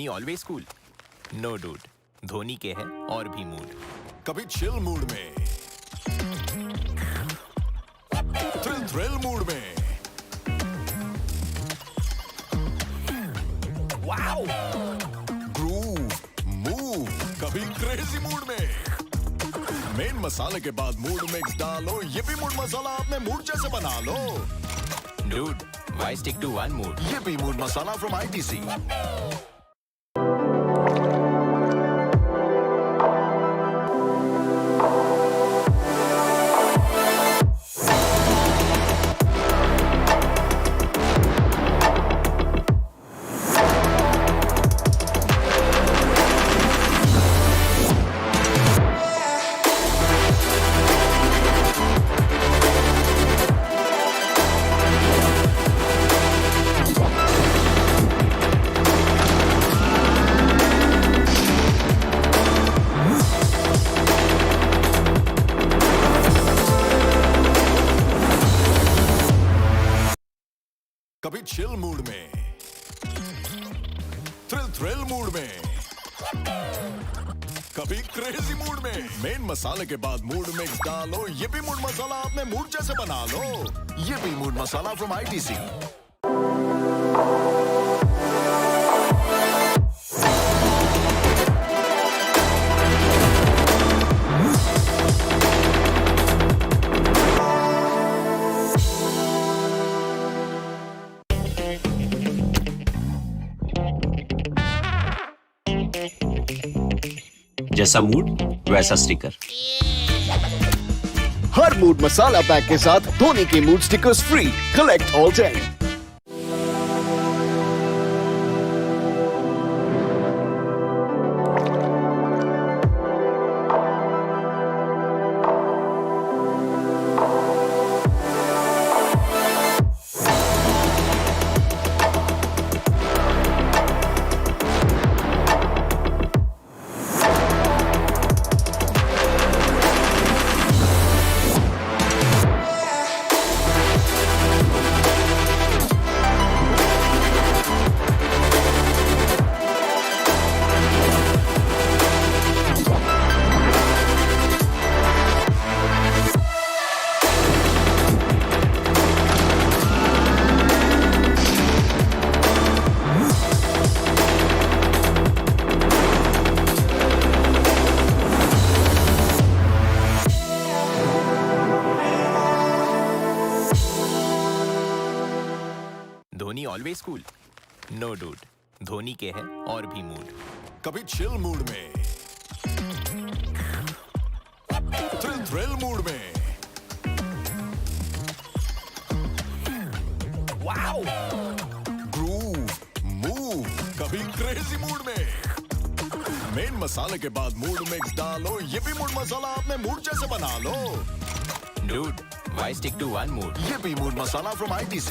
Always cool. No dude, Dhoni के है और भी मूड। कभी चिल मूड में, थ्रिल मूड में, वाओ, ग्रूव मूव, कभी क्रेजी मूड में। मेन मसाले के बाद मूड मिक्स डालो, ये भी मूड मसाला अपने मूड जैसे बना लो। Dude, why stick to one mood? ये भी मूड मसाला फ्रॉम ITC। कभी चिल मूड में, थ्रिल मूड में, कभी क्रेजी मूड में। मेन मसाले के बाद मूड मिक्स डालो, ये भी मूड मसाला अपने मूड जैसे बना लो। ये भी मूड मसाला फ्रॉम ITC। जैसा मूड वैसा स्टिकर। हर मूड मसाला पैक के साथ धोनी के mood stickers free. Collect all 10। Dhoni always cool. No dude, Dhoni के है और भी मूड। कभी चिल मूड में, थ्रिल मूड में, वाओ, ग्रूव मूव, कभी क्रेजी मूड में। मेन मसाले के बाद मूड मिक्स डालो, ये भी मूड मसाला अपने मूड जैसे बना लो। Dude, why stick to one mood? ये भी मूड मसाला फ्रॉम ITC।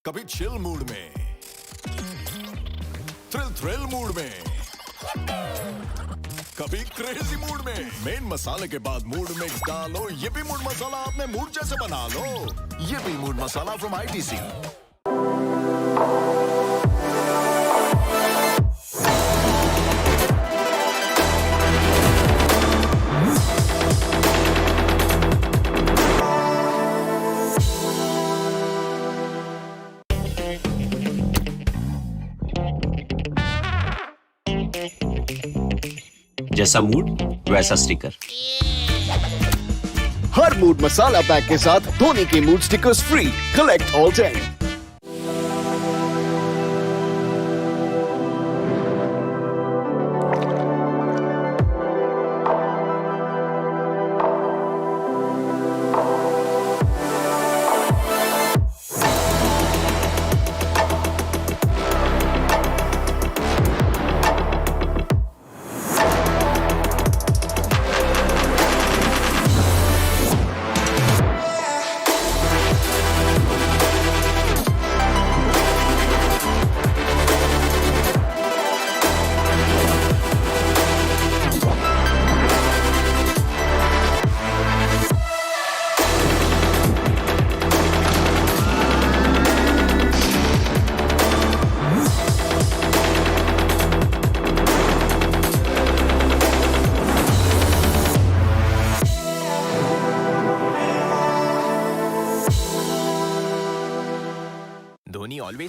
कभी चिल मूड में, थ्रिल मूड में, कभी क्रेजी मूड में। मेन मसाले के बाद मूड मिक्स डालो, ये भी मूड मसाला अपने मूड जैसे बना लो। ये भी मूड मसाला फ्रॉम ITC। जैसा मूड वैसा स्टिकर। हर मूड मसाला पैक के साथ धोनी के mood stickers free. Collect all 10।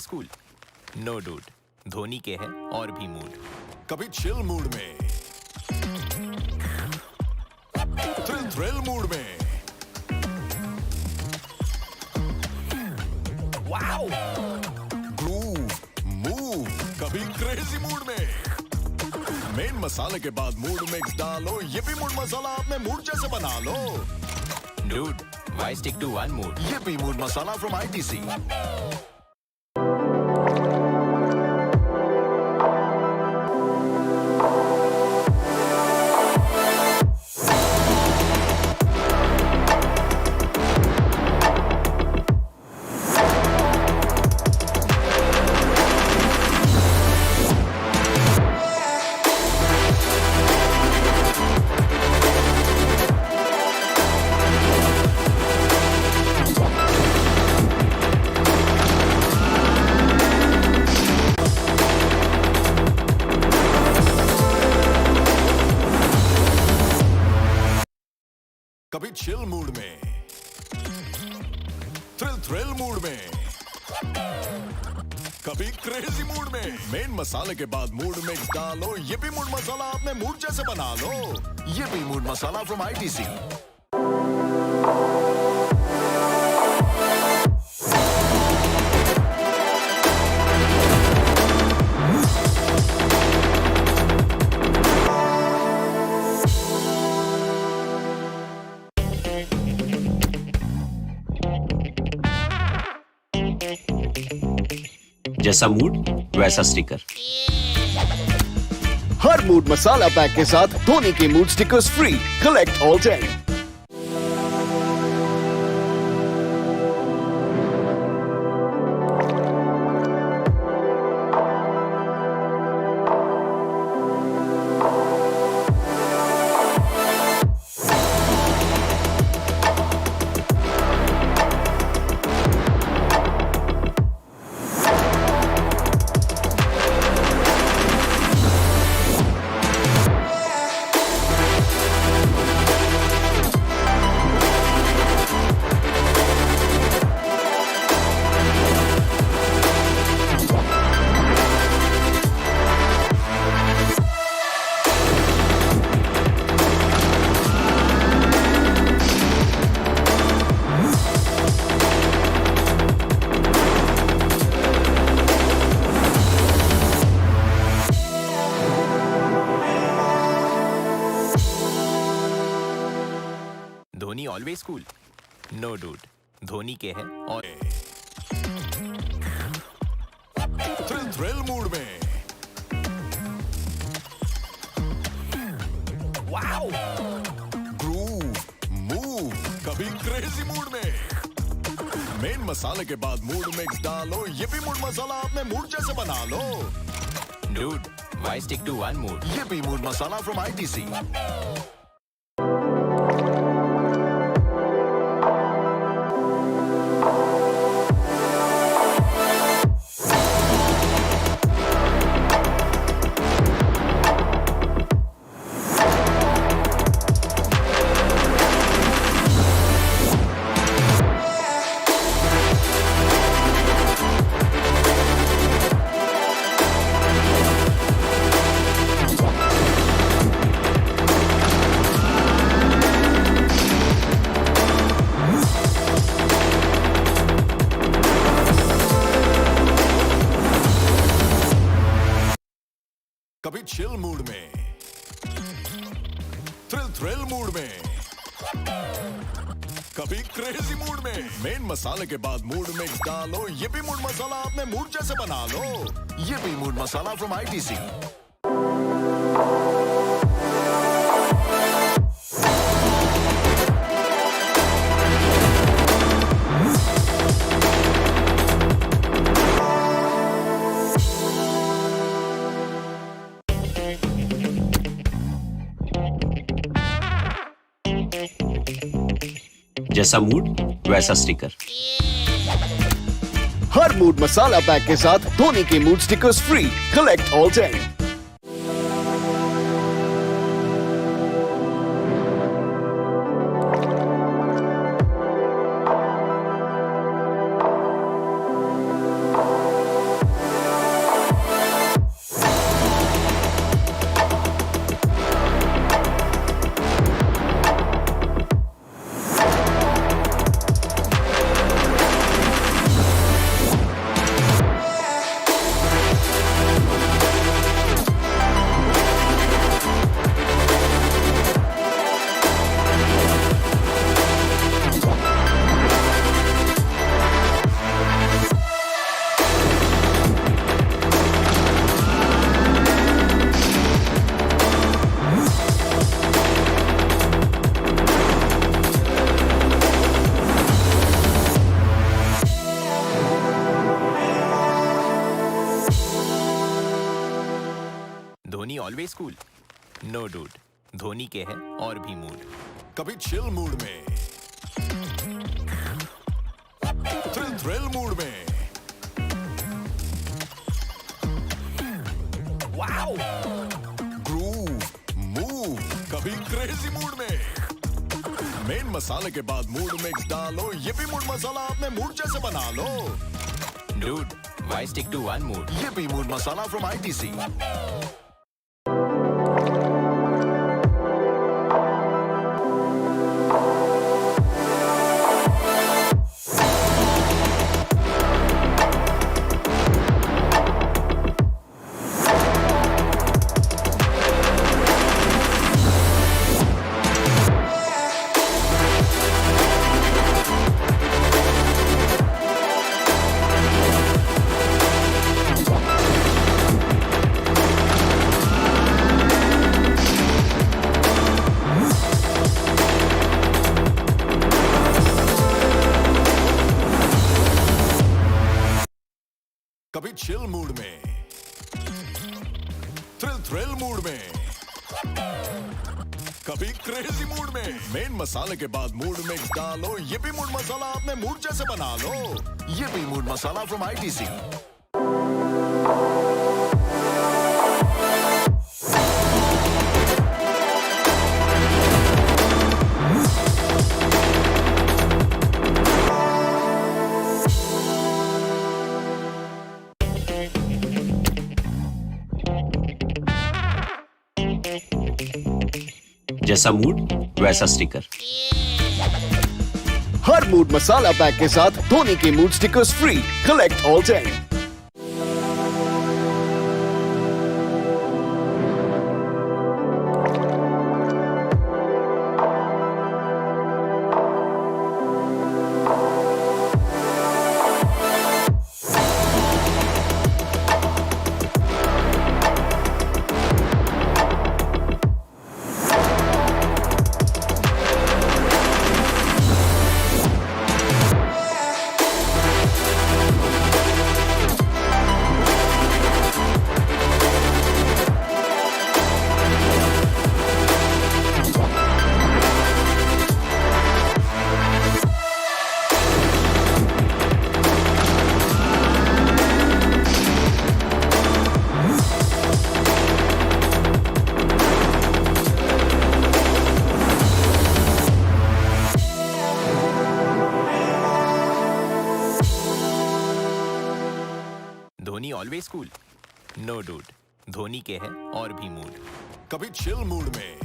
School? No dude, Dhoni के है और भी मूड। कभी चिल मूड में, थ्रिल मूड में, वाओ! ग्रूव मूव, कभी क्रेजी मूड में। मेन मसाले के बाद मूड मिक्स डालो, ये भी मूड मसाला अपने मूड जैसे बना लो। Dude, why stick to one mood? ये भी मूड मसाला फ्रॉम ITC। कभी चिल मूड में, थ्रिल मूड में, कभी क्रेजी मूड में। मेन मसाले के बाद मूड मिक्स डालो, ये भी मूड मसाला अपने मूड जैसे बना लो। ये भी मूड मसाला फ्रॉम ITC। जैसा मूड वैसा स्टिकर। हर मूड मसाला पैक के साथ धोनी के mood stickers free. Collect all 10। Dhoni always cool? No dude, Dhoni के है और थ्रिल मूड में, वाओ! ग्रूव मूव, कभी क्रेजी मूड में। मेन मसाले के बाद मूड मिक्स डालो, ये भी मूड मसाला अपने मूड जैसे बना लो। Dude, why stick to one mood? ये भी मूड मसाला फ्रॉम ITC। कभी चिल मूड में, थ्रिल मूड में, कभी क्रेजी मूड में। मेन मसाले के बाद मूड मिक्स डालो, ये भी मूड मसाला अपने मूड जैसे बना लो। ये भी मूड मसाला फ्रॉम ITC। जैसा मूड वैसा स्टिकर। हर मूड मसाला पैक के साथ धोनी के mood stickers free. Collect all 10। Dhoni always cool? No dude, Dhoni के हैं और भी मूड। कभी चिल मूड में, थ्रिल मूड में, वाओ! ग्रूव मूव, कभी क्रेजी मूड में। मेन मसाले के बाद मूड मिक्स डालो, ये भी मूड मसाला अपने मूड जैसे बना लो। Dude, why stick to one mood? ये भी मूड मसाला फ्रॉम ITC। कभी चिल मूड में, थ्रिल मूड में, कभी क्रेजी मूड में। मेन मसाले के बाद मूड मिक्स डालो, ये भी मूड मसाला अपने मूड जैसे बना लो। ये भी मूड मसाला फ्रॉम ITC। जैसा मूड वैसा स्टिकर। हर मूड मसाला पैक के साथ धोनी के mood stickers free. Collect all 10। Dhoni always cool? No dude, Dhoni के हैं और भी मूड। कभी चिल मूड में,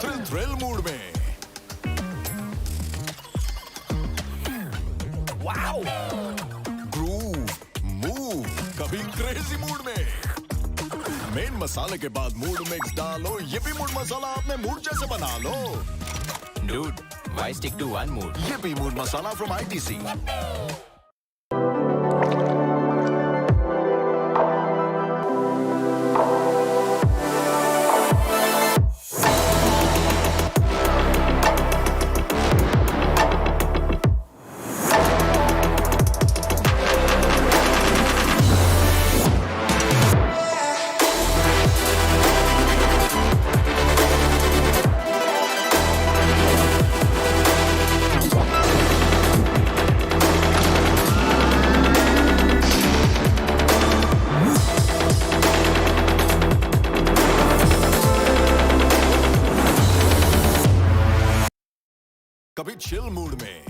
थ्रिल मूड में, वाओ! ग्रूव मूव, कभी क्रेजी मूड में। मेन मसाले के बाद मूड मिक्स डालो, ये भी मूड मसाला अपने मूड जैसे बना लो। Dude, why stick to one mood? ये भी मूड मसाला फ्रॉम ITC। कभी चिल मूड में,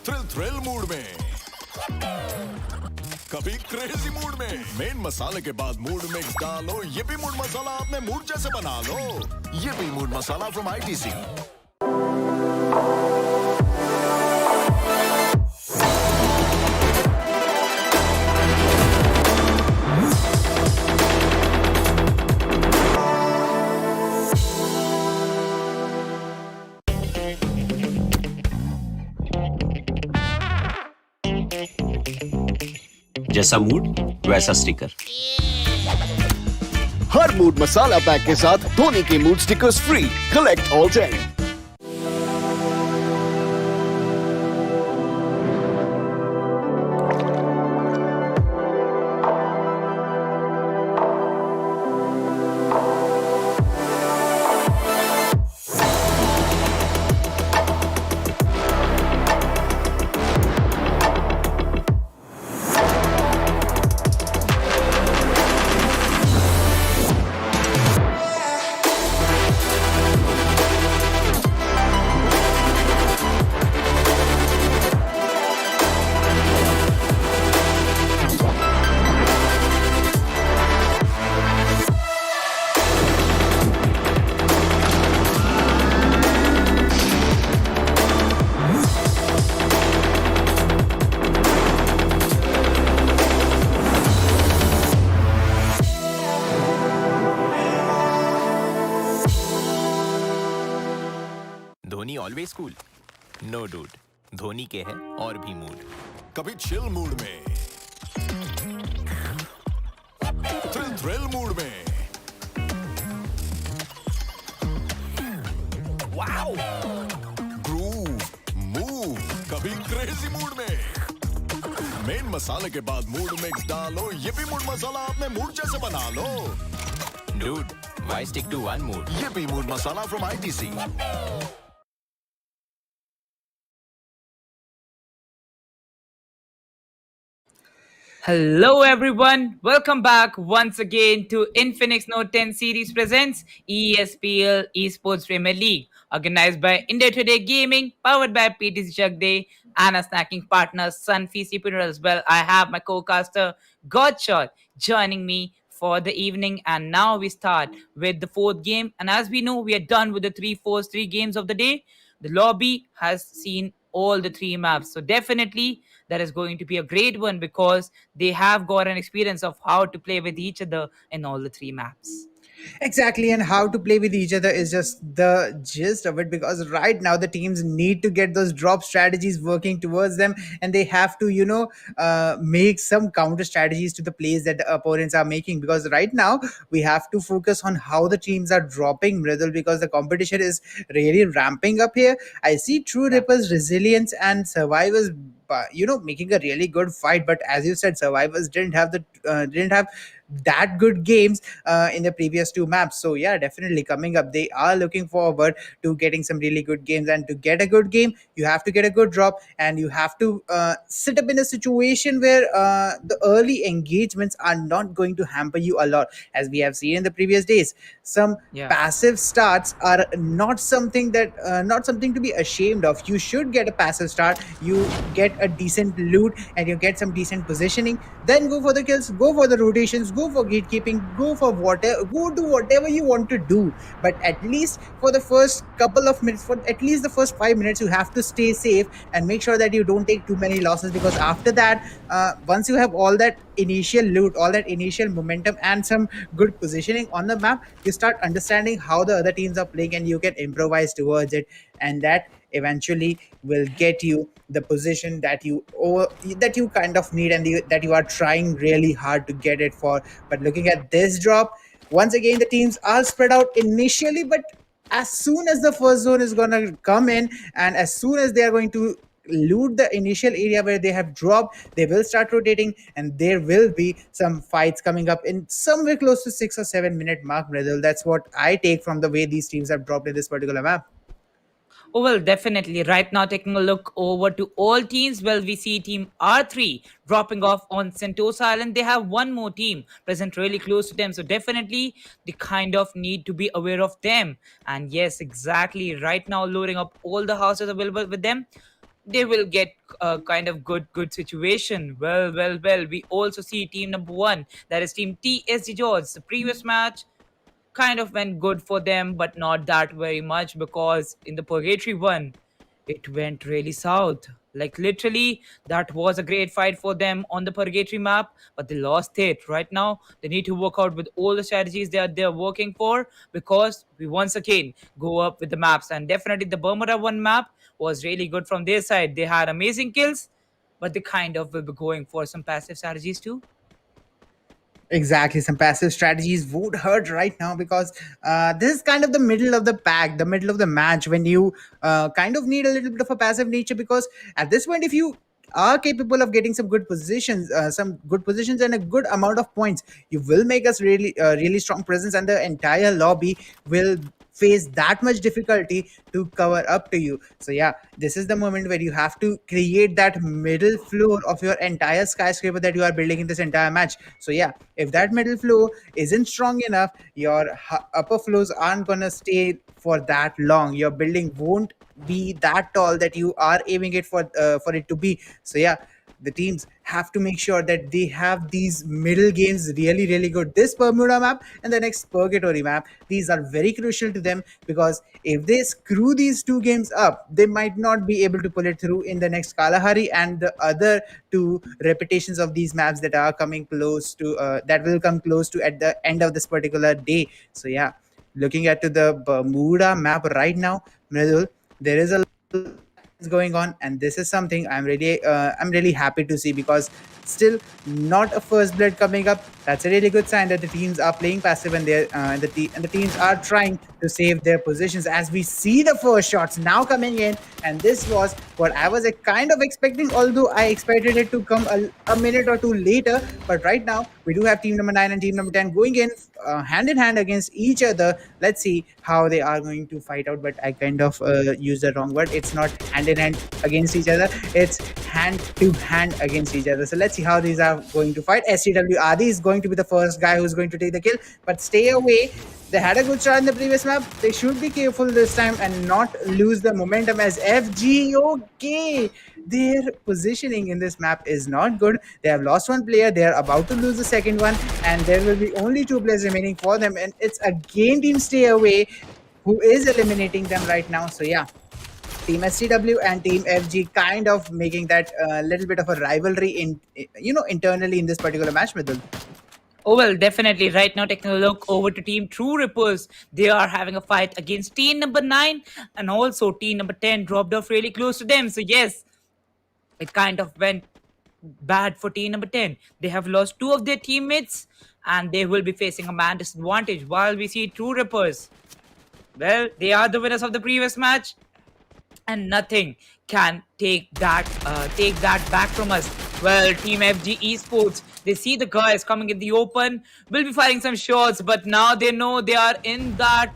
थ्रिल मूड में, कभी क्रेजी मूड में। मेन मसाले के बाद मूड मिक्स डालो, ये भी मूड मसाला अपने मूड जैसे बना लो। ये भी मूड मसाला फ्रॉम ITC। जैसा मूड वैसा स्टिकर। हर मूड मसाला पैक के साथ धोनी के mood stickers free. Collect all 10। Always cool? No dude, Dhoni के है और भी मूड. कभी चिल मूड में, थ्रिल मूड में, वाओ! ग्रूव मूव, कभी क्रेजी मूड में. मेन मसाले के बाद मूड मिक्स डालो, ये भी मूड मसाला अपने मूड जैसे बना लो. Dude, why stick to one mood? ये भी mood masala from ITC. Hello everyone, welcome back once again to Infinix Note 10 series presents ESPL Esports Premier League, organized by India Today Gaming, powered by PTC Jagday, and a snacking partner Sunfeast Superior as well. I have my co-caster Godshot joining me for the evening, and now we start with the fourth game. And as we know, we are done with the three games of the day. The lobby has seen all the three maps, so definitely that is going to be a great one because they have got an experience of how to play with each other in all the three maps. Exactly, and how to play with each other is just the gist of it, because right now the teams need to get those drop strategies working towards them, and they have to, make some counter strategies to the plays that the opponents are making. Because right now we have to focus on how the teams are dropping Mridul, because the competition is really ramping up here. I see True Ripper's resilience and Survivors making a really good fight, but as you said, Survivors didn't have that good games in the previous two maps. So yeah, definitely coming up, they are looking forward to getting some really good games. And to get a good game, you have to get a good drop, and you have to sit up in a situation where the early engagements are not going to hamper you a lot, as we have seen in the previous days. Some Yeah. passive starts are not something to be ashamed of. You should get a passive start, you get a decent loot, and you get some decent positioning, then go for the kills, go for the rotations, go for gatekeeping, go do whatever you want to do. But at least for the first couple of minutes, for at least the first 5 minutes, you have to stay safe and make sure that you don't take too many losses, because after that, once you have all that initial loot, all that initial momentum, and some good positioning on the map, you start understanding how the other teams are playing, and you can improvise towards it, and that eventually will get you the position that you kind of need, and that you are trying really hard to get it for. But looking at this drop, once again the teams are spread out initially, but as soon as the first zone is going to come in, and as soon as they are going to loot the initial area where they have dropped, they will start rotating, and there will be some fights coming up in somewhere close to 6 or 7 minute mark, Brazil. That's what I take from the way these teams have dropped in this particular map. Oh, well, definitely. Right now, taking a look over to all teams, well, we see team R3 dropping off on Sentosa Island. They have one more team present really close to them. So definitely, they kind of need to be aware of them. And yes, exactly. Right now, loading up all the houses available with them, they will get a kind of good situation. Well. We also see team number one, that is team TSG Jodz. The previous match kind of went good for them, but not that very much, because in the Purgatory one, it went really south. Like literally, that was a great fight for them on the Purgatory map, but they lost it. Right now, they need to work out with all the strategies they're working for, because we once again go up with the maps. And definitely the Bermuda one map was really good from their side. They had amazing kills, but they kind of will be going for some passive strategies too. Exactly, some passive strategies would hurt right now, because this is kind of the middle of the pack, the middle of the match, when you kind of need a little bit of a passive nature. Because at this point, if you are capable of getting some good positions and a good amount of points, you will make us really strong presence, and the entire lobby will face that much difficulty to cover up to you. So yeah, this is the moment where you have to create that middle floor of your entire skyscraper that you are building in this entire match. So yeah, if that middle floor isn't strong enough, your upper floors aren't gonna stay for that long. Your building won't be that tall that you are aiming it for it to be. So yeah, the teams have to make sure that they have these middle games really good. This Bermuda map and the next Purgatory map, these are very crucial to them, because if they screw these two games up, they might not be able to pull it through in the next Kalahari and the other two repetitions of these maps that are coming close to that will come close to at the end of this particular day. So yeah, looking at the Bermuda map right now, Mridul, there is a going on, and this is something I'm really happy to see, because still not a first blood coming up. That's a really good sign that the teams are playing passive, and the teams are trying to save their positions, as we see the first shots now coming in. And this was what I was kind of expecting, although I expected it to come a minute or two later. But right now we do have team number 9 and team number 10 going in hand in hand against each other. Let's see how they are going to fight out. But I kind of used the wrong word. It's not hand in hand against each other, it's hand to hand against each other. So let's see how these are going to fight. STW Adi is going to be the first guy who's going to take the kill, but stay away. They had a good start in the previous map. They should be careful this time and not lose the momentum, as FG, okay, their positioning in this map is not good. They have lost one player. They are about to lose the second one, and there will be only 2 players remaining for them. And it's again Team Stay Away who is eliminating them right now. So yeah, Team STW and Team FG kind of making that little bit of a rivalry in internally in this particular match, Midul. Oh, well, definitely. Right now, taking a look over to Team True Rippers. They are having a fight against team number 9, and also team number 10 dropped off really close to them. So, yes, it kind of went bad for team number 10. They have lost 2 of their teammates, and they will be facing a man disadvantage, while we see True Rippers. Well, they are the winners of the previous match, and nothing can take that back from us. Well, Team FG-ESPORTS, they see the guys coming in the open, will be firing some shots, but now they know they are in that.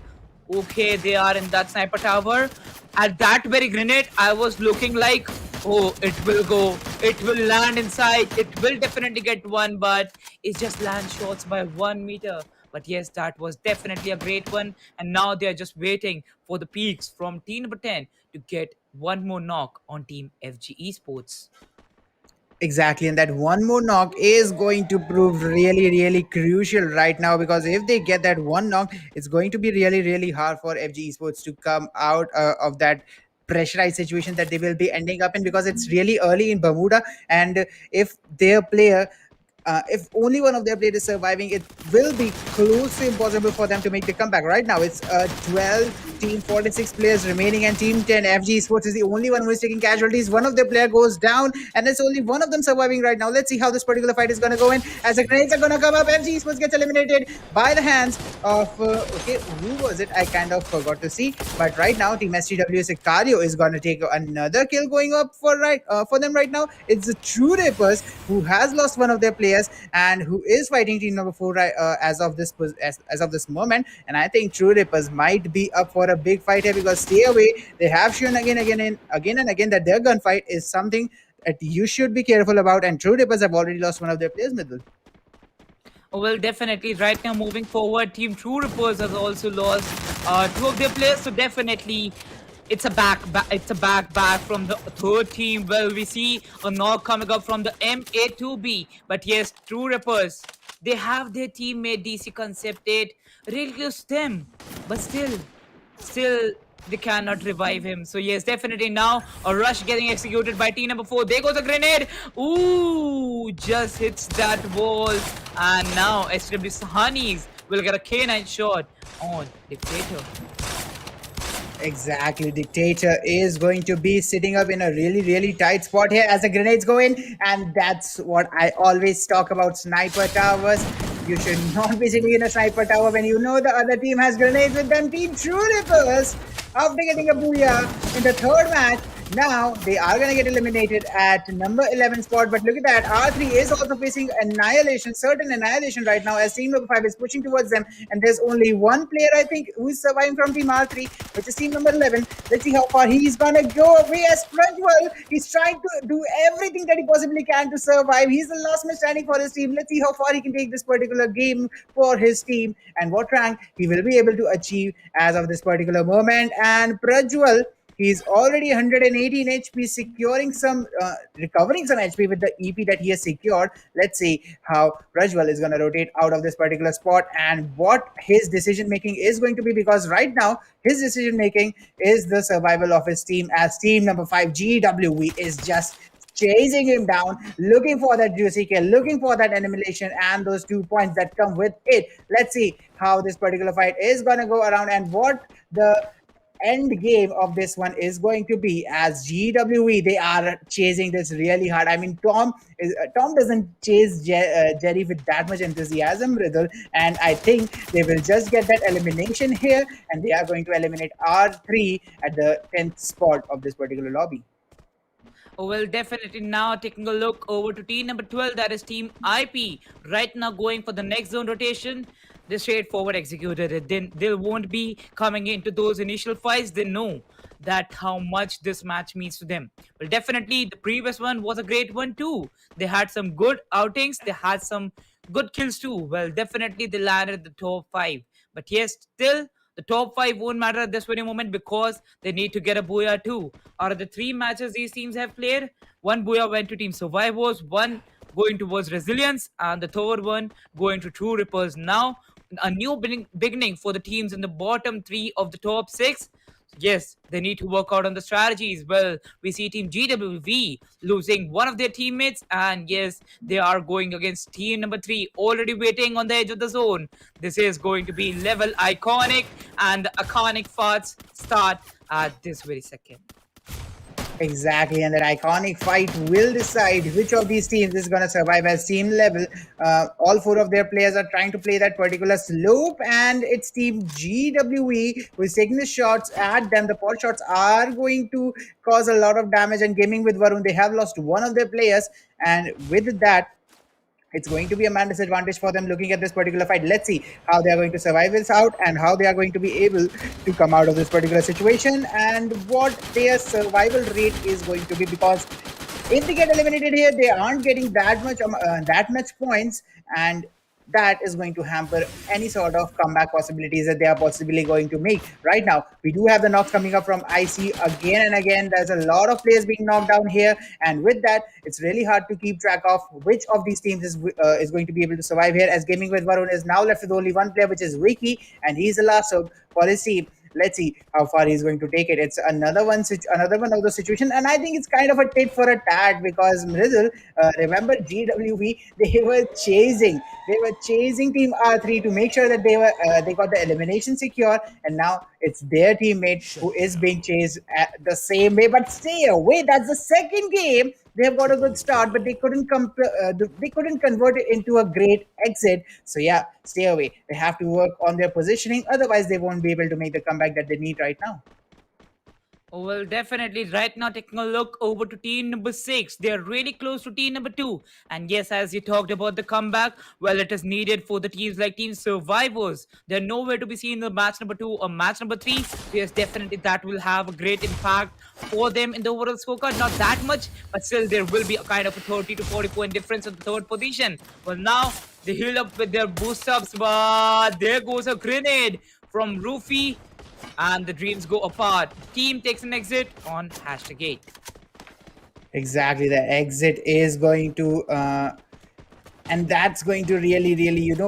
Okay, they are in that sniper tower. At that very grenade, I was looking like, oh, it will go, it will land inside, it will definitely get one, but it just lands shots by 1 meter. But yes, that was definitely a great one. And now they are just waiting for the peaks from team number 10 to get one more knock on Team FG-ESPORTS. Exactly, and that one more knock is going to prove really, really crucial right now, because if they get that one knock, it's going to be really, really hard for FG Esports to come out of that pressurized situation that they will be ending up in, because it's really early in Bermuda. And if their player if only one of their players is surviving, it will be close to impossible for them to make the comeback. Right now, it's 12 team, 46 players remaining, and team 10 FG Esports is the only one who is taking casualties. One of their player goes down, and there's only one of them surviving right now. Let's see how this particular fight is going to go in. As the grenades are going to come up, FG Esports gets eliminated by the hands of okay, who was it? I kind of forgot to see. But right now, Team STW Sicario is going to take another kill going up for them right now. It's the True Rippers who has lost one of their players and who is fighting team number 4 as of this moment. And I think True Rippers might be up for a big fight here, because Stay Away, they have shown again and again that their gunfight is something that you should be careful about, and True Rippers have already lost one of their players, Midul. Oh, well, definitely. Right now, moving forward, Team True Rippers has also lost 2 of their players, so definitely it's a back from the third team. Well, we see a knock coming up from the MA2B. But yes, True Rippers, they have their teammate DC Concept 8 really close to them. But still, they cannot revive him. So yes, definitely now a rush getting executed by team number 4. There goes a grenade. Ooh, just hits that wall. And now SW Sahanis will get a K9 shot on Dictator. Exactly, Dictator is going to be sitting up in a really, really tight spot here as the grenades go in, and that's what I always talk about, sniper towers. You should not be sitting in a sniper tower when you know the other team has grenades with them. Team True Rippers, after getting a booyah in the third match, now they are going to get eliminated at number 11 spot. But look at that, R3 is also facing certain annihilation right now, as team number 5 is pushing towards them, and there's only one player I think who is surviving from team R3, which is team number 11. Let's see how far he's gonna go. As Prajwal, he's trying to do everything that he possibly can to survive. He's the last man standing for his team. Let's see how far he can take this particular game for his team, and what rank he will be able to achieve as of this particular moment. And Prajwal, he's already 118 HP, securing recovering some HP with the EP that he has secured. Let's see how Prajwal is going to rotate out of this particular spot and what his decision making is going to be, because right now his decision making is the survival of his team, as team number 5 GWE is just chasing him down, looking for that juicy kill, looking for that annihilation and those 2 points that come with it. Let's see how this particular fight is going to go around and what the end game of this one is going to be as GWE. They are chasing this really hard. I mean, Tom doesn't chase Jerry with that much enthusiasm, Riddle, and I think they will just get that elimination here, and they are going to eliminate R3 at the 10th spot of this particular lobby. Oh, well, definitely now taking a look over to team number 12, that is team IP. Right now going for the next zone rotation. They straightforward executed it. Then they won't be coming into those initial fights. They know that how much this match means to them. Well, definitely the previous one was a great one too. They had some good outings. They had some good kills too. Well, definitely they landed the top 5. But yes, still the top 5 won't matter at this very moment because they need to get a booyah too. Out of the 3 matches these teams have played, 1 booyah went to Team Survivors, 1 going towards Resilience, and the third one going to True Rippers. Now, a new beginning for the teams in the bottom 3 of the top 6. Yes, they need to work out on the strategies. Well, we see Team GWV losing one of their teammates, and yes, they are going against team number 3, already waiting on the edge of the zone. This is going to be level iconic, and the iconic fights start at this very second. Exactly, and that iconic fight will decide which of these teams is going to survive as team level. All 4 of their players are trying to play that particular slope, and it's Team GWE who is taking the shots at them. The pot shots are going to cause a lot of damage, and gaming with Varun, they have lost one of their players, and with that, it's going to be a man disadvantage for them looking at this particular fight. Let's see how they are going to survive this out and how they are going to be able to come out of this particular situation and what their survival rate is going to be, because if they get eliminated here, they aren't getting that much points, and that is going to hamper any sort of comeback possibilities that they are possibly going to make. Right now, we do have the knocks coming up from IC again and again. There's a lot of players being knocked down here, and with that, it's really hard to keep track of which of these teams is going to be able to survive here, as Gaming with Varun is now left with only one player, which is Wiki, and he's the last hope for his team. Let's see how far he's going to take it. It's another one of the situation, and I think it's kind of a tit for a tat, because Rizzle, remember GWV, they were chasing Team R3 to make sure that they got the elimination secure, and now it's their teammate who is being chased at the same way. But stay away. That's the second game. They have got a good start, but they couldn't convert it into a great exit. So yeah, stay away. They have to work on their positioning. Otherwise, they won't be able to make the comeback that they need right now. Oh, well, definitely. Right now, taking a look over to team number 6. They are really close to team number 2. And yes, as you talked about the comeback, well, it is needed for the teams like Team Survivors. They're nowhere to be seen in the match number 2 or match number 3. Yes, definitely that will have a great impact for them in the overall scorecard. Not that much, but still there will be a kind of a 30 to 40 point difference in the third position. Well, now they heal up with their boost ups, but there goes a grenade from Rufy, and the dreams go apart. Team takes an exit on #8. Exactly, the exit is going to and that's going to really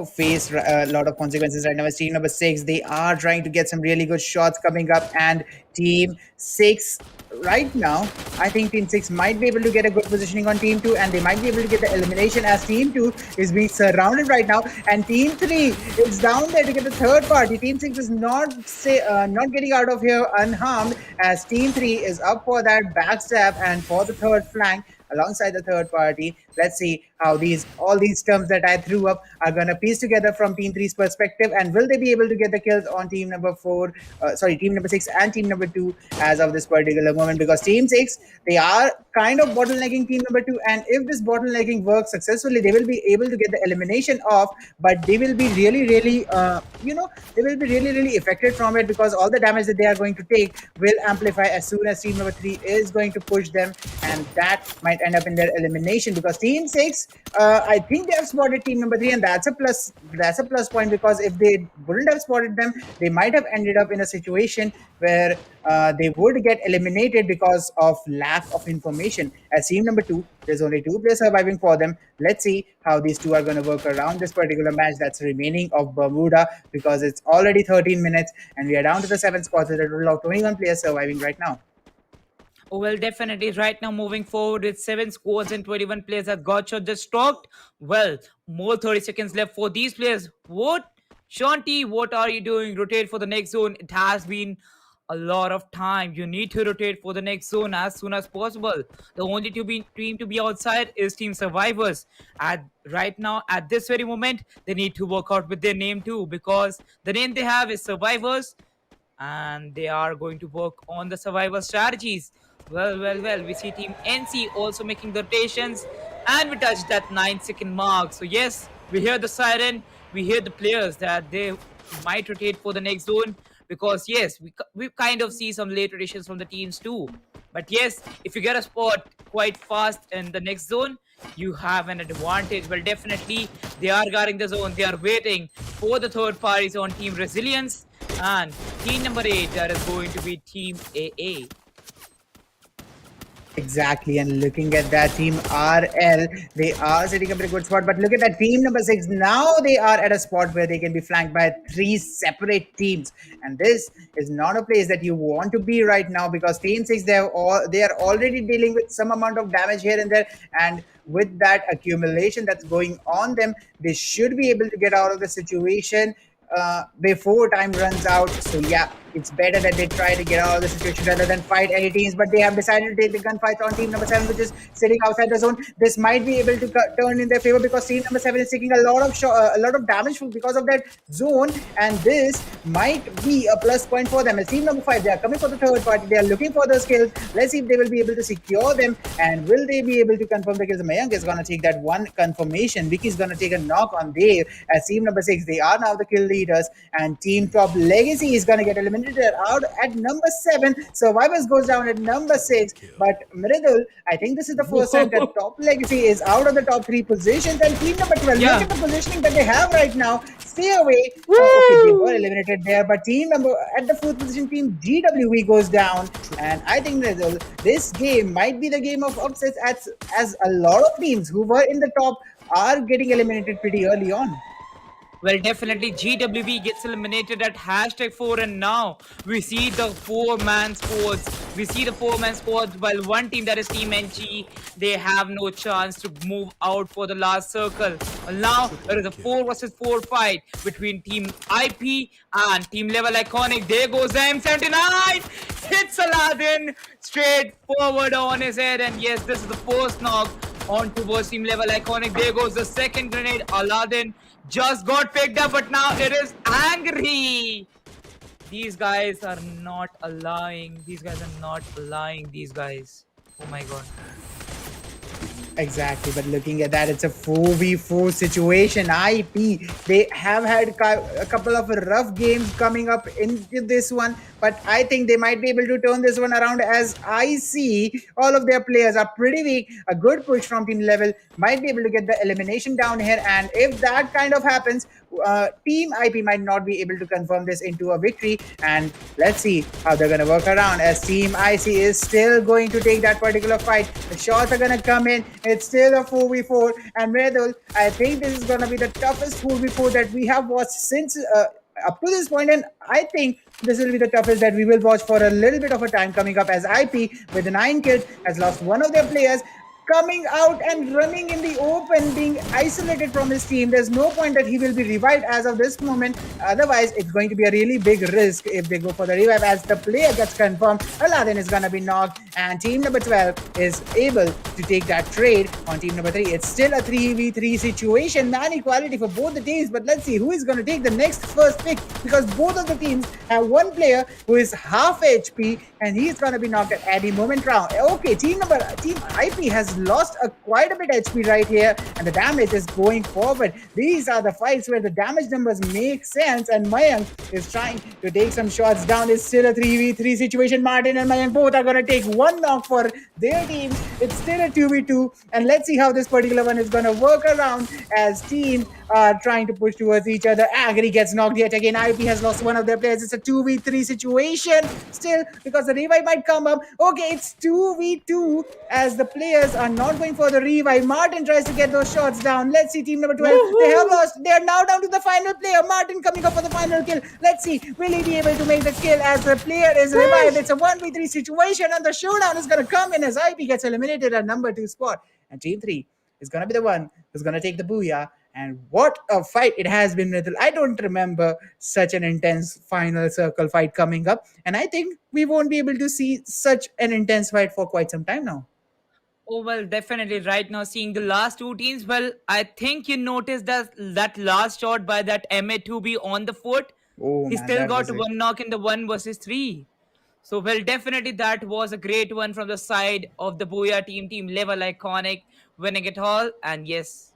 face a lot of consequences right now. As team number 6, they are trying to get some really good shots coming up, and team 6 right now, I think team 6 might be able to get a good positioning on team 2, and they might be able to get the elimination, as team 2 is being surrounded right now, and team 3 is down there to get the third party. Team 6 is not getting out of here unharmed, as team 3 is up for that backstab and for the third flank alongside the third party. Let's see how all these terms that I threw up are gonna piece together from team 3's perspective, and will they be able to get the kills on team number 6 and team number 2 as of this particular moment, because team 6, they are kind of bottlenecking team number 2, and if this bottlenecking works successfully, they will be able to get the elimination off, but they will be really affected from it, because all the damage that they are going to take will amplify as soon as team number 3 is going to push them, and that might end up in their elimination, because team 6, I think they have spotted team number 3, and that's a plus point, because if they wouldn't have spotted them, they might have ended up in a situation where they would get eliminated because of lack of information. As team number 2, there's only 2 players surviving for them. Let's see how these 2 are going to work around this particular match that's remaining of Bermuda, because it's already 13 minutes and we are down to the 7th spot with a total of 21 players surviving right now. Oh, well, definitely. Right now, moving forward with 7 squads and 21 players that got shot just talked. Well, more 30 seconds left for these players. What? Shanti, what are you doing? Rotate for the next zone. It has been a lot of time. You need to rotate for the next zone as soon as possible. The only team to be outside is Team Survivors. At right now, at this very moment, they need to work out with their name too, because the name they have is Survivors, and they are going to work on the survival strategies. Well. We see Team NC also making the rotations, and we touch that 9-second mark. So yes, we hear the siren, we hear the players that they might rotate for the next zone, because yes, we kind of see some late rotations from the teams too. But yes, if you get a spot quite fast in the next zone, you have an advantage. Well, definitely they are guarding the zone. They are waiting for the third parties on Team Resilience, and team number 8, that is going to be Team AA. Exactly, and looking at that team RL, they are sitting up in a good spot. But look at that team number 6. Now they are at a spot where they can be flanked by 3 separate teams, and this is not a place that you want to be right now, because team 6, they are already dealing with some amount of damage here and there, and with that accumulation that's going on them, they should be able to get out of the situation before time runs out. So yeah, it's better that they try to get out of the situation rather than fight any teams. But they have decided to take the gunfight on team number 7, which is sitting outside the zone. This might be able to turn in their favor, because team number 7 is taking a lot of damage because of that zone, and this might be a plus point for them. As team number 5, they are coming for the third party. They are looking for the kills. Let's see if they will be able to secure them, and will they be able to confirm the kills. Mayank is gonna take that one confirmation. Vicky is gonna take a knock on Dave. As team number 6, they are now the kill leaders, and team top Legacy is gonna get eliminated out at number 7. Survivors goes down at number 6. But Mridul, I think this is the first time that top Legacy is out of the top 3 positions. And team number 12, look at the positioning that they have right now. Stay away. Okay, they were eliminated there, but team number at the 4th position, team GWE goes down. And I think Mridul, this game might be the game of upsets, as a lot of teams who were in the top are getting eliminated pretty early on. Well, definitely GWB gets eliminated at #4, and now we see the 4-man squads. We see the 4-man squads, while one team, that is Team NG, they have no chance to move out for the last circle. Well, now there is a 4 versus 4 fight between Team IP and Team LVL-ICONIC. There goes the M79. Hits Aladdin straight forward on his head, and yes, this is the first knock on towards Team LVL-ICONIC. There goes the second grenade. Aladdin just got picked up, but now it is Angry. These guys are not allowing. These guys. Oh my god. Exactly, but looking at that, it's a 4v4 situation. IP, they have had a couple of rough games coming up into this one, but I think they might be able to turn this one around. As I see, all of their players are pretty weak. A good push from team level might be able to get the elimination down here, and if that kind of happens, team IP might not be able to confirm this into a victory. And let's see how they're going to work around, as team IC is still going to take that particular fight. The shots are going to come in. It's still a 4v4, and Mridul, I think this is going to be the toughest 4v4 that we have watched since up to this point, and I think this will be the toughest that we will watch for a little bit of a time coming up, as IP with the 9 kills has lost one of their players, coming out and running in the open, being isolated from his team. There's no point that he will be revived as of this moment. Otherwise, it's going to be a really big risk if they go for the revive, as the player gets confirmed. Aladdin is going to be knocked, and team number 12 is able to take that trade on team number 3. It's still a 3v3 situation, man equality for both the teams, but let's see who is going to take the next first pick, because both of the teams have one player who is half HP, and he's going to be knocked at any moment round. Okay, team IP has lost quite a bit HP right here, and the damage is going forward. These are the fights where the damage numbers make sense, and Mayank is trying to take some shots down. It's still a 3v3 situation. Martin and Mayank both are going to take one knock for their teams. It's still a 2v2, and let's see how this particular one is going to work around, as teams are trying to push towards each other. Agri gets knocked yet again. IP has lost one of their players. It's a 2v3 situation still, because the revive might come up. Okay, it's 2v2, as the players are not going for the revive. Martin tries to get those shots down. Let's see, team number 12. They have lost. They are now down to the final player. Martin coming up for the final kill. Let's see, will he be able to make the kill, as the player is revived? It's a 1v3 situation, and the showdown is going to come in as IP gets eliminated at number 2 spot. And team 3 is going to be the one who's going to take the booyah And what a fight it has been, Mridul. I don't remember such an intense final circle fight coming up. And I think we won't be able to see such an intense fight for quite some time now. Oh well, definitely. Right now, seeing the last two teams, well, I think you noticed that last shot by that MA2B on the foot. Oh He man, still that got was it. one knock in the 1 versus 3. So well, definitely that was a great one from the side of the Booyah team, Team Level Iconic, winning it all. And yes,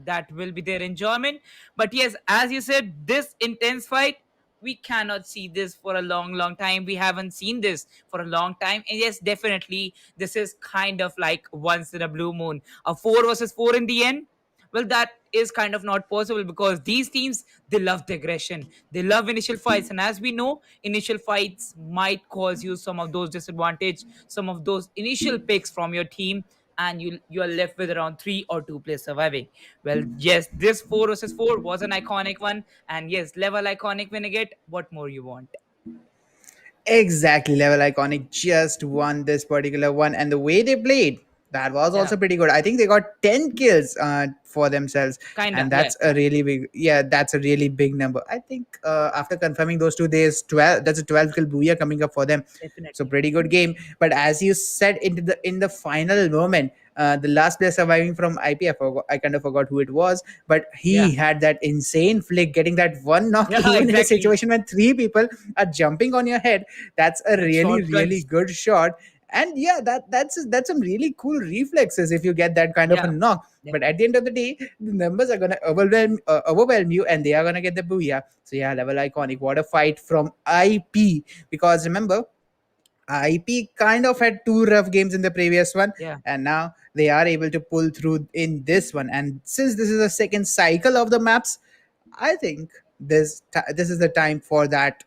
that will be their enjoyment. But yes, as you said, this intense fight, we cannot see this for a long, long time. We haven't seen this for a long time. And yes, definitely, this is kind of like once in a blue moon. A 4 versus 4 in the end. Well, that is kind of not possible because these teams, they love the aggression, they love initial fights, and as we know, initial fights might cause you some of those disadvantage, some of those initial picks from your team, and you are left with around 3 or 2 players surviving. Well, yes, this 4 versus 4 was an iconic one, and yes, level iconic winning it. What more you want? Exactly, Level Iconic just won this particular one, and the way they played, that was Yeah, also pretty good. I think they got 10 kills for themselves, kinda. and Yeah, that's a really big, yeah, that's a really big number. I think after confirming those two, there's 12. That's a 12 kill booyah coming up for them. So definitely. pretty good game. But as you said, in the final moment, the last player surviving from IP, I kind of forgot who it was, but Yeah, he had that insane flick, getting that one knock, yeah, even in a exactly. situation when three people are jumping on your head. That's a With really, really shotguns. good shot. And yeah, that's some really cool reflexes if you get that kind of a Yeah, knock. But at the end of the day, the numbers are gonna overwhelm you, and they are gonna get the booyah. So yeah, Level Iconic, what a fight from IP. Because remember, IP kind of had two rough games in the previous one, yeah, and now they are able to pull through in this one. And since this is the second cycle of the maps, I think this is the time for that,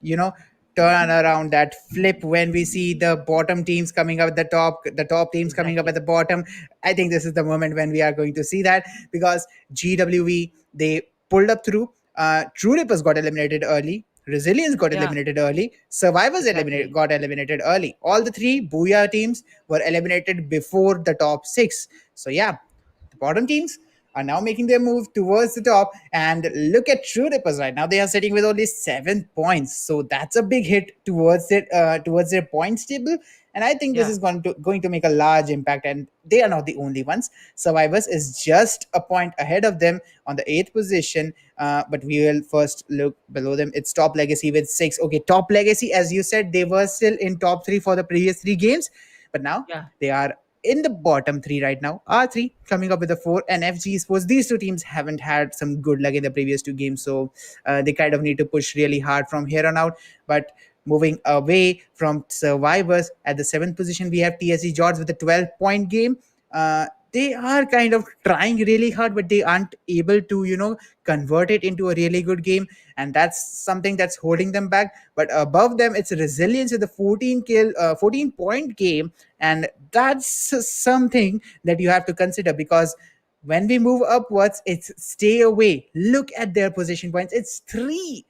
you know, turn around, that flip when we see the bottom teams coming up at the top teams coming up at exactly. the bottom. I think this is the moment when we are going to see that, because GWV, they pulled up through. True Rippers got eliminated early. Resilience got Yeah, eliminated early. Survivors exactly. got eliminated early. All the three Booyah teams were eliminated before the top six. So yeah, the bottom teams are now making their move towards the top. And look at True Rippers right now. They are sitting with only 7 points. So that's a big hit towards their points table. And I think this Yeah, is going to make a large impact. And they are not the only ones. Survivors is just a point ahead of them on the eighth position. But we will first look below them. It's Top Legacy with 6. Okay, Top Legacy, as you said, they were still in top 3 for the previous 3 games, but now yeah, they are in the bottom 3 right now. R3 coming up with a 4, and FG-ESPORTS. These two teams haven't had some good luck in the previous 2 games, so they kind of need to push really hard from here on out. But moving away from survivors, at the 7th position, we have TSG Jodz with a 12-point game. They are kind of trying really hard, but they aren't able to, convert it into a really good game, and that's something that's holding them back. But above them, it's Resilience with a 14-point game, and that's something that you have to consider, because when we move upwards, it's stay away. Look at their position points. It's 3,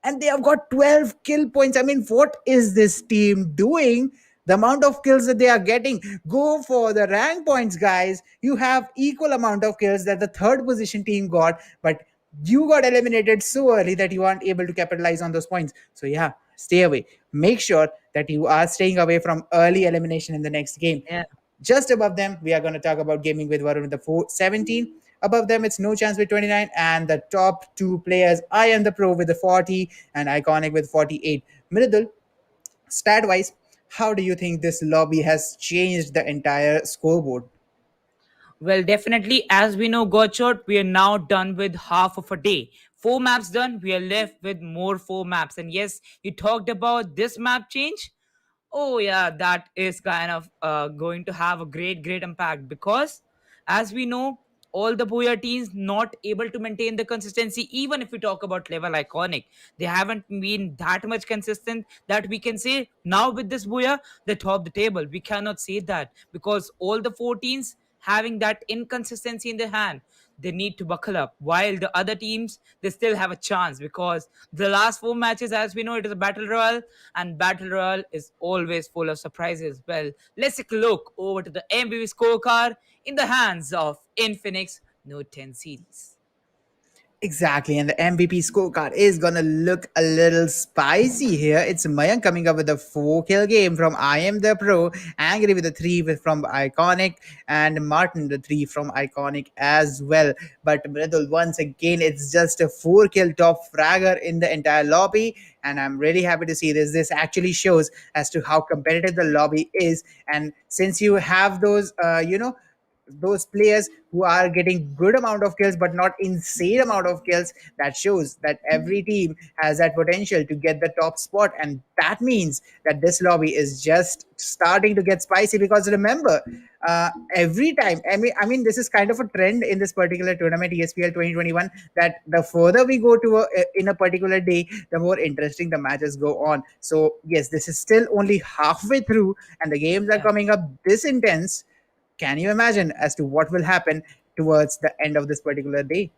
and they have got 12 kill points. I mean, what is this team doing? The amount of kills that they are getting, go for the rank points, guys. You have equal amount of kills that the third position team got, but you got eliminated so early that you aren't able to capitalize on those points. So yeah, stay away. Make sure that you are staying away from early elimination in the next game. yeah. Just above them, we are going to talk about Gaming with Varun with the 17. Above them, it's No Chance with 29. And the top two players, I Am the Pro with the 40 and Iconic with 48. Mridul, stat wise, how do you think this lobby has changed the entire scoreboard? Well, definitely, as we know, Gotshot, we are now done with half of a day. 4 maps done, we are left with more 4 maps. And yes, you talked about this map change. Oh, yeah, that is kind of going to have a great, great impact because, as we know, all the Booyah teams not able to maintain the consistency. Even if we talk about level iconic, they haven't been that much consistent that we can say now with this Booyah they top the table. We cannot say that because all the 14s having that inconsistency in their hand, they need to buckle up, while the other teams, they still have a chance because the last 4 matches, as we know, it is a battle royale, and battle royale is always full of surprises. Well, let's take a look over to the MVP scorecard in the hands of Infinix Note 10 series. Exactly, and the MVP scorecard is gonna look a little spicy here. It's Mayank coming up with a 4-kill game from I Am the Pro, Angry with a 3 from Iconic, and Martin the 3 from Iconic as well. But Mridul, once again, it's just a 4-kill top fragger in the entire lobby, and I'm really happy to see this. This actually shows as to how competitive the lobby is, and since you have those players who are getting good amount of kills but not insane amount of kills, that shows that every team has that potential to get the top spot, and that means that this lobby is just starting to get spicy. Because remember, every time, I mean this is kind of a trend in this particular tournament, ESPL 2021, that the further we go to in a particular day, the more interesting the matches go on. So yes, this is still only halfway through and the games are coming up this intense. Can you imagine as to what will happen towards the end of this particular day?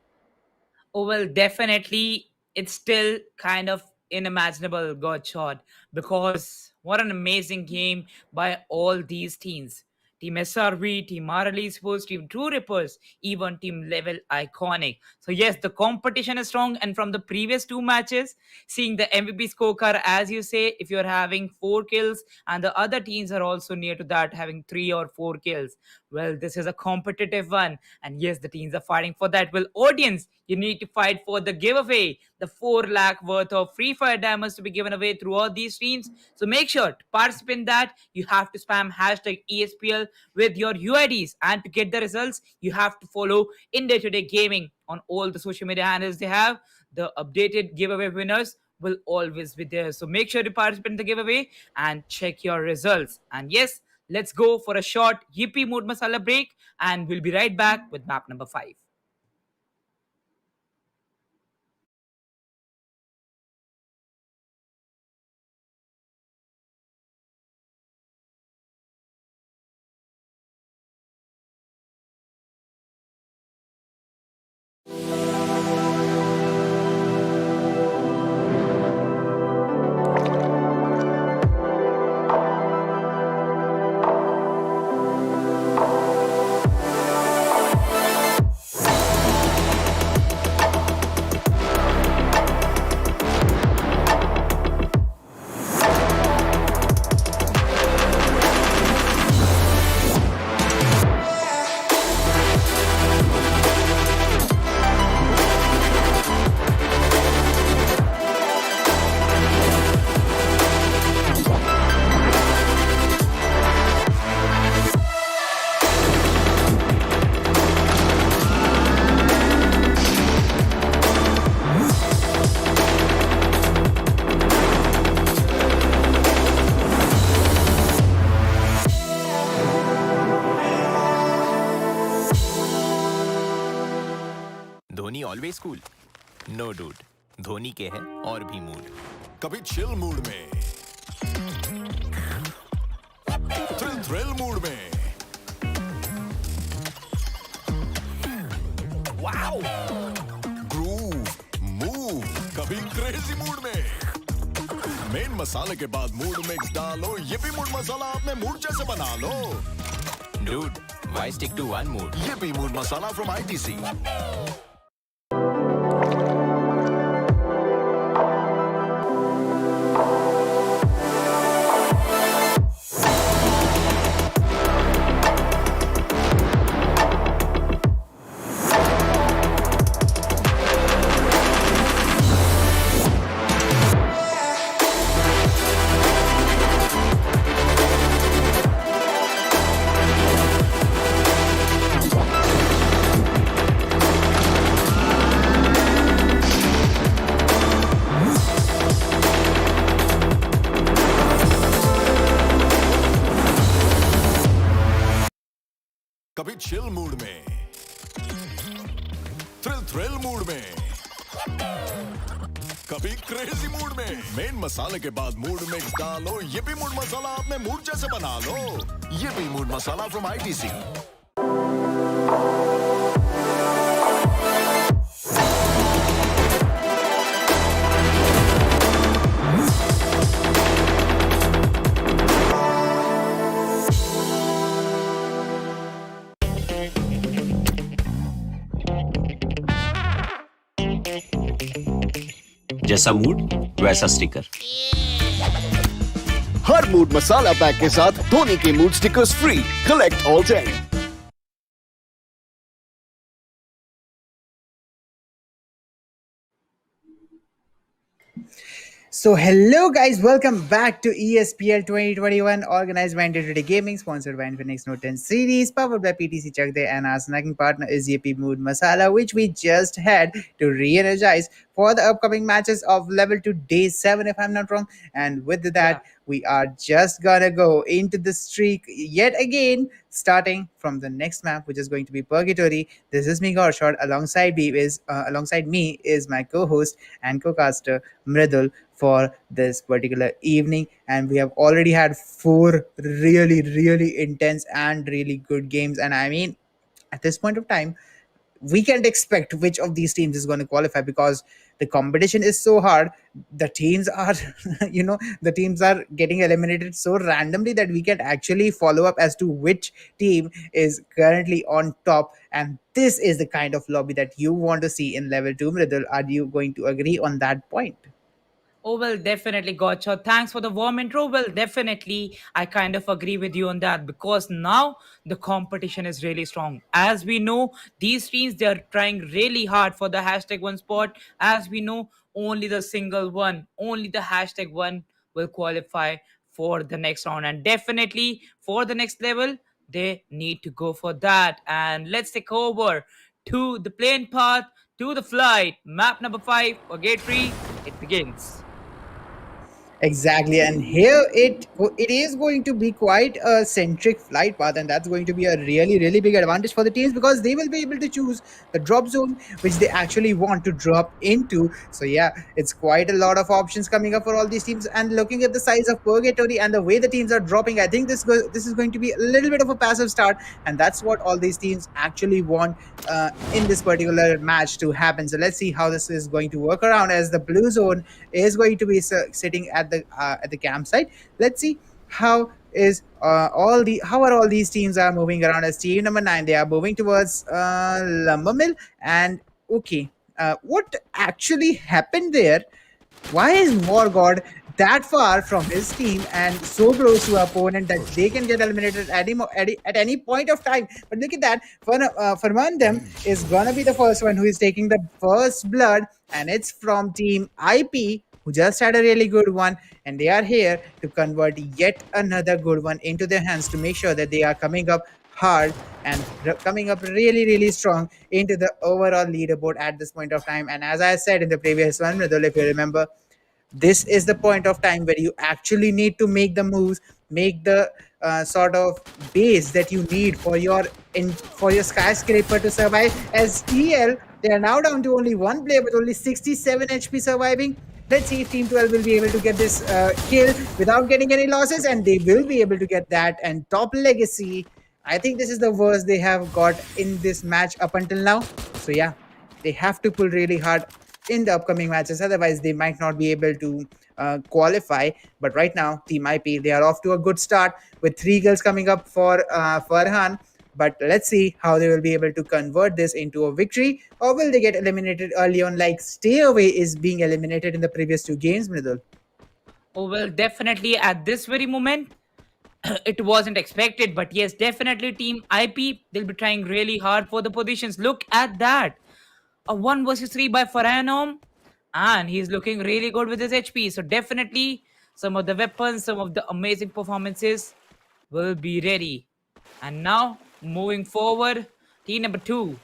Oh, well, definitely, it's still kind of unimaginable, Godshot, because what an amazing game by all these teams. Team SRV, Team RLE Sports, Team True Rippers, even Team Level Iconic. So, yes, the competition is strong. And from the previous two matches, seeing the MVP scorecard, as you say, if you're having 4 kills and the other teams are also near to that, having 3 or 4 kills, well, this is a competitive one. And yes, the teams are fighting for that. Well, audience, you need to fight for the giveaway, the 4 lakh worth of Free Fire diamonds to be given away throughout these streams. So make sure to participate in that. You have to spam hashtag ESPL with your UIDs. And to get the results, you have to follow India Today Gaming on all the social media handles they have. The updated giveaway winners will always be there. So make sure to participate in the giveaway and check your results. And yes, let's go for a short Yippee Mood Masala break, and we'll be right back with map number 5. Dhoni always cool? No dude, Dhoni के है और भी mood. कभी chill mood में, thrill mood में, wow, groove, move, कभी crazy mood में. Main मसाले के बाद मूड मिक्स डालो, ये भी मूड मसाला अपने मूड जैसे बना लो. Dude, why stick to one mood? ये भी मूड मसाला from ITC. कभी चिल मूड में, थ्रिल मूड में, कभी क्रेजी मूड में. मेन मसाले के बाद मूड मिक्स डालो, ये भी मूड मसाला अपने मूड जैसे बना लो. ये भी मूड मसाला फ्रॉम ITC. जैसा मूड वैसा स्टिकर। हर मूड मसाला पैक के साथ धोनी के mood stickers free. Collect all 10। So hello guys, welcome back to ESPL 2021, organized by Day Gaming, sponsored by Infinix Note 10 series, powered by PTC Chakde, and our snacking partner is EP Mood Masala, which we just had to re-energize for the upcoming matches of level 2 day 7, if I'm not wrong. And with that, we are just gonna go into the streak yet again, starting from the next map, which is going to be Purgatory. This is me, Gorshot. Alongside me is my co-host and co-caster Mridul for this particular evening, and we have already had 4 really intense and really good games. And I mean, at this point of time, we can't expect which of these teams is going to qualify because the competition is so hard. The teams are the teams are getting eliminated so randomly that we can actually follow up as to which team is currently on top. And this is the kind of lobby that you want to see in level 2. Mridul, are you going to agree on that point? Oh, well, definitely, Gotcha. Thanks for the warm intro. Well, definitely, I kind of agree with you on that because now the competition is really strong. As we know, these teams, they are trying really hard for the hashtag one spot. As we know, only the single one, only the hashtag one will qualify for the next round. And definitely, for the next level, they need to go for that. And let's take over to the plane path, to the flight. Map number 5 for gate 3. It begins. Exactly, and here it is going to be quite a centric flight path, and that's going to be a really big advantage for the teams because they will be able to choose the drop zone which they actually want to drop into. So yeah, it's quite a lot of options coming up for all these teams. And looking at the size of Purgatory and the way the teams are dropping, I think this is going to be a little bit of a passive start, and that's what all these teams actually want in this particular match to happen. So let's see how this is going to work around, as the blue zone is going to be sitting at the campsite. Let's see how are all these teams are moving around. As team number 9, they are moving towards Lumber Mill. And okay, what actually happened there? Why is Morgod that far from his team and so close to opponent that they can get eliminated at any point of time? But look at that. Fernandem is gonna be the first one who is taking the first blood, and it's from team IP, who just had a really good one, and they are here to convert yet another good one into their hands to make sure that they are coming up hard and coming up really strong into the overall leaderboard at this point of time. And as I said in the previous one, Mridul, if you remember, this is the point of time where you actually need to make the moves, make the sort of base that you need for your skyscraper to survive. As TL, they are now down to only one player with only 67 HP surviving. Let's see if Team 12 will be able to get this kill without getting any losses, and they will be able to get that. And top legacy, I think this is the worst they have got in this match up until now. So yeah, they have to pull really hard in the upcoming matches, otherwise they might not be able to qualify. But right now, Team IP, they are off to a good start with 3 kills coming up for Farhan. But let's see how they will be able to convert this into a victory, or will they get eliminated early on like Stay Away is being eliminated in the previous 2 games, Mridul? Oh, well, definitely at this very moment, it wasn't expected. But yes, definitely Team IP, they'll be trying really hard for the positions. Look at that. A 1 versus 3 by Farhanom, and he's looking really good with his HP. So definitely some of the weapons, some of the amazing performances will be ready. And now moving forward, team number 2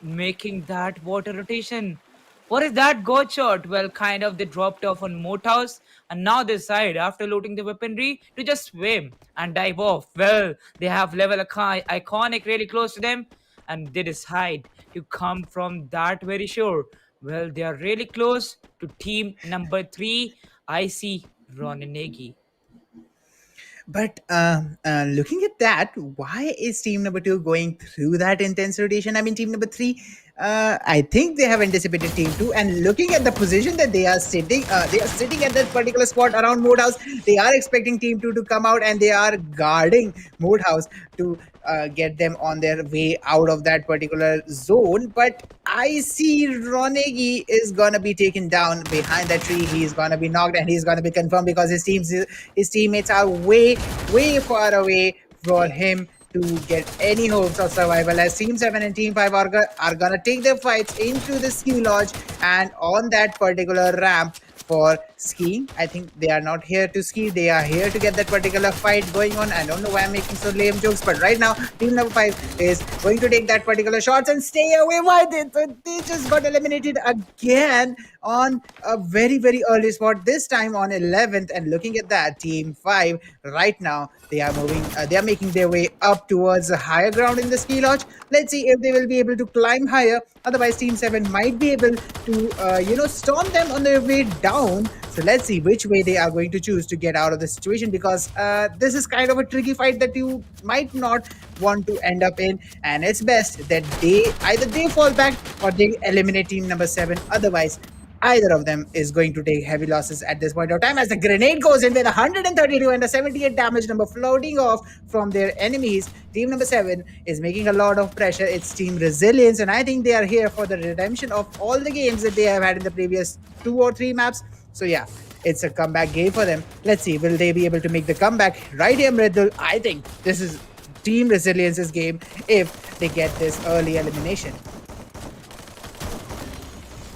making that water rotation. What is that god shot? Well, kind of they dropped off on Moat House, and now they decide after looting the weaponry to just swim and dive off. Well, they have level iconic really close to them, and they decide to come from that very shore. Well, they are really close to team number 3. I see Ronenegi. But looking at that, why is team number 2 going through that intense rotation? I mean, team number 3, I think they have anticipated team 2, and looking at the position that they are sitting at that particular spot around Moat House. They are expecting team 2 to come out, and they are guarding Moat House to get them on their way out of that particular zone. But I see Ronegi is gonna be taken down behind that tree. He's gonna be knocked and he's gonna be confirmed because his teammates are way far away for him to get any hopes of survival, as Team 7 and Team 5 are gonna take their fights into the ski lodge and on that particular ramp for skiing. I think they are not here to ski. They are here to get that particular fight going on. I don't know why I'm making so lame jokes, but right now, team number 5 is going to take that particular shots and stay away. Why they just got eliminated again on a very early spot, this time on 11th. And looking at that, team 5 right now, they are moving, they are making their way up towards the higher ground in the ski lodge. Let's see if they will be able to climb higher. Otherwise, team 7 might be able to storm them on their way down. So let's see which way they are going to choose to get out of the situation, because this is kind of a tricky fight that you might not want to end up in, and it's best that either they fall back or they eliminate team number 7. Otherwise, either of them is going to take heavy losses at this point of time, as the grenade goes in with 132 and a 78 damage number floating off from their enemies. Team number 7 is making a lot of pressure. It's Team Resilience, and I think they are here for the redemption of all the games that they have had in the previous 2 or 3 maps. So yeah, it's a comeback game for them. Let's see, will they be able to make the comeback right here, Mridul? I think this is Team Resilience's game if they get this early elimination.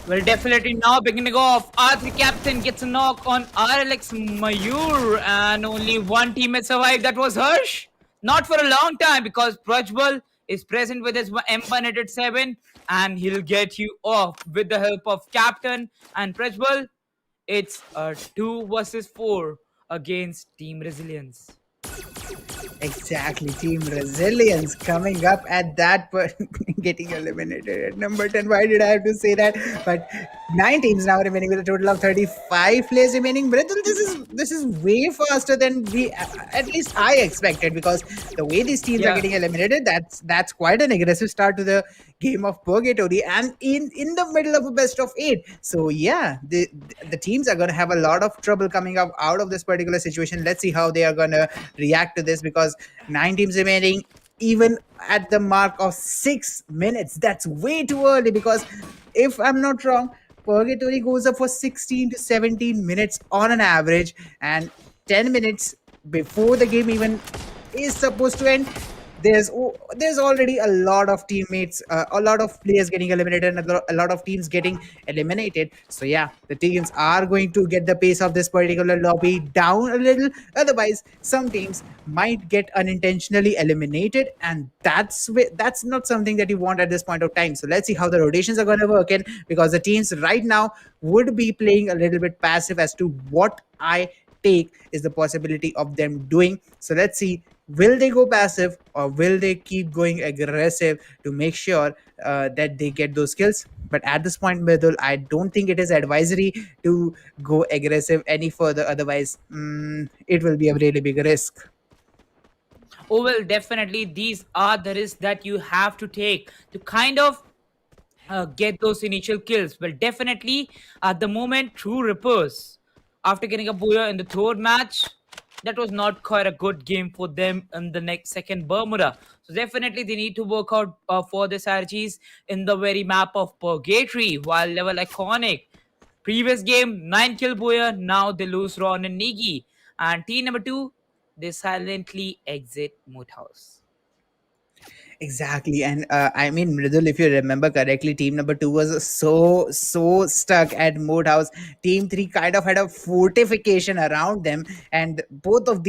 Well, definitely now beginning off, R3 captain gets a knock on RLX Mayur, and only one teammate survived. That was Harsh. Not for a long time, because Prajwal is present with his M187 and he'll get you off with the help of captain and Prajwal. It's a 2 versus 4 against Team Resilience. Exactly, Team Resilience coming up at that point, getting eliminated at number 10. Why did I have to say that? But 9 teams now remaining with a total of 35 players remaining. Mridul, this is way faster than at least I expected, because the way these teams are getting eliminated, that's quite an aggressive start to the game of Purgatory, and in the middle of a best of 8. So yeah, the teams are going to have a lot of trouble coming up out of this particular situation. Let's see how they are going to react to this, because 9 teams remaining, even at the mark of 6 minutes, that's way too early, because if I'm not wrong, Purgatory goes up for 16 to 17 minutes on an average, and 10 minutes before the game even is supposed to end, there's already a lot of teammates, a lot of players getting eliminated, and a lot of teams getting eliminated. So yeah, the teams are going to get the pace of this particular lobby down a little. Otherwise, some teams might get unintentionally eliminated, and that's not something that you want at this point of time. So let's see how the rotations are going to work in, because the teams right now would be playing a little bit passive as to what I take is the possibility of them doing. So let's see, will they go passive or will they keep going aggressive to make sure that they get those kills? But at this point, Mridul, I don't think it is advisory to go aggressive any further. Otherwise, it will be a really big risk. Oh, well, definitely these are the risks that you have to take to kind of get those initial kills. Well, definitely at the moment, True Rippers, after getting a booyah in the 3rd match, that was not quite a good game for them in the second Bermuda. So definitely they need to work out for the strategies in the very map of Purgatory, while LVL-ICONIC, previous game 9 kill booyah, now they lose Ron and Nigi, and team number 2, they silently exit Moot House. Exactly, and I mean, Mridul, if you remember correctly, team number 2 was so stuck at Moat House. Team 3 kind of had a fortification around them, and both of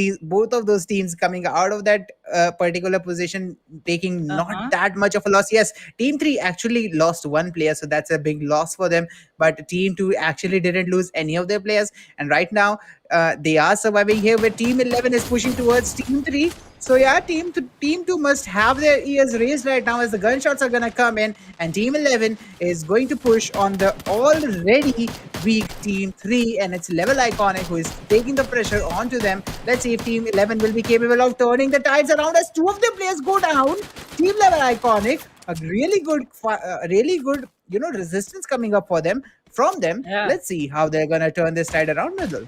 those teams coming out of that particular position, taking not that much of a loss. Yes, team 3 actually lost 1 player, so that's a big loss for them. But team 2 actually didn't lose any of their players, and right now they are surviving here, where team 11 is pushing towards team 3. So yeah, team 2 must have their ears raised right now, as the gunshots are gonna come in, and team 11 is going to push on the already weak team 3, and it's LVL-ICONIC who is taking the pressure onto them. Let's see if team 11 will be capable of turning the tides around, as 2 of their players go down. Team LVL-ICONIC, a really good resistance coming up from them. Yeah. Let's see how they're gonna turn this tide around, Mridul.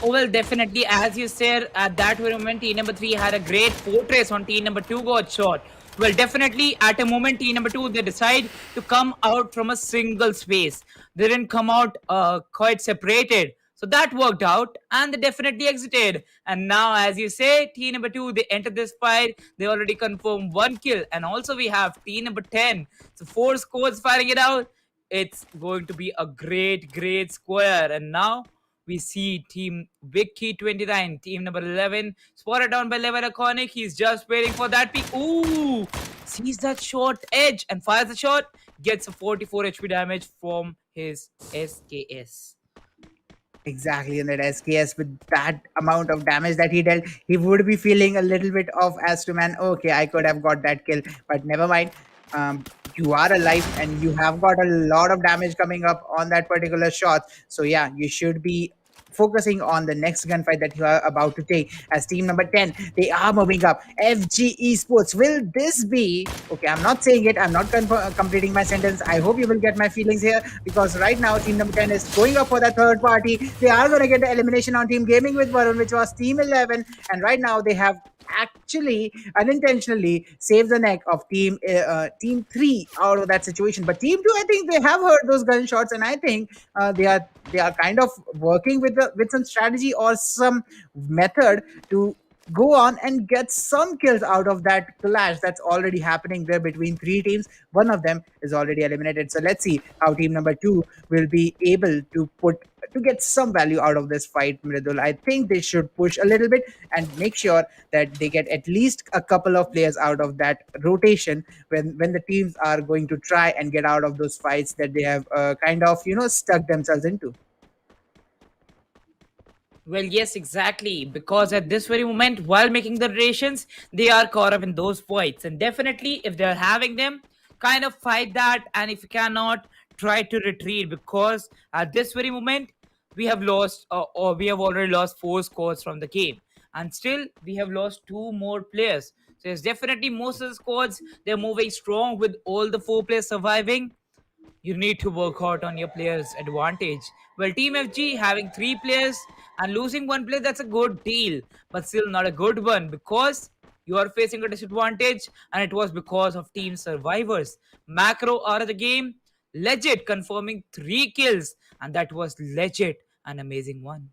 Oh, well, definitely, as you said, at that very moment, team number 3 had a great fortress on team number 2 got shot. Well, definitely at a moment, team number 2, they decide to come out from a single space. They didn't come out quite separated. So that worked out and they definitely exited. And now, as you say, team number 2, they enter this fight. They already confirmed 1 kill. And also we have team number 10. So 4 squads fighting it out. It's going to be a great square. And now we see team Vicky 29, team number 11, spotted down by LVL-ICONIC. He's just waiting for that peak. Ooh, sees that short edge and fires the shot. Gets a 44 HP damage from his SKS. Exactly, and that SKS with that amount of damage that he dealt, he would be feeling a little bit of as to man, okay, I could have got that kill, but never mind. You are alive and you have got a lot of damage coming up on that particular shot. So yeah, you should be focusing on the next gunfight that you are about to take. As team number 10, they are moving up. FG-ESPORTS, will this be okay? I'm not saying it, I'm not completing my sentence. I hope you will get my feelings here, because right now team number 10 is going up for the third party. They are going to get the elimination on team gaming with VARUN, which was team 11, and right now they have actually unintentionally saved the neck of team 3 out of that situation. But team 2, I think they have heard those gunshots, and I think they are kind of working with some strategy or some method to go on and get some kills out of that clash that's already happening there between 3 teams. One of them is already eliminated. So let's see how team number 2 will be able to get some value out of this fight, Mridul. I think they should push a little bit and make sure that they get at least a couple of players out of that rotation when the teams are going to try and get out of those fights that they have kind of, stuck themselves into. Well, yes, exactly. Because at this very moment, while making the rotations, they are caught up in those fights. And definitely, if they're having them, kind of fight that. And if you cannot, try to retreat. Because at this very moment, we have lost, or we have already lost 4 squads from the game. And still, we have lost 2 more players. So it's definitely most of the squads, they're moving strong with all the 4 players surviving. You need to work hard on your players' advantage. Well, Team FG having 3 players and losing 1 player, that's a good deal, but still not a good one, because you are facing a disadvantage, and it was because of team survivors. Macro out of the game, legit confirming 3 kills, and that was legit an amazing one.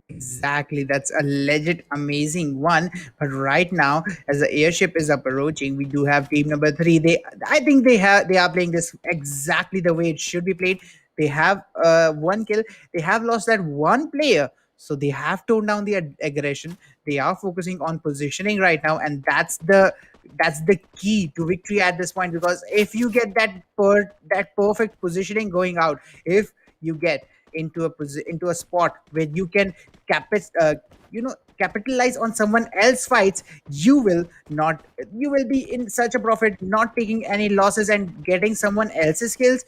Exactly, that's a legit amazing one. But right now, as the airship is approaching, we do have team number 3. I think they are playing this exactly the way it should be played. They have 1 kill. They have lost that 1 player, so they have toned down the aggression. They are focusing on positioning right now, and that's the key to victory at this point. Because if you get that perfect positioning going out, if you get into a spot where you can capitalize on someone else's fights, you will be in such a profit, not taking any losses and getting someone else's skills.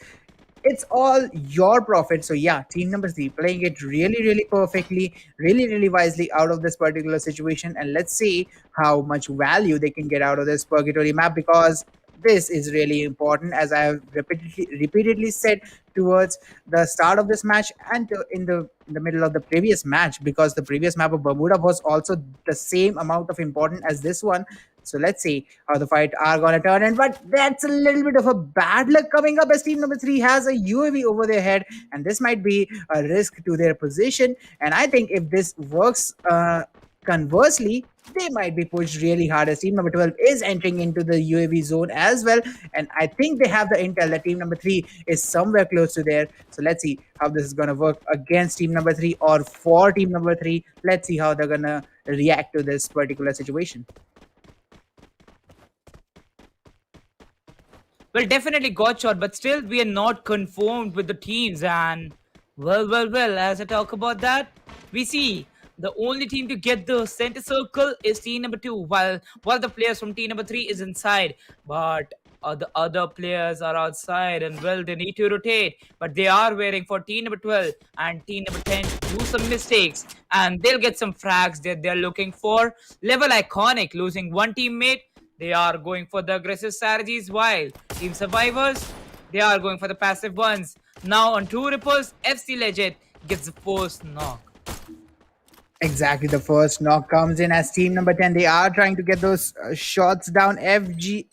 It's all your profit. So yeah, team number 3 playing it really perfectly, really wisely out of this particular situation. And let's see how much value they can get out of this Purgatory map, because this is really important, as I have repeatedly said towards the start of this match and in the middle of the previous match, because the previous map of Bermuda was also the same amount of important as this one. So let's see how the fight are going to turn in. But that's a little bit of a bad luck coming up, as team number 3 has a UAV over their head, and this might be a risk to their position. And I think if this works conversely, they might be pushed really hard, as team number 12 is entering into the UAV zone as well. And I think they have the intel that team number 3 is somewhere close to there. So let's see how this is going to work against team number 3 or for team number 3. Let's see how they're going to react to this particular situation. Well, definitely got shot, but still we are not conformed with the teams. And well, as I talk about that, we see the only team to get the center circle is team number 2, while the players from team number 3 is inside. But the other players are outside, and well, they need to rotate. But they are waiting for team number 12 and team number 10 to do some mistakes, and they'll get some frags that they're looking for. LVL-ICONIC losing 1 teammate. They are going for the aggressive strategies, while team survivors, they are going for the passive ones. Now on 2 ripples, FC Legend gets the first knock. Exactly, the first knock comes in as team number 10. They are trying to get those shots down. FG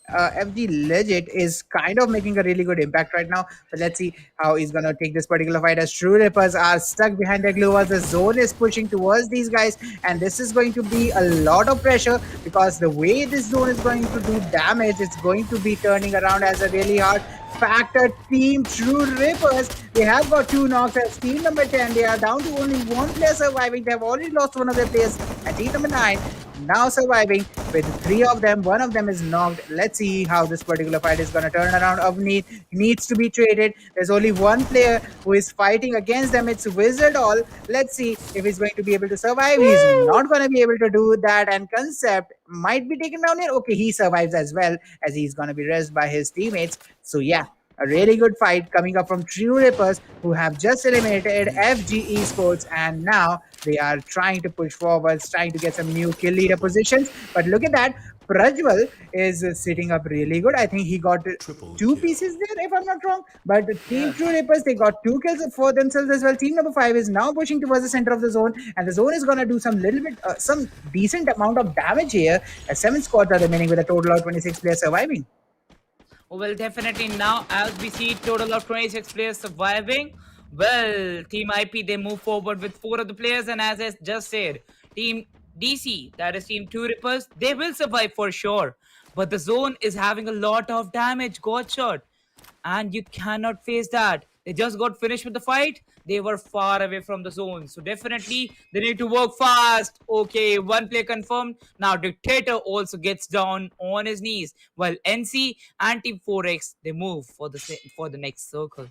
Legit is kind of making a really good impact right now. But let's see how he's going to take this particular fight as True Rippers are stuck behind their glue as the zone is pushing towards these guys. And this is going to be a lot of pressure because the way this zone is going to do damage, it's going to be turning around as a really hard factor. Team True Rippers, they have got 2 knocks as team number 10. They are down to only 1 player surviving. They have already lost one of their players. And team number 9 now surviving with 3 of them. 1 of them is knocked. Let's see how this particular fight is going to turn around. Avneet needs to be traded. There's only 1 player who is fighting against them. It's Wizard All. Let's see if he's going to be able to survive. He's not going to be able to do that. And Concept might be taken down here. Okay, he survives as well as he's going to be rezzed by his teammates. So yeah, a really good fight coming up from True Rippers, who have just eliminated FG-ESPORTS, and now they are trying to push forwards, trying to get some new kill leader positions. But look at that, Prajwal is sitting up really good. I think he got 2 pieces there, if I'm not wrong. But Team True Rippers, they got 2 kills for themselves as well. Team number 5 is now pushing towards the center of the zone, and the zone is going to do some decent amount of damage here, as 7 squads are remaining with a total of 26 players surviving. Well, definitely now, as we see total of 26 players surviving, well, Team IP, they move forward with 4 of the players, and as I just said, Team DC, that is Team 2 Rippers, they will survive for sure. But the zone is having a lot of damage, God shot, and you cannot face that. They just got finished with the fight. They were far away from the zone. So definitely they need to work fast. Okay, 1 play confirmed. Now Dictator also gets down on his knees. While NC and Team 4X, they move for the next circle.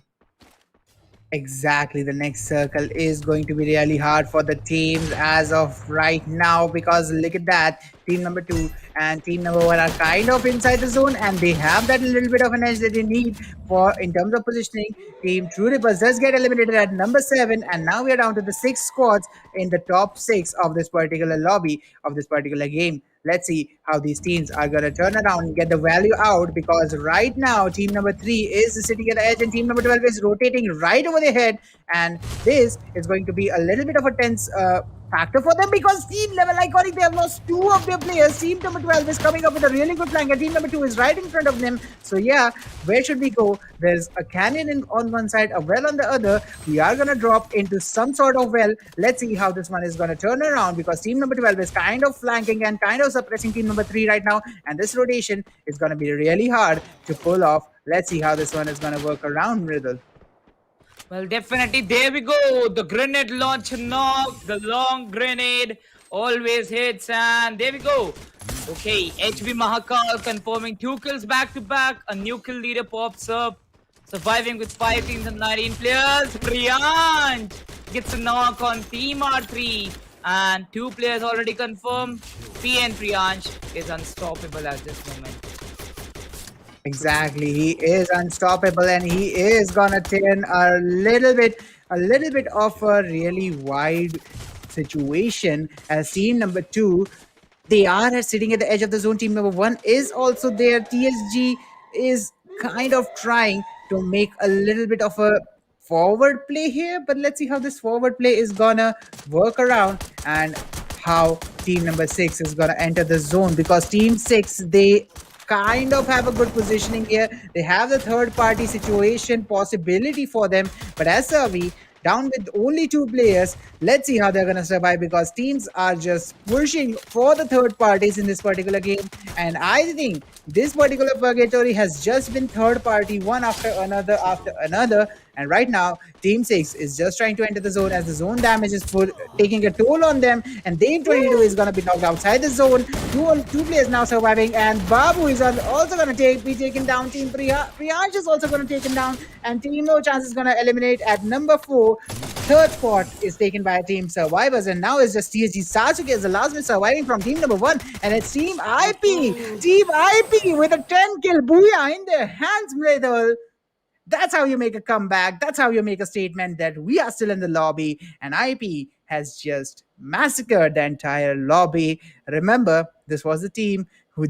Exactly, the next circle is going to be really hard for the teams as of right now, because look at that, team number 2 and team number 1 are kind of inside the zone, and they have that little bit of an edge that they need for in terms of positioning. Team True Rippers does get eliminated at number 7, and now we are down to the 6 squads in the top 6 of this particular lobby of this particular game. Let's see how these teams are going to turn around and get the value out, because right now team number 3 is sitting at the edge and team number 12 is rotating right over their head, and this is going to be a little bit of a tense factor for them, because team LVL-ICONIC, they have lost 2 of their players. Team number 12 is coming up with a really good flank, and team number 2 is right in front of them. So yeah, where should we go? There's a canyon on one side, a well on the other. We are going to drop into some sort of well. Let's see how this one is going to turn around, because team number 12 is kind of flanking and kind of suppressing team number 3 right now, and this rotation is going to be really hard to pull off. Let's see how this one is going to work around, Riddle. Well, definitely, there we go. The grenade launch knock, the long grenade always hits, and there we go. Okay, HB Mahakal confirming 2 kills back to back. A new kill leader pops up, surviving with 5 teams and 19 players. Priyansh gets a knock on Team R3, and 2 players already confirmed. PN Priyansh is unstoppable at this moment. Exactly, he is unstoppable, and he is gonna turn a little bit of a really wide situation as team number 2, they are sitting at the edge of the zone. Team number 1 is also there. TSG is kind of trying to make a little bit of a forward play here, but let's see how this forward play is gonna work around and how team number 6 is gonna enter the zone, because team 6, they kind of have a good positioning here. They have the third party situation possibility for them, but as Savi down with only 2 players, let's see how they're going to survive, because teams are just pushing for the third parties in this particular game. And I think this particular Purgatory has just been third party one after another, and right now team 6 is just trying to enter the zone, as the zone damage is taking a toll on them, and Dame 22 is going to be knocked outside the zone. Two players now surviving, and Babu is also going to be taken down. Team Priyansh is also going to take him down, and Team No Chance is going to eliminate at number 4. Third spot is taken by Team Survivors, and now it's just TSG Sasuke as the last one surviving from team number 1, and it's Team IP. Team IP with a 10 kill booyah in their hands, Mridul. That's how you make a comeback. That's how you make a statement that we are still in the lobby, and IP has just massacred the entire lobby. Remember, this was the team who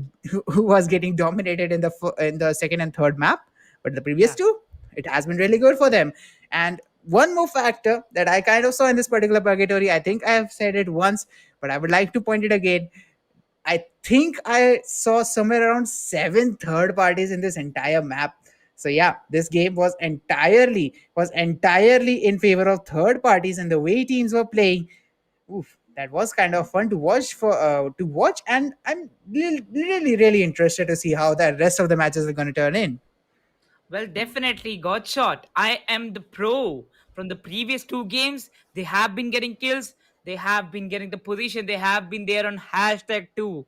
was getting dominated in the second and third map, but the previous 2, it has been really good for them. And one more factor that I kind of saw in this particular Purgatory, I think I have said it once, but I would like to point it again. I think I saw somewhere around 7 third parties in this entire map. So yeah, this game was entirely in favor of third parties, and the way teams were playing, oof, that was kind of fun to watch, and I'm really interested to see how the rest of the matches are going to turn in. Well, definitely got shot. I am the pro. From the previous two games, they have been getting kills. They have been getting the position. They have been there on hashtag 2.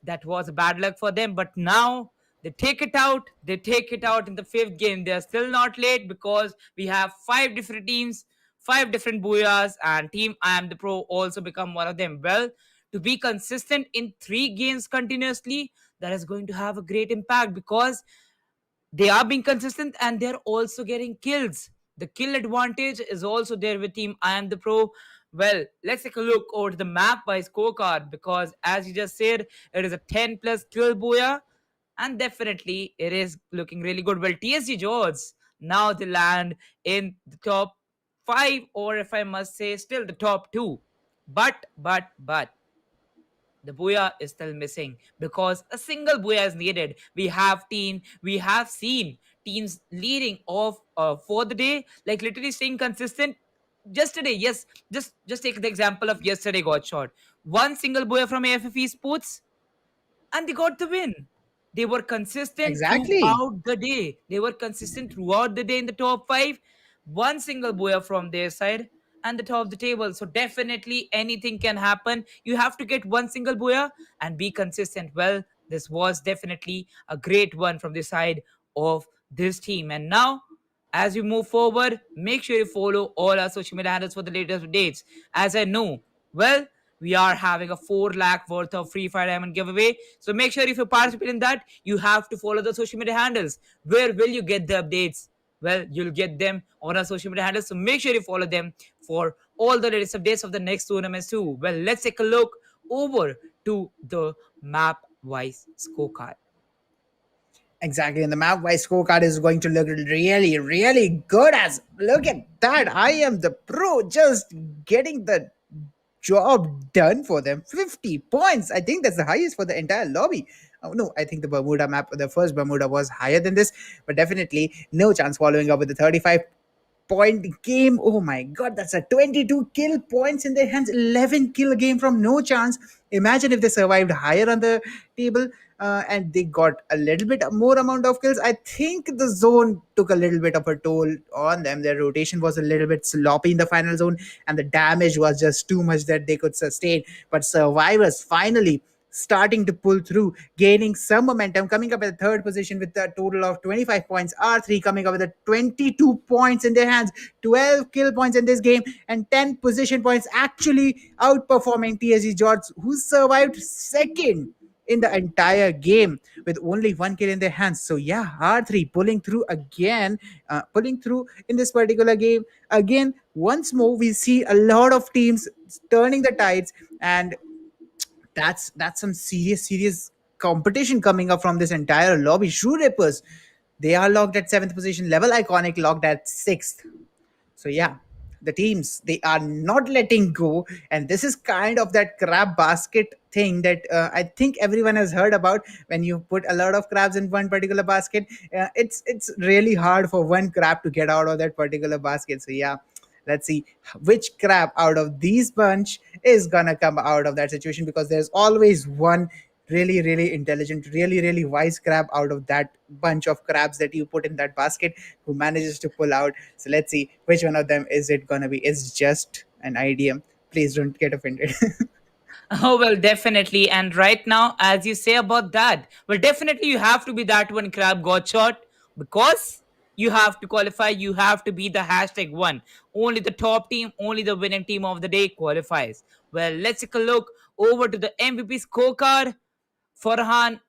That was bad luck for them. But now they take it out. They take it out in the fifth game. They are still not late because we have 5 different teams, 5 different booyahs, and Team I am the pro also become one of them. Well, to be consistent in 3 games continuously, that is going to have a great impact because they are being consistent and they're also getting kills. The kill advantage is also there with Team I am the pro. Well, let's take a look over the map by scorecard because, as you just said, it is a 10 plus kill booyah, and definitely it is looking really good. Well, TSG Jodz, now they land in the top 5, or if I must say, still the top 2. But the booyah is still missing because a single booyah is needed. We have seen teams leading off for the day, like literally staying consistent. Yesterday, yes, just take the example of yesterday got shot. One single booyah from AFF Sports and they got the win. They were consistent Exactly. throughout the day. They were consistent throughout the day in the top 5. One single booyah from their side and the top of the table. So definitely anything can happen. You have to get one single booyah and be consistent. Well, this was definitely a great one from the side of this team. And now, as we move forward, make sure you follow all our social media handles for the latest updates. As I know, well, we are having a 4 lakh worth of Free Fire Diamond giveaway. So make sure if you participate in that, you have to follow the social media handles. Where will you get the updates? Well, you'll get them on our social media handles. So make sure you follow them for all the latest updates of the next tournaments too. Well, let's take a look over to the map wise scorecard. Exactly, and the map wise scorecard is going to look really good. As look at that, I am the pro, just getting the job done for them. 50 points. I think that's the highest for the entire lobby. Oh, no, I think the Bermuda map, the first Bermuda was higher than this, but definitely no chance following up with the 35-point game. Oh my god, that's a 22 kill points in their hands, 11 kill game from no chance. Imagine if they survived higher on the table, and they got a little bit more amount of kills. I think the zone took a little bit of a toll on them. Their rotation was a little bit sloppy in the final zone, and the damage was just too much that they could sustain. But survivors finally starting to pull through, gaining some momentum, coming up at the third position with a total of 25 points. R3 coming up with a 22 points in their hands, 12 kill points in this game, and 10 position points, actually outperforming TSG Jodz, who survived second in the entire game with only 1 kill in their hands. So yeah, R3 pulling through again, pulling through in this particular game. Again, once more, we see a lot of teams turning the tides, and that's some serious competition coming up from this entire lobby. Shoe Rippers, they are locked at 7th position. LVL-ICONIC locked at 6th. So yeah, the teams, they are not letting go, and this is kind of that crab basket thing that I think everyone has heard about. When you put a lot of crabs in one particular basket, it's really hard for one crab to get out of that particular basket. So yeah, let's see which crab out of these bunch is gonna come out of that situation, because there's always one really intelligent, really wise crab out of that bunch of crabs that you put in that basket, who manages to pull out. So let's see which one of them is it gonna be. It's just an idiom, please don't get offended. Oh, well, definitely. And right now, as you say about that, well, definitely you have to be that one crab got shot because you have to qualify. You have to be the hashtag 1. Only the top team, only the winning team of the day qualifies. Well, let's take a look over to the MVP scorecard. Farhan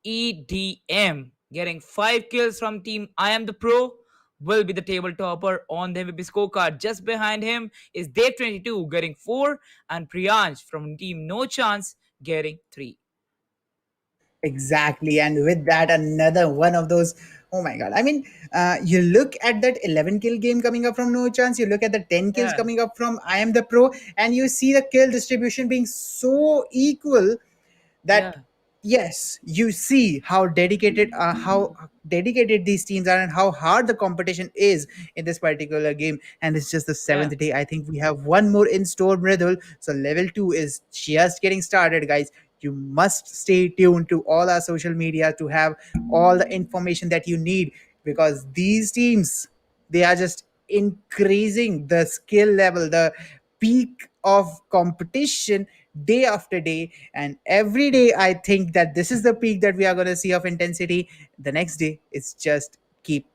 EDM getting 5 kills from team I am the pro will be the table topper on the MVP scorecard. Just behind him is Day22 getting 4 and Priyansh from team No Chance getting 3. Exactly, and with that, another one of those Oh my god. I mean, you look at that 11 kill game coming up from No Chance, you look at the 10 kills Yeah, coming up from I Am the Pro, and you see the kill distribution being so equal that yeah, yes, you see how dedicated these teams are and how hard the competition is in this particular game. And it's just the yeah, seventh day. I think we have one more in store, Mridul. So level 2 is just getting started, guys. You must stay tuned to all our social media to have all the information that you need, because these teams, they are just increasing the skill level, the peak of competition day after day. And every day I think that this is the peak that we are going to see of intensity. The next day it's just it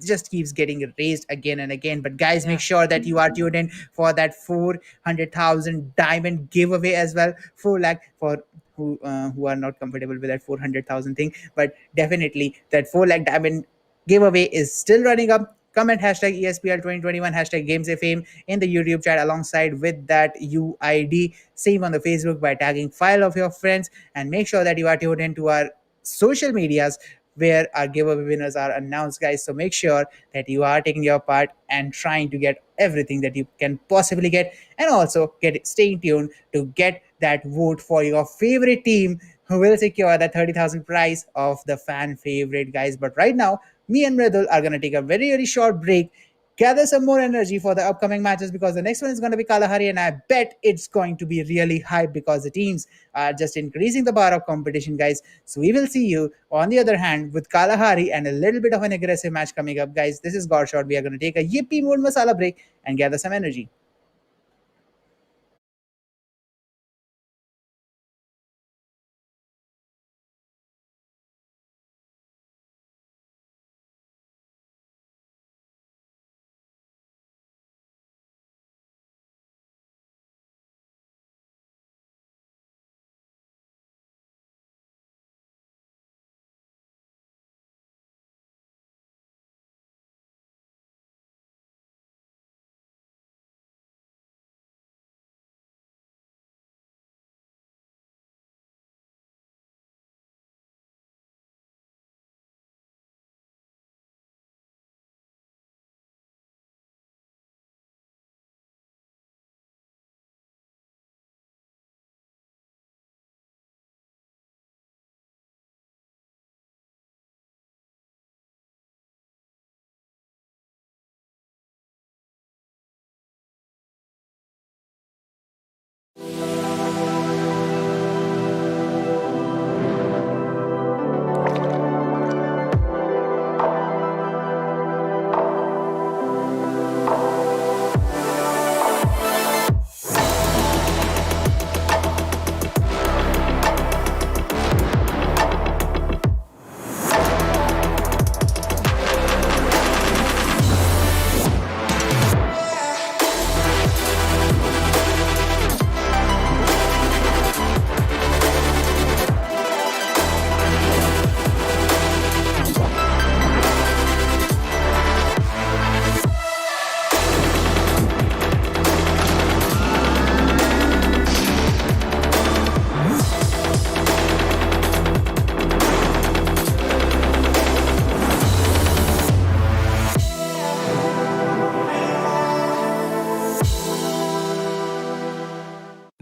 just keeps getting raised again and again. But guys, make yeah. sure that you are tuned in for that 400,000 diamond giveaway as well. 4 lakh for who are not comfortable with that 400,000 thing, but definitely that 4 lakh diamond giveaway is still running up. Comment hashtag ESPL 2021 hashtag Games of Fame in the YouTube chat alongside with that UID. Same on the Facebook by tagging 5 of your friends, and make sure that you are tuned into our social medias where our giveaway winners are announced, guys. So make sure that you are taking your part and trying to get everything that you can possibly get, and also staying tuned to get that vote for your favorite team who will secure the 30,000 prize of the fan favorite, guys. But right now, me and Mridul are going to take a very, very short break, gather some more energy for the upcoming matches, because the next one is going to be Kalahari, and I bet it's going to be really hype because the teams are just increasing the bar of competition, guys. So we will see you on the other hand with Kalahari and a little bit of an aggressive match coming up, guys. This is Gorshot. We are going to take a yippee mood masala break and gather some energy.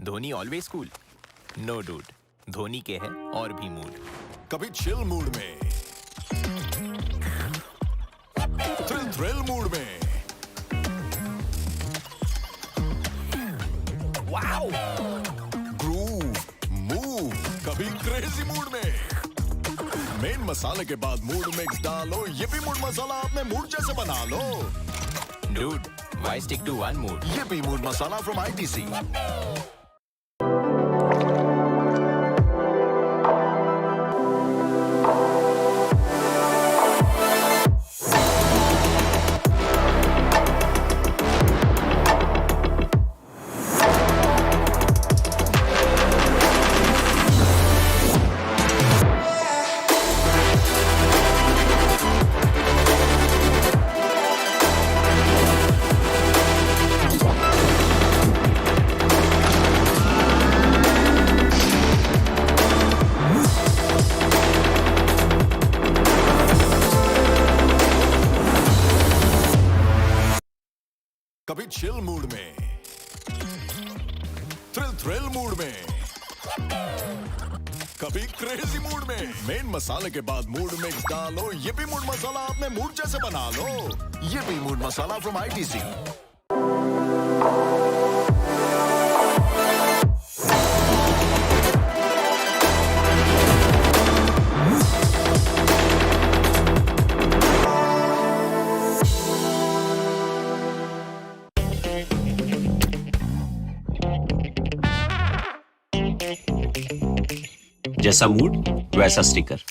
Dhoni always cool? No dude, Dhoni के है और भी mood. कभी chill mood में, thrill mood में, wow, groove, move, कभी crazy mood में. Main मसाले के बाद मूड मिक्स डालो, ये भी मूड मसाला अपने मूड जैसे बना लो. Dude, why stick to one mood? ये भी मूड मसाला from ITC. कभी चिल मूड में, थ्रिल मूड में, कभी क्रेजी मूड में। मेन मसाले के बाद मूड मिक्स डालो, yippee मूड मसाला अपने मूड जैसे बना लो। yippee mood masala from ITC। जैसा मूड वैसा स्टिकर।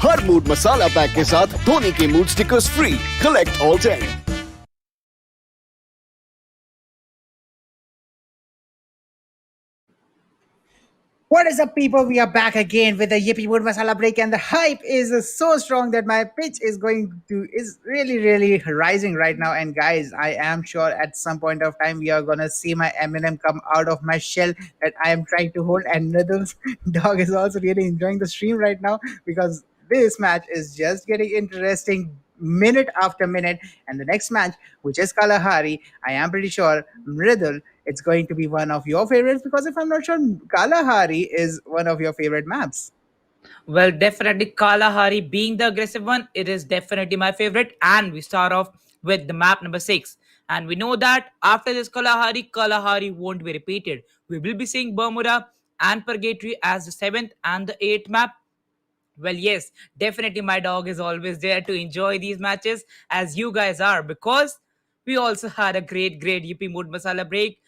हर मूड मसाला पैक के साथ धोनी के mood stickers free. Collect all 10। What is up, people? We are back again with the Yippee Wood Masala break, and the hype is so strong that my pitch is really rising right now. And guys, I am sure at some point of time we are gonna see my Eminem come out of my shell that I am trying to hold. And Nidal's dog is also really enjoying the stream right now because this match is just getting interesting minute after minute. And the next match, which is Kalahari, I am pretty sure Mridul, it's going to be one of your favorites, because if I'm not sure, Kalahari is one of your favorite maps. Well, definitely Kalahari being the aggressive one, it is definitely my favorite. And we start off with the map number 6. And we know that after this Kalahari won't be repeated. We will be seeing Bermuda and Purgatory as the 7th and the 8th map. Well, yes, definitely my dog is always there to enjoy these matches, as you guys are, because we also had a great Yippee Mood Masala break.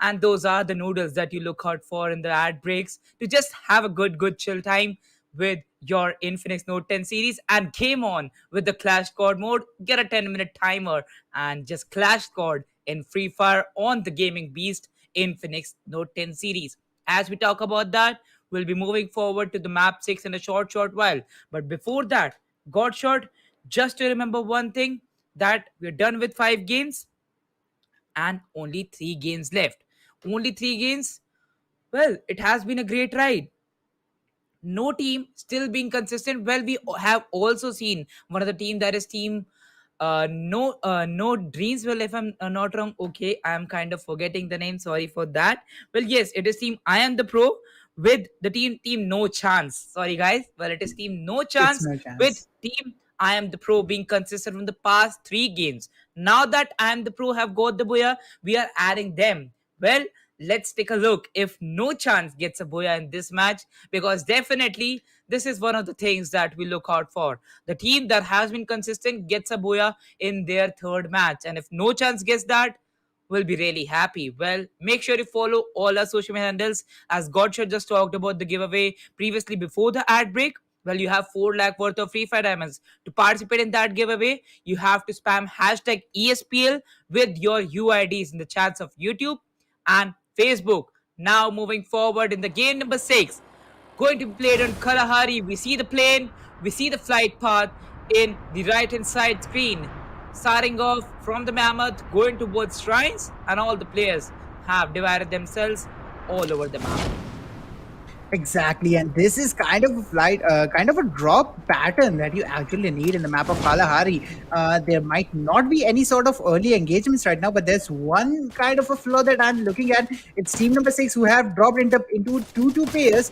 And those are the noodles that you look out for in the ad breaks to just have a good chill time with your Infinix Note 10 series. And game on with the Clash Squad mode. Get a 10-minute timer and just Clash Squad in Free Fire on the gaming beast Infinix Note 10 series. As we talk about that, we'll be moving forward to the map 6 in a short while. But before that, Godshot, just to remember one thing, that we're done with 5 games and only 3 games left. Only 3 games. Well, it has been a great ride. No team still being consistent. Well, we have also seen one of the team, that is team no dreams. Well, if I'm not wrong, okay, I'm kind of forgetting the name, sorry for that. Well, yes, it is team I am the pro with the team no chance, sorry guys. Well, it is team no chance No chance. with team I am the pro being consistent from the past 3 games. Now that I am the pro have got the booyah, we are adding them. Well, let's take a look if no chance gets a booyah in this match, because definitely this is one of the things that we look out for. The team that has been consistent gets a booyah in their 3rd match, and if no chance gets that, we'll be really happy. Well, make sure you follow all our social media handles, as Godshot just talked about the giveaway previously before the ad break. Well, you have 4 lakh worth of free fire diamonds. To participate in that giveaway, you have to spam hashtag ESPL with your UIDs in the chats of YouTube and Facebook. Now moving forward in the game number 6, going to be played on Kalahari. We see the plane, we see the flight path in the right hand side screen. Starting off from the Mammoth, going towards shrines, and all the players have divided themselves all over the map. Exactly, and this is kind of a flight, kind of a drop pattern that you actually need in the map of Kalahari. There might not be any sort of early engagements right now, but there's one kind of a flaw that I'm looking at. It's team number 6 who have dropped into two pairs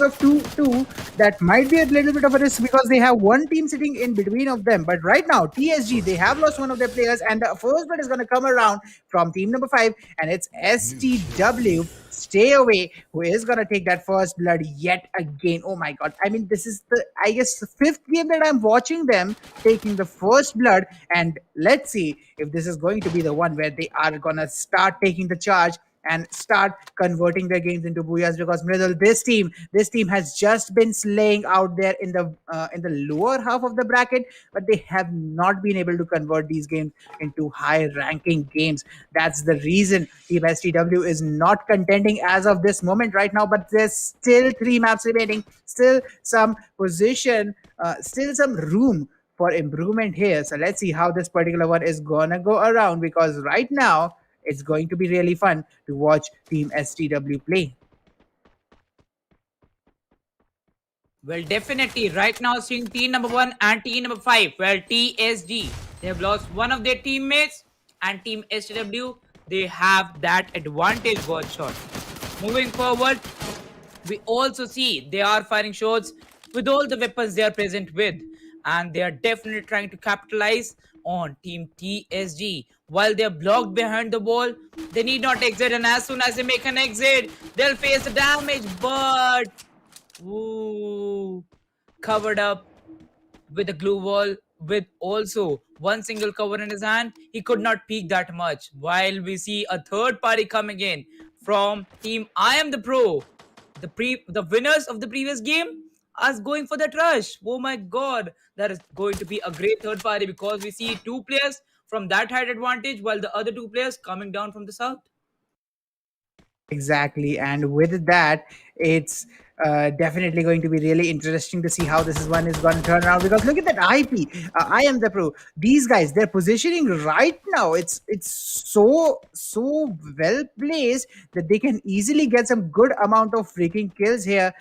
of two. That might be a little bit of a risk because they have one team sitting in between of them. But right now, TSG, they have lost one of their players, and the first one is going to come around from team number 5, and it's STW. Stay away, who is gonna take that first blood yet again. Oh my god, I mean, this is the, I guess, the 5th game that I'm watching them taking the first blood, and let's see if this is going to be the one where they are gonna start taking the charge and start converting their games into booyahs. Because Mridul, this team has just been slaying out there in the lower half of the bracket, but they have not been able to convert these games into high ranking games. That's the reason Team STW is not contending as of this moment right now. But there's still 3 maps remaining, still some position, still some room for improvement here. So let's see how this particular one is gonna go around, because right now it's going to be really fun to watch Team STW play. Well, definitely right now seeing team number 1 and team number 5. Well, TSG They have lost one of their teammates, and Team SW, they have that advantage watch shot. Moving forward, we also see they are firing shots with all the weapons they are present with, and they are definitely trying to capitalize on Team TSG. While they are blocked behind the wall, they need not exit, and as soon as they make an exit, they'll face the damage. But ooh, covered up with a glue wall, with also one single cover in his hand, he could not peek that much. While we see a third party coming in from Team I Am the Pro, the winners of the previous game are going for that rush. Oh my god, that is going to be a great third party, because we see two players from that height advantage, while the other two players coming down from the south. Exactly. And with that, it's definitely going to be really interesting to see how this one is going to turn around. Because look at that IP. I am the pro. These guys, their positioning right now, it's so well placed that they can easily get some good amount of freaking kills here,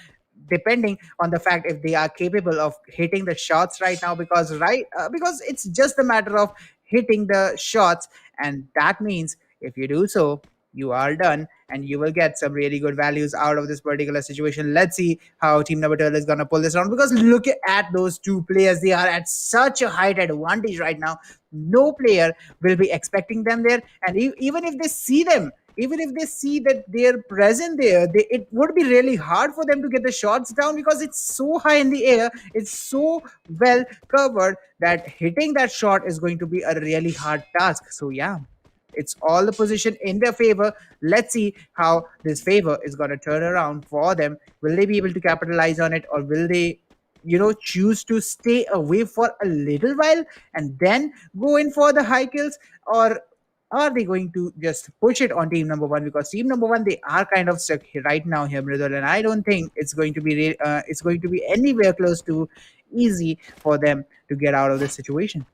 depending on the fact if they are capable of hitting the shots right now. Because it's just a matter of hitting the shots, and that means if you do so, you are done and you will get some really good values out of this particular situation. Let's see how team number 12 is going to pull this around, because look at those two players. They are at such a height advantage right now. No player will be expecting them there, and even if they see them, even if they see that they're present there, it would be really hard for them to get the shots down, because it's so high in the air, it's so well covered that hitting that shot is going to be a really hard task. So yeah, it's all the position in their favor. Let's see how this favor is going to turn around for them. Will they be able to capitalize on it, or will they, choose to stay away for a little while and then go in for the high kills? Or are they going to just push it on team number one? Because team number one, they are kind of stuck right now here, Mridul, and I don't think it's going to be it's going to be anywhere close to easy for them to get out of this situation.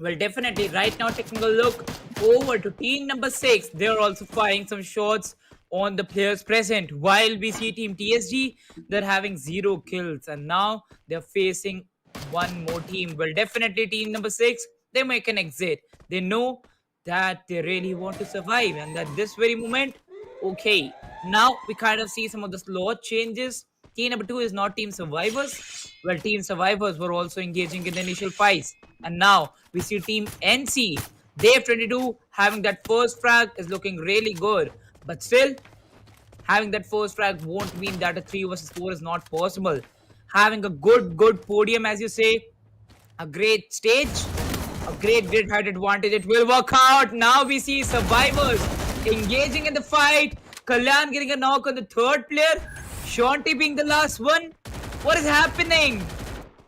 Well, definitely. Right now, taking a look over to team number 6, they're also firing some shots on the players present. While we see team TSG, they're having 0 kills, and now they're facing one more team. Well, definitely team number 6, they make an exit. They know that they really want to survive, and at this very moment, okay, now we kind of see some of the slot changes. Team number 2 is not team survivors. Well, team survivors were also engaging in the initial fights, and now we see team NC. They have 22, having that first frag is looking really good, but still, having that first frag won't mean that a 3 versus 4 is not possible. Having a good podium, as you say, a great stage, a great height advantage, it will work out. Now we see survivors engaging in the fight. Kalyan getting a knock on the third player. Shanti being the last one. What is happening?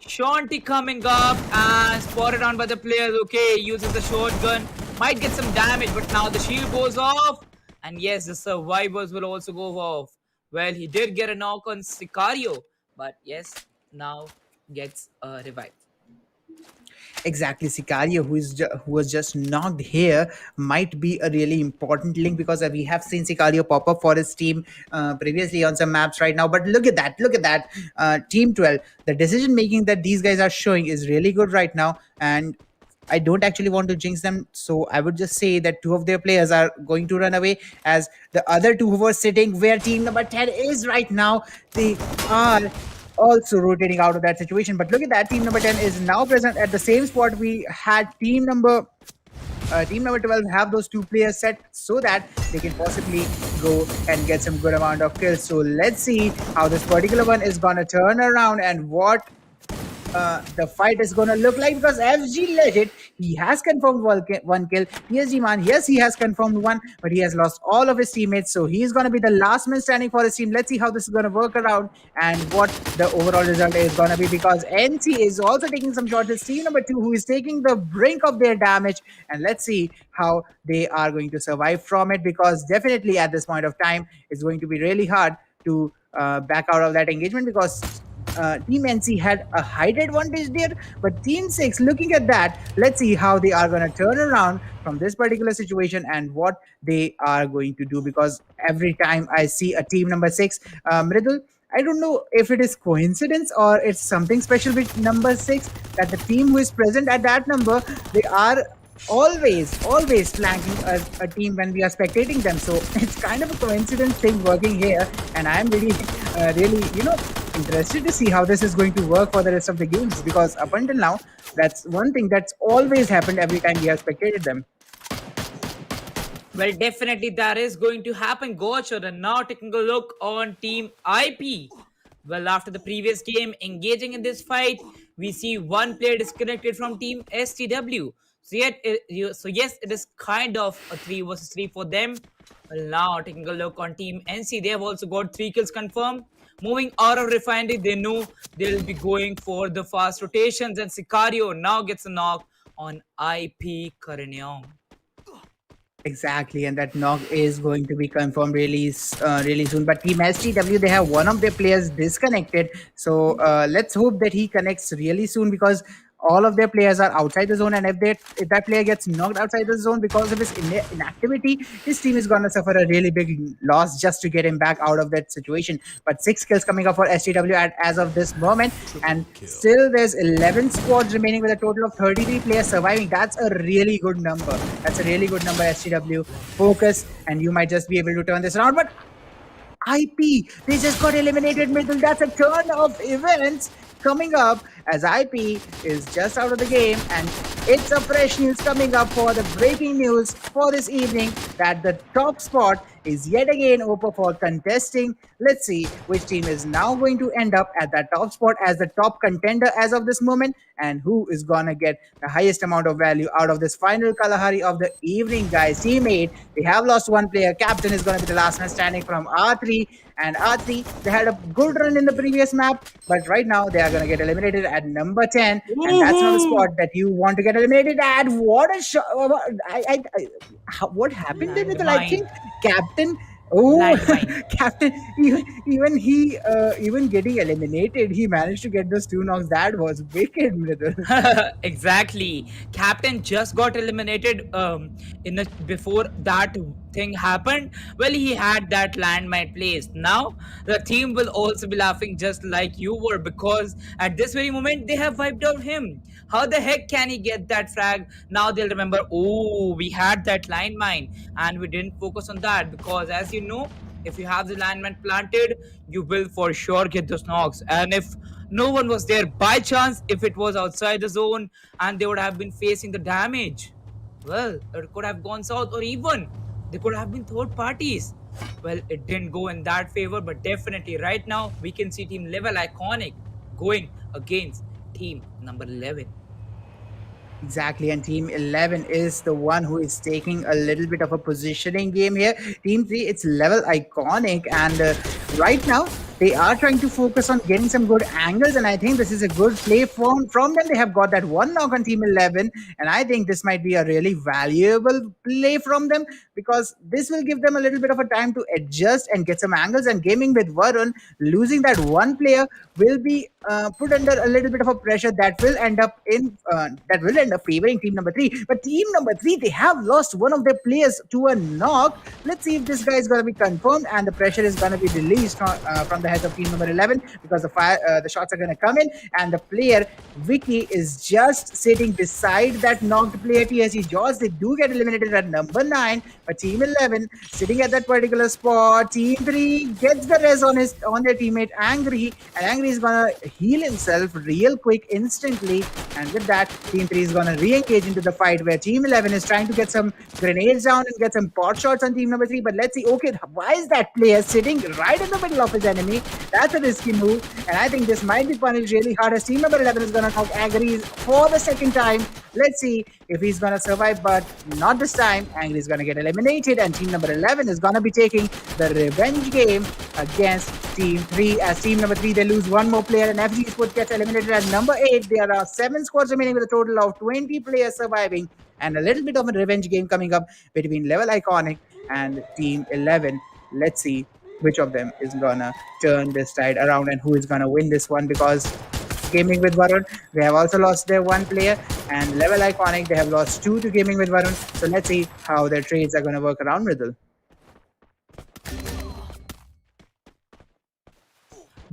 Shanti coming up and spotted on by the players. Okay, uses the shotgun. Might get some damage, but now the shield goes off. And yes, the survivors will also go off. Well, he did get a knock on Sicario, but yes, now gets a revive. Exactly, Sicario, who was just knocked here, might be a really important link, because we have seen Sicario pop up for his team previously on some maps right now. But look at that, Team 12. The decision making that these guys are showing is really good right now, and I don't actually want to jinx them, so I would just say that 2 of their players are going to run away, as the other 2 who were sitting where team number 10 is right now, they are also rotating out of that situation. But look at that, team number 10 is now present at the same spot we had team number 12 have those 2 players set, so that they can possibly go and get some good amount of kills. So let's see how this particular one is gonna turn around and what the fight is gonna look like, because FG Legit, he has confirmed one kill. TSG Man, yes, he has confirmed one, but he has lost all of his teammates, so he's gonna be the last man standing for his team. Let's see how this is gonna work around and what the overall result is gonna be, because NC is also taking some shots. It's team number 2 who is taking the brink of their damage, and let's see how they are going to survive from it, because definitely at this point of time, it's going to be really hard to back out of that engagement, because Team NC had a height advantage there, but Team 6, looking at that, let's see how they are going to turn around from this particular situation and what they are going to do, because every time I see a team number 6, Mridul, I don't know if it is coincidence or it's something special with number 6, that the team who is present at that number, they are always flanking a team when we are spectating them. So it's kind of a coincidence thing working here, and I'm really interested to see how this is going to work for the rest of the games, because up until now, that's one thing that's always happened every time we have spectated them. Well, definitely that is going to happen, Gochar. And now taking a look on Team IP. Well, after the previous game, engaging in this fight, we see one player disconnected from Team STW. So yes, it is kind of a 3 versus 3 for them. Well, now taking a look on Team NC, they have also got 3 kills confirmed. Moving out of Refinery, they know they'll be going for the fast rotations, and Sicario now gets a knock on IP Karenyong. Exactly, and that knock is going to be confirmed really soon. But Team STW, they have one of their players disconnected, so let's hope that he connects really soon, because all of their players are outside the zone, and if that player gets knocked outside the zone because of his inactivity, his team is going to suffer a really big loss just to get him back out of that situation. But 6 kills coming up for STW as of this moment, and still there's 11 squads remaining with a total of 33 players surviving. That's a really good number. STW. Focus, and you might just be able to turn this around. But IP, they just got eliminated middle. That's a turn of events coming up, as IP is just out of the game, and it's a fresh news coming up for the breaking news for this evening, that the top spot is yet again open for contesting. Let's see which team is now going to end up at that top spot as the top contender as of this moment, and who is gonna get the highest amount of value out of this final Kalahari of the evening, guys. Teammate, they have lost one player. Captain is gonna be the last man standing from R3, and R3, they had a good run in the previous map, but right now they are gonna get eliminated at number 10, and that's not the spot that you want to get eliminated at. What a shot! What happened there, Mithil? I think Captain. Oh, Captain! Even getting eliminated, he managed to get those 2 knocks. That was wicked, Mridul. Exactly. Captain just got eliminated before that thing happened. Well, he had that landmine placed. Now the team will also be laughing just like you were, because at this very moment they have wiped out him. How the heck can he get that frag? Now they'll remember, oh, we had that landmine and we didn't focus on that, because as you know, if you have the landmine planted, you will for sure get those knocks. And if no one was there by chance, if it was outside the zone and they would have been facing the damage, well, it could have gone south, or even they could have been third parties. Well, it didn't go in that favor, but definitely right now we can see Team LVL-ICONIC going against Team number 11. Exactly, and Team 11 is the one who is taking a little bit of a positioning game here. Team 3, it's LVL-ICONIC, and right now they are trying to focus on getting some good angles, and I think this is a good play from them. They have got that one knock on Team 11, and I think this might be a really valuable play from them, because this will give them a little bit of a time to adjust and get some angles. And gaming with VARUN, losing that one player will be put under a little bit of a pressure that will end up favoring Team number 3. But Team number 3, they have lost one of their players to a knock. Let's see if this guy is going to be confirmed and the pressure is going to be released from the heads of Team number 11, because the shots are going to come in, and the player Vicky is just sitting beside that knocked player TSG Jodz. They do get eliminated at number 9, but Team 11 sitting at that particular spot. Team 3 gets the res on their teammate Angry, and Angry is going to heal himself real quick instantly, and with that Team 3 is going to re-engage into the fight, where Team 11 is trying to get some grenades down and get some pot shots on Team number 3. But let's see, okay, why is that player sitting right in the middle of his enemy? That's a risky move, and I think this might be punished really hard, as Team number 11 is going to knock Angry for the second time. Let's see if he's going to survive, but not this time. Angry is going to get eliminated, and Team number 11 is going to be taking the revenge game against Team 3. As Team number 3, they lose one more player, and FG-ESPORTS gets eliminated at number 8. There are 7 squads remaining with a total of 20 players surviving, and a little bit of a revenge game coming up between LVL-ICONIC and Team 11. Let's see which of them is gonna turn this tide around and who is gonna win this one, because gaming with VARUN, they have also lost their one player, and LVL-ICONIC, they have lost 2 to gaming with VARUN. So let's see how their trades are gonna work around, Mridul.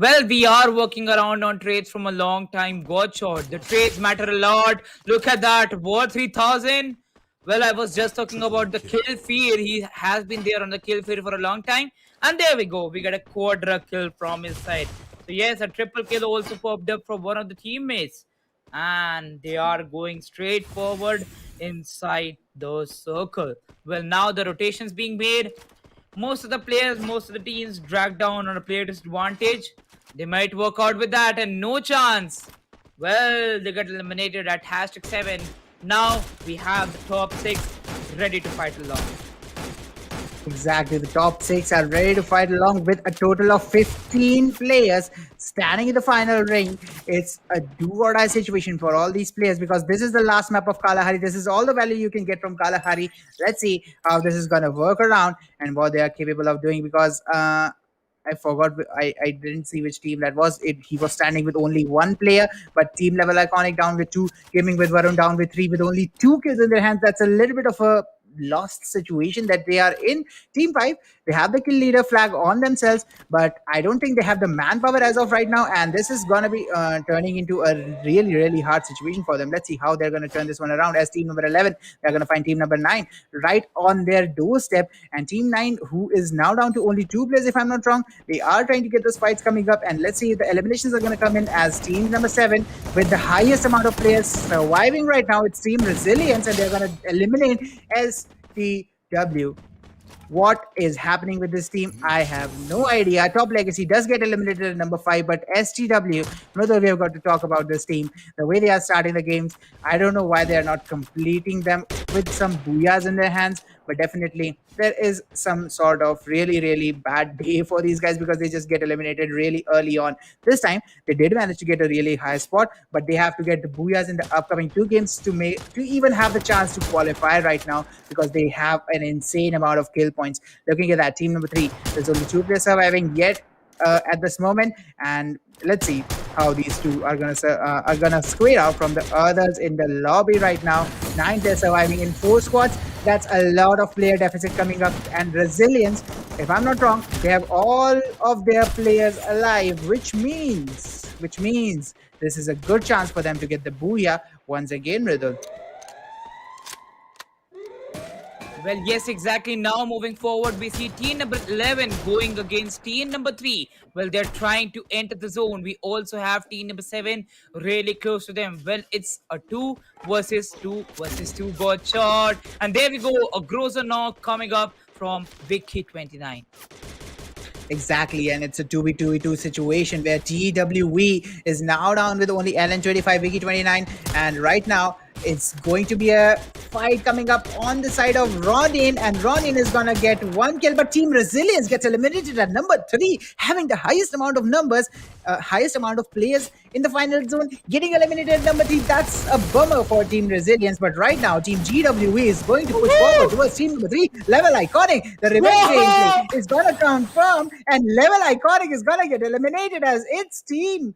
Well, we are working around on trades from a long time. God shot. The trades matter a lot. Look at that. War 3000. Well, I was just talking about the kill feed. He has been there on the kill feed for a long time. And there we go. We got a quadra kill from his side. So, yes, a triple kill also popped up from one of the teammates. And they are going straight forward inside the circle. Well, now the rotations being made. Most of the players, most of the teams drag down on a player disadvantage. They might work out with that, and no chance. Well, they got eliminated at #7. Now we have the top 6 ready to fight along. Exactly. The top 6 are ready to fight along with a total of 15 players standing in the final ring. It's a do or die situation for all these players because this is the last map of Kalahari. This is all the value you can get from Kalahari. Let's see how this is going to work around and what they are capable of doing because I forgot. I didn't see which team that was. He was standing with only one player, but team level iconic down with 2, gaming with Varun down with 3 with only 2 kills in their hands. That's a little bit of a lost situation that they are in. Team 5, they have the kill leader flag on themselves, but I don't think they have the manpower as of right now, and this is going to be turning into a really hard situation for them. Let's see how they're going to turn this one around. As team number 11, they're going to find team number 9 right on their doorstep, and team 9, who is now down to only 2 players if I'm not wrong, they are trying to get those fights coming up, and let's see if the eliminations are going to come in as team number 7 with the highest amount of players surviving right now. It's team Resilience, and they're going to eliminate STW. What is happening with this team? I have no idea. Top Legacy does get eliminated at number 5, but STW, Mridul, we have got to talk about this team. The way they are starting the games, I don't know why they are not completing them with some booyahs in their hands, but definitely there is some sort of really bad day for these guys because they just get eliminated really early on. This time, they did manage to get a really high spot, but they have to get the booyahs in the upcoming 2 games to even have the chance to qualify right now because they have an insane amount of kill points. Looking at that, team number 3, there's only 2 players surviving yet at this moment, and let's see how these 2 are gonna square out from the others in the lobby right now. 9 players surviving in 4 squads. That's a lot of player deficit coming up, and Resilience, if I'm not wrong, they have all of their players alive, which means this is a good chance for them to get the booyah once again, Mridul. Well, yes, exactly. Now moving forward, we see team number 11 going against team number 3. Well, they're trying to enter the zone. We also have team number 7 really close to them. Well, it's a 2 versus 2 versus 2 God shot. And there we go, a Groza knock coming up from Vicky29. Exactly, and it's a 2v2v2 situation where TWV is now down with only LN25, Vicky29, and right now it's going to be a fight coming up on the side of Ronin, and Ronin is gonna get 1 kill, but Team Resilience gets eliminated at number 3, having the highest amount of numbers, highest amount of players in the final zone, getting eliminated at number 3. That's a bummer for Team Resilience, but right now Team GWE is going to push forward towards Team number 3, Level Iconic. The revenge gameplay is gonna confirm, and Level Iconic is gonna get eliminated as its team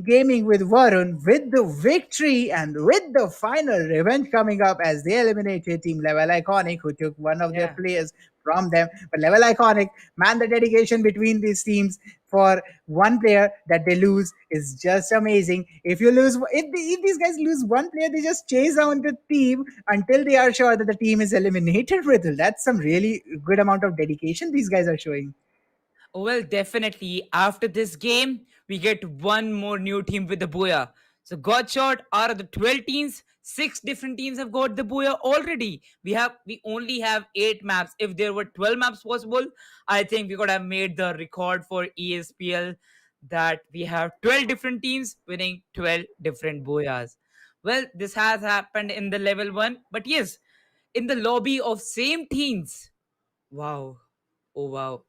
gaming with Varun with the victory and with the final revenge coming up as they eliminated team Level Iconic, who took one of their players from them. But Level Iconic, man, the dedication between these teams for one player that they lose is just amazing. If these guys lose one player, they just chase down the team until they are sure that the team is eliminated. Riddle, that's some really good amount of dedication these guys are showing. Well, definitely. After this game, we get one more new team with the booyah. So, Godshot, out of the 12 teams, 6 different teams have got the booyah already. We only have 8 maps. If there were 12 maps possible, I think we could have made the record for ESPL that we have 12 different teams winning 12 different booyahs. Well, this has happened in the level 1, but yes, in the lobby of same teams. Wow. Oh wow,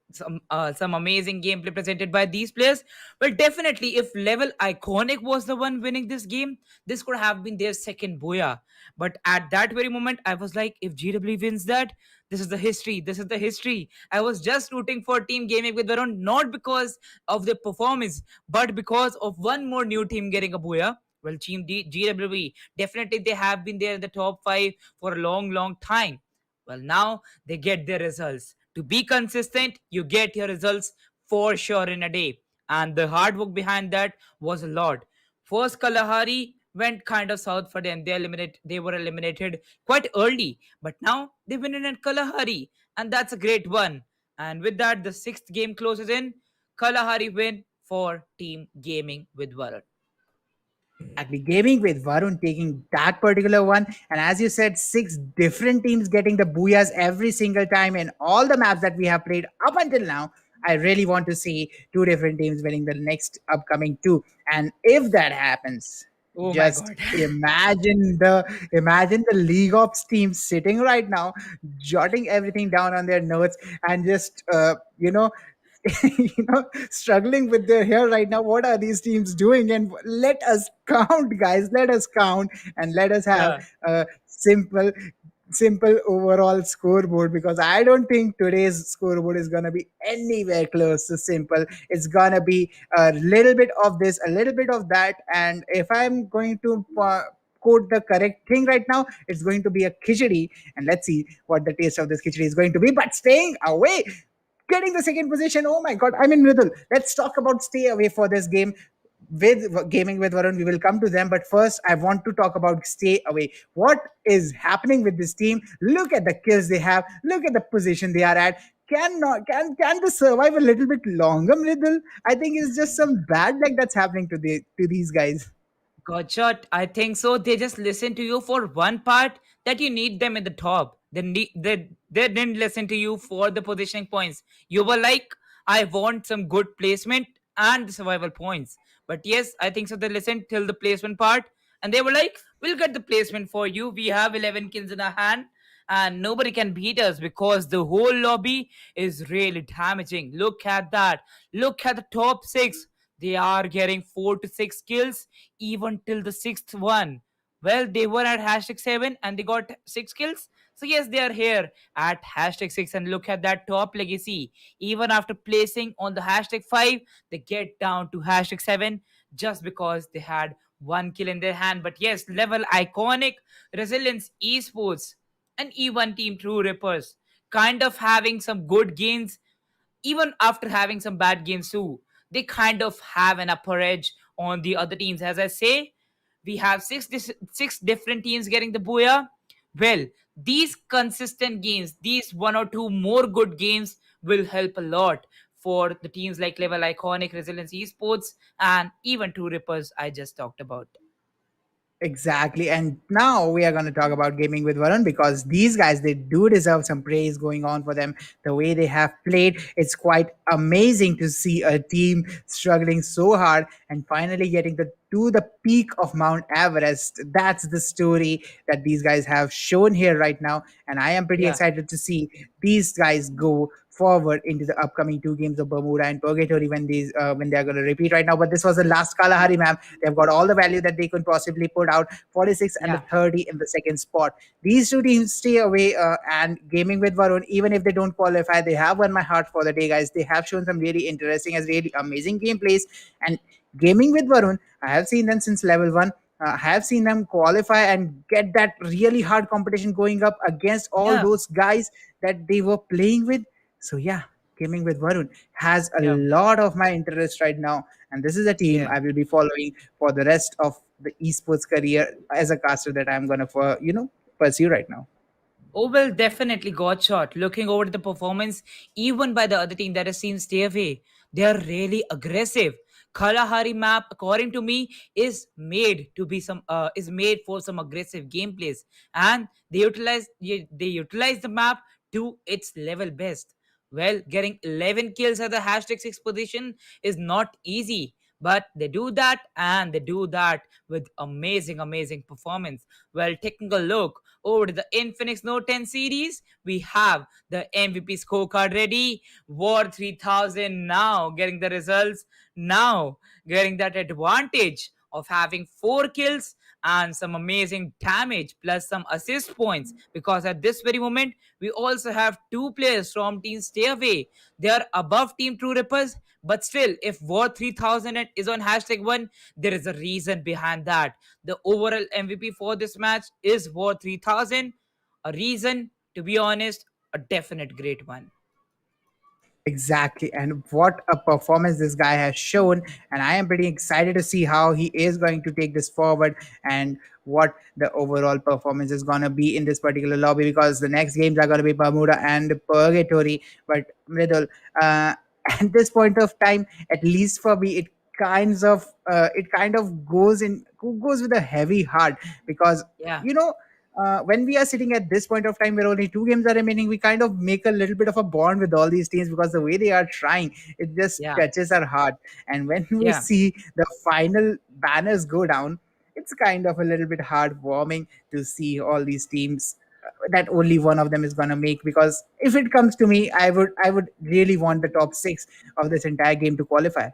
some amazing gameplay presented by these players. Well, definitely, if Level Iconic was the one winning this game, this could have been their second booyah. But at that very moment, I was like, if GW wins that, this is the history. This is the history. I was just rooting for Team Gaming with Varun, not because of their performance, but because of one more new team getting a booyah. Well, Team GWE, definitely they have been there in the top 5 for a long time. Well, now they get their results. To be consistent, you get your results for sure in a day. And the hard work behind that was a lot. First, Kalahari went kind of south for them. They were eliminated quite early, but now they win in Kalahari, and that's a great one. And with that, the sixth game closes in. Kalahari win for Team Gaming with Varun. Exactly. Gaming with Varun taking that particular one. And as you said, six different teams getting the booyahs every single time in all the maps that we have played up until now. I really want to see two different teams winning the next upcoming two. And if that happens, Oh my just god. imagine the League Ops team sitting right now, jotting everything down on their notes and just struggling with their hair right now. What are these teams doing? And let us count, guys. Let us count and let us have Yeah. a simple overall scoreboard, because I don't think today's scoreboard is gonna be anywhere close to simple. It's gonna be a little bit of this, a little bit of that, and if I'm going to quote the correct thing right now, it's going to be a khichdi, and let's see what the taste of this khichdi is going to be. But staying away, getting the second position. Oh my god, I'm in middle. Let's talk about stay away for this game with gaming with Varun. We will come to them, but first I want to talk about stay away. What is happening with this team? Look at the kills they have. Look at the position they are at. Can they survive a little bit longer, Mridul? I think it's just some bad luck that's happening to these guys. Gotcha. I think so. They just listen to you for one part that you need them in the top. They didn't listen to you for the positioning points. You were like, I want some good placement and the survival points. But yes, I think so. They listened till the placement part and they were like, we'll get the placement for you. We have 11 kills in our hand and nobody can beat us because the whole lobby is really damaging. Look at that. Look at the top six. They are getting 4 to 6 kills even till the sixth one. Well, they were at hashtag 7 and they got 6 kills. So, yes, they are here at hashtag 6. And look at that top legacy. Even after placing on the hashtag 5, they get down to hashtag 7 just because they had 1 kill in their hand. But yes, level iconic, resilience, esports, and E1 team True Rippers kind of having some good gains even after having some bad games too. They kind of have an upper edge on the other teams. As I say, we have six different teams getting the booyah. Well, these consistent games, these one or two more good games will help a lot for the teams like Level Iconic, Resilience Esports, and even Two Rippers I just talked about. Exactly. And now we are going to talk about gaming with Varun, because these guys, they do deserve some praise going on for them. The way they have played, it's quite amazing to see a team struggling so hard and finally getting to the peak of Mount Everest. That's the story that these guys have shown here right now. And I am pretty Yeah. excited to see these guys go forward into the upcoming two games of Bermuda and Purgatory when they are going to repeat right now. But this was the last Kalahari map. They've got all the value that they could possibly put out, 46 and the Yeah. 30 in the second spot. These two teams stay away, and gaming with Varun, even if they don't qualify, they have won my heart for the day, guys. They have shown some really interesting as really amazing gameplays. And gaming with Varun, I have seen them since level 1. I have seen them qualify and get that really hard competition going up against all Yeah. those guys that they were playing with. So yeah, gaming with Varun has a Yeah. lot of my interest right now, and this is a team Yeah. I will be following for the rest of the esports career as a caster that I'm gonna pursue right now. Oh, well, definitely got shot. Looking over the performance, even by the other team that has seen stay away, they are really aggressive. Kalahari map, according to me, is made for some aggressive gameplays, and they utilize the map to its level best. Well, getting 11 kills at the hashtag 6 position is not easy, but they do that and they do that with amazing performance. Well, taking a look over to the Infinix Note 10 series, we have the MVP scorecard ready. War 3000 now getting the results, now getting that advantage of having 4 kills and some amazing damage plus some assist points, because at this very moment we also have two players from Team Stay Away. They are above Team True Rippers, but still, if War 3000 is on hashtag 1, there is a reason behind that. The overall MVP for this match is War 3000. A reason, to be honest, a definite great one. Exactly. And what a performance this guy has shown. And I am pretty excited to see how he is going to take this forward and what the overall performance is going to be in this particular lobby, because the next games are going to be Bermuda and Purgatory. But Middle, uh, at this point of time, at least for me, it kind of goes with a heavy heart, because Yeah, you know when we are sitting at this point of time where only two games are remaining, we kind of make a little bit of a bond with all these teams, because the way they are trying, it just yeah, touches our heart. And when we yeah. see the final banners go down, it's kind of a little bit heartwarming to see all these teams that only one of them is going to make. Because if it comes to me, I would really want the top 6 of this entire game to qualify.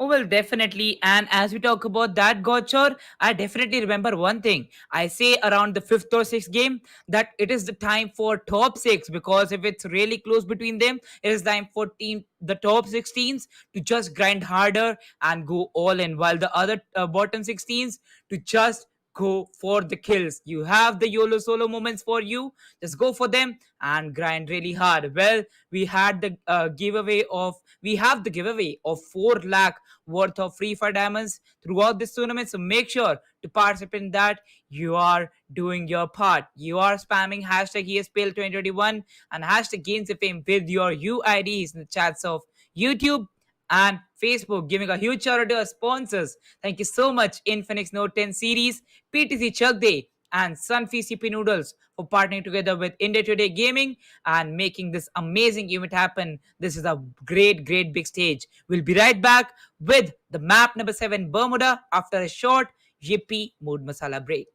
Oh, well, definitely. And as we talk about that, Gotchor, I definitely remember one thing. I say around the fifth or sixth game that it is the time for top six, because if it's really close between them, it is time for the top 16s to just grind harder and go all in, while the other bottom 16s to just go for the kills. You have the YOLO solo moments for you. Just go for them and grind really hard. Well, we have the giveaway of 4 lakh worth of free fire diamonds throughout this tournament. So make sure to participate in that. You are doing your part. You are spamming hashtag ESPL 2021 and hashtag gains of fame with your UIDs in the chats of YouTube and Facebook, giving a huge shout out to our sponsors. Thank you so much, Infinix Note 10 series, PTC Chug Day, and Sunfeast CP Noodles for partnering together with India Today Gaming and making this amazing event happen. This is a great, great big stage. We'll be right back with the map number 7 Bermuda after a short Yippee Mood Masala break.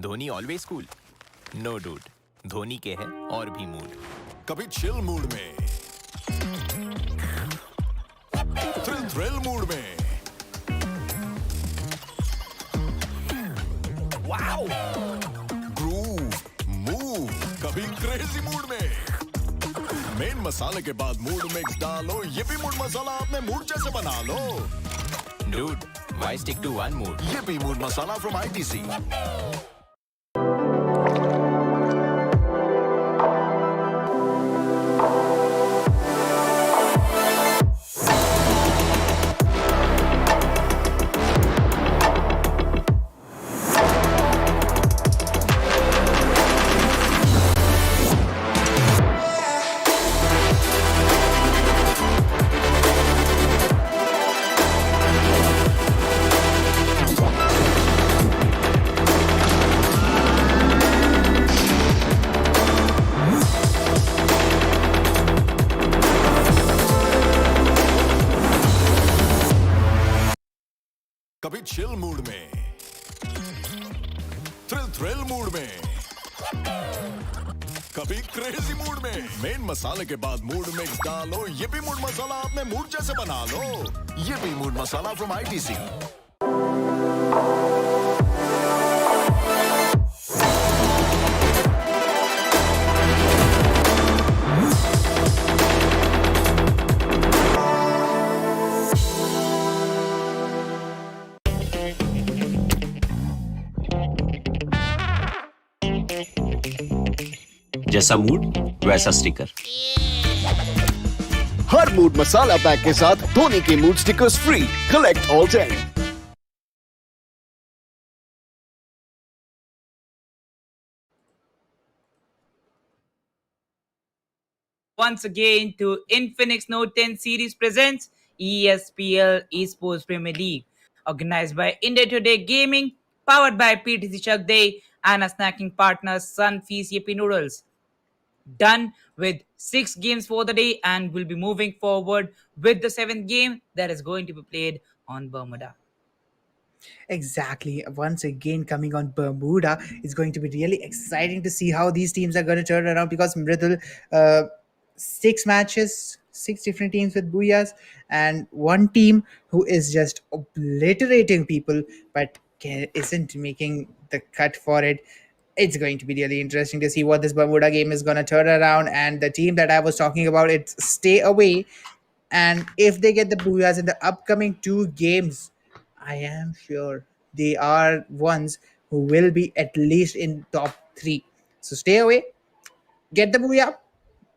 Dhoni always cool? No dude, Dhoni के है और भी mood. कभी chill mood में, thrill mood में, wow, groove, move, कभी crazy mood में. Main मसाले के बाद मूड मिक्स डालो, ये भी मूड मसाला अपने मूड जैसे बना लो. Dude, why stick to one mood? ये भी मूड मसाला from ITC. कभी चिल मूड में, थ्रिल मूड में, कभी क्रेजी मूड में. मेन मसाले के बाद मूड मिक्स डालो, ये भी मूड मसाला अपने मूड जैसे बना लो. ये भी मूड मसाला from ITC. जैसा मूड वैसा स्टिकर। हर मूड मसाला पैक के साथ धोनी के mood stickers free. Collect all 10। Once again to Infinix Note 10 series presents ESPL Esports Premier League, organized by India Today Gaming, powered by PTC Chak Day and a snacking partner Sun Feast Yippee Noodles. Done with 6 games for the day, and we'll be moving forward with the 7th game that is going to be played on Bermuda. Exactly. Once again, coming on Bermuda, it's going to be really exciting to see how these teams are going to turn around because Mridul, 6 matches, 6 different teams with Booyahs, and one team who is just obliterating people but isn't making the cut for it. It's going to be really interesting to see what this Bermuda game is going to turn around. And the team that I was talking about, it's Stay Away. And if they get the Booyahs in the upcoming 2 games, I am sure they are ones who will be at least in top 3. So stay away, get the Booyah.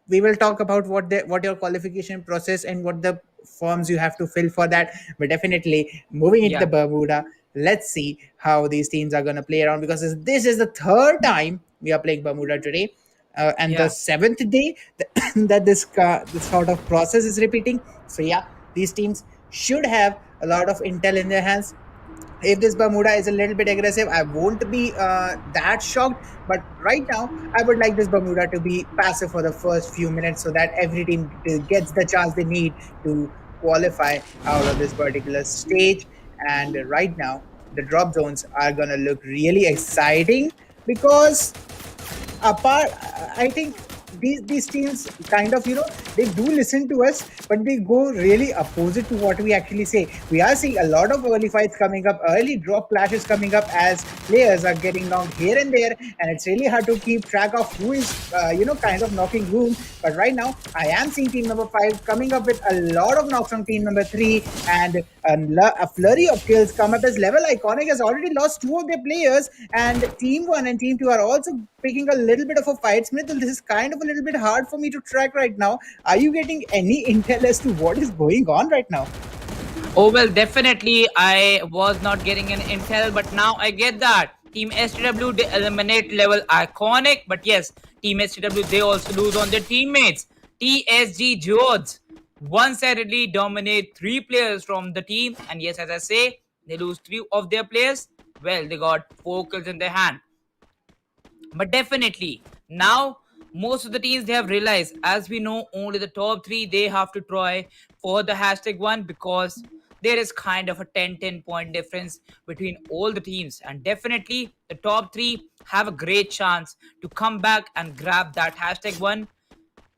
We will talk about what your qualification process and what the forms you have to fill for that. But definitely moving into Yeah, the Bermuda, let's see how these teams are going to play around because this is the third time we are playing Bermuda today. And the yeah. 7th day that this sort of process is repeating. So yeah, these teams should have a lot of intel in their hands. If this Bermuda is a little bit aggressive, I won't be that shocked. But right now, I would like this Bermuda to be passive for the first few minutes so that every team gets the chance they need to qualify out of this particular stage. And right now, the drop zones are going to look really exciting because apart, I think these teams kind of, they do listen to us, but they go really opposite to what we actually say. We are seeing a lot of early fights coming up, early drop clashes coming up as players are getting knocked here and there, and it's really hard to keep track of who is kind of knocking whom. But right now I am seeing team number 5 coming up with a lot of knocks on team number 3, and a flurry of kills come up as LVL-ICONIC has already lost 2 of their players, and team 1 and team 2 are also picking a little bit of a fight. Smith, this is kind of a little bit hard for me to track right now. Are you getting any intel as to what is going on right now? Oh, well, definitely I was not getting an intel, but now I get that. Team STW, they eliminate LVL-ICONIC, but yes, Team STW, they also lose on their teammates. TSG Jodz one-sidedly dominate 3 players from the team, and yes, as I say, they lose 3 of their players. Well, they got 4 kills in their hand. But definitely, now most of the teams, they have realized, as we know, only the top 3 they have to try for the #1 because there is kind of a 10 point difference between all the teams, and definitely the top 3 have a great chance to come back and grab that #1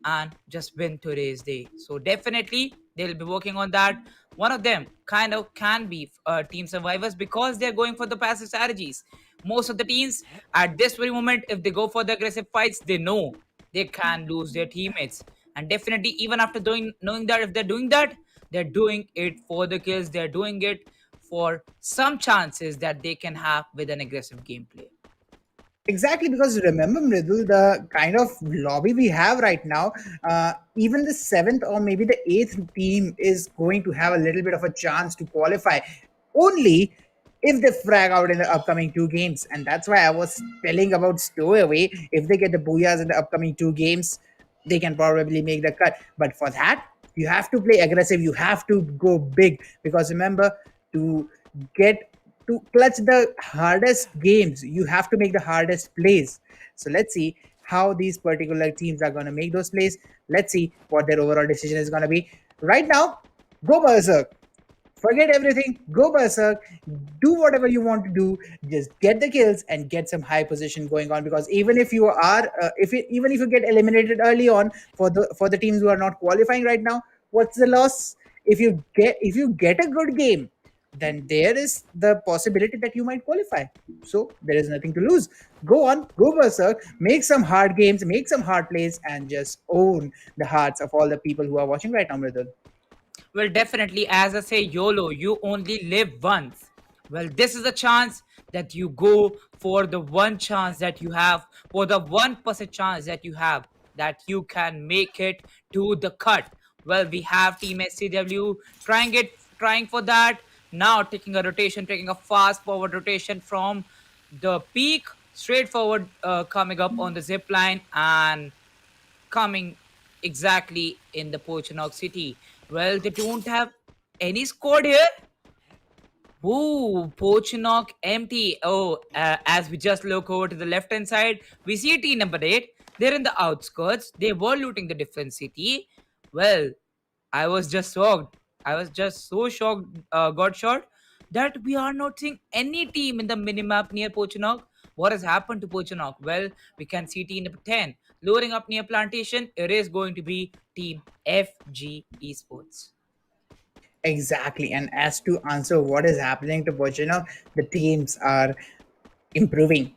and just win today's day. So definitely they'll be working on that. One of them kind of can be team survivors because they're going for the passive strategies. Most of the teams at this very moment, if they go for the aggressive fights, they know they can lose their teammates. And definitely, even after knowing that, if they're doing that, they're doing it for the kills. They're doing it for some chances that they can have with an aggressive gameplay. Exactly, because remember, Mridul, the kind of lobby we have right now, even the 7th or maybe the 8th team is going to have a little bit of a chance to qualify only if they frag out in the upcoming 2 games. And that's why I was telling about Stowaway. If they get the Booyahs in the upcoming 2 games, they can probably make the cut. But for that, you have to play aggressive. You have to go big because remember, to get to clutch the hardest games, you have to make the hardest plays. So let's see how these particular teams are going to make those plays. Let's see what their overall decision is going to be. Right now, go berserk. Forget everything, go berserk, do whatever you want to do, just get the kills and get some high position going on. Because even if you are, even if you get eliminated early on for the teams who are not qualifying right now, what's the loss? If you get a good game, then there is the possibility that you might qualify. So there is nothing to lose. Go on, go berserk, make some hard games, make some hard plays, and just own the hearts of all the people who are watching right now, Mridul. Well, definitely, as I say, YOLO, you only live once. Well, this is a chance that you go for the one chance that you have, for the 1% chance that you have that you can make it to the cut. Well, we have Team SCW trying for that. Now taking a rotation, taking a fast forward rotation from the peak straight forward, coming up on the zip line and coming exactly in the Pochinok city. Well, they don't have any squad here. Ooh, Pochinok empty. Oh, as we just look over to the left hand side, we see team number 8. They're in the outskirts. They were looting the different city. Well, I was just shocked. I was just so shocked, got shot, that we are not seeing any team in the minimap near Pochinok. What has happened to Pochinok? Well, we can see team number 10 loading up near Plantation. It is going to be team FG-ESPORTS. Exactly. And as to answer what is happening to Pochettino, the teams are improving.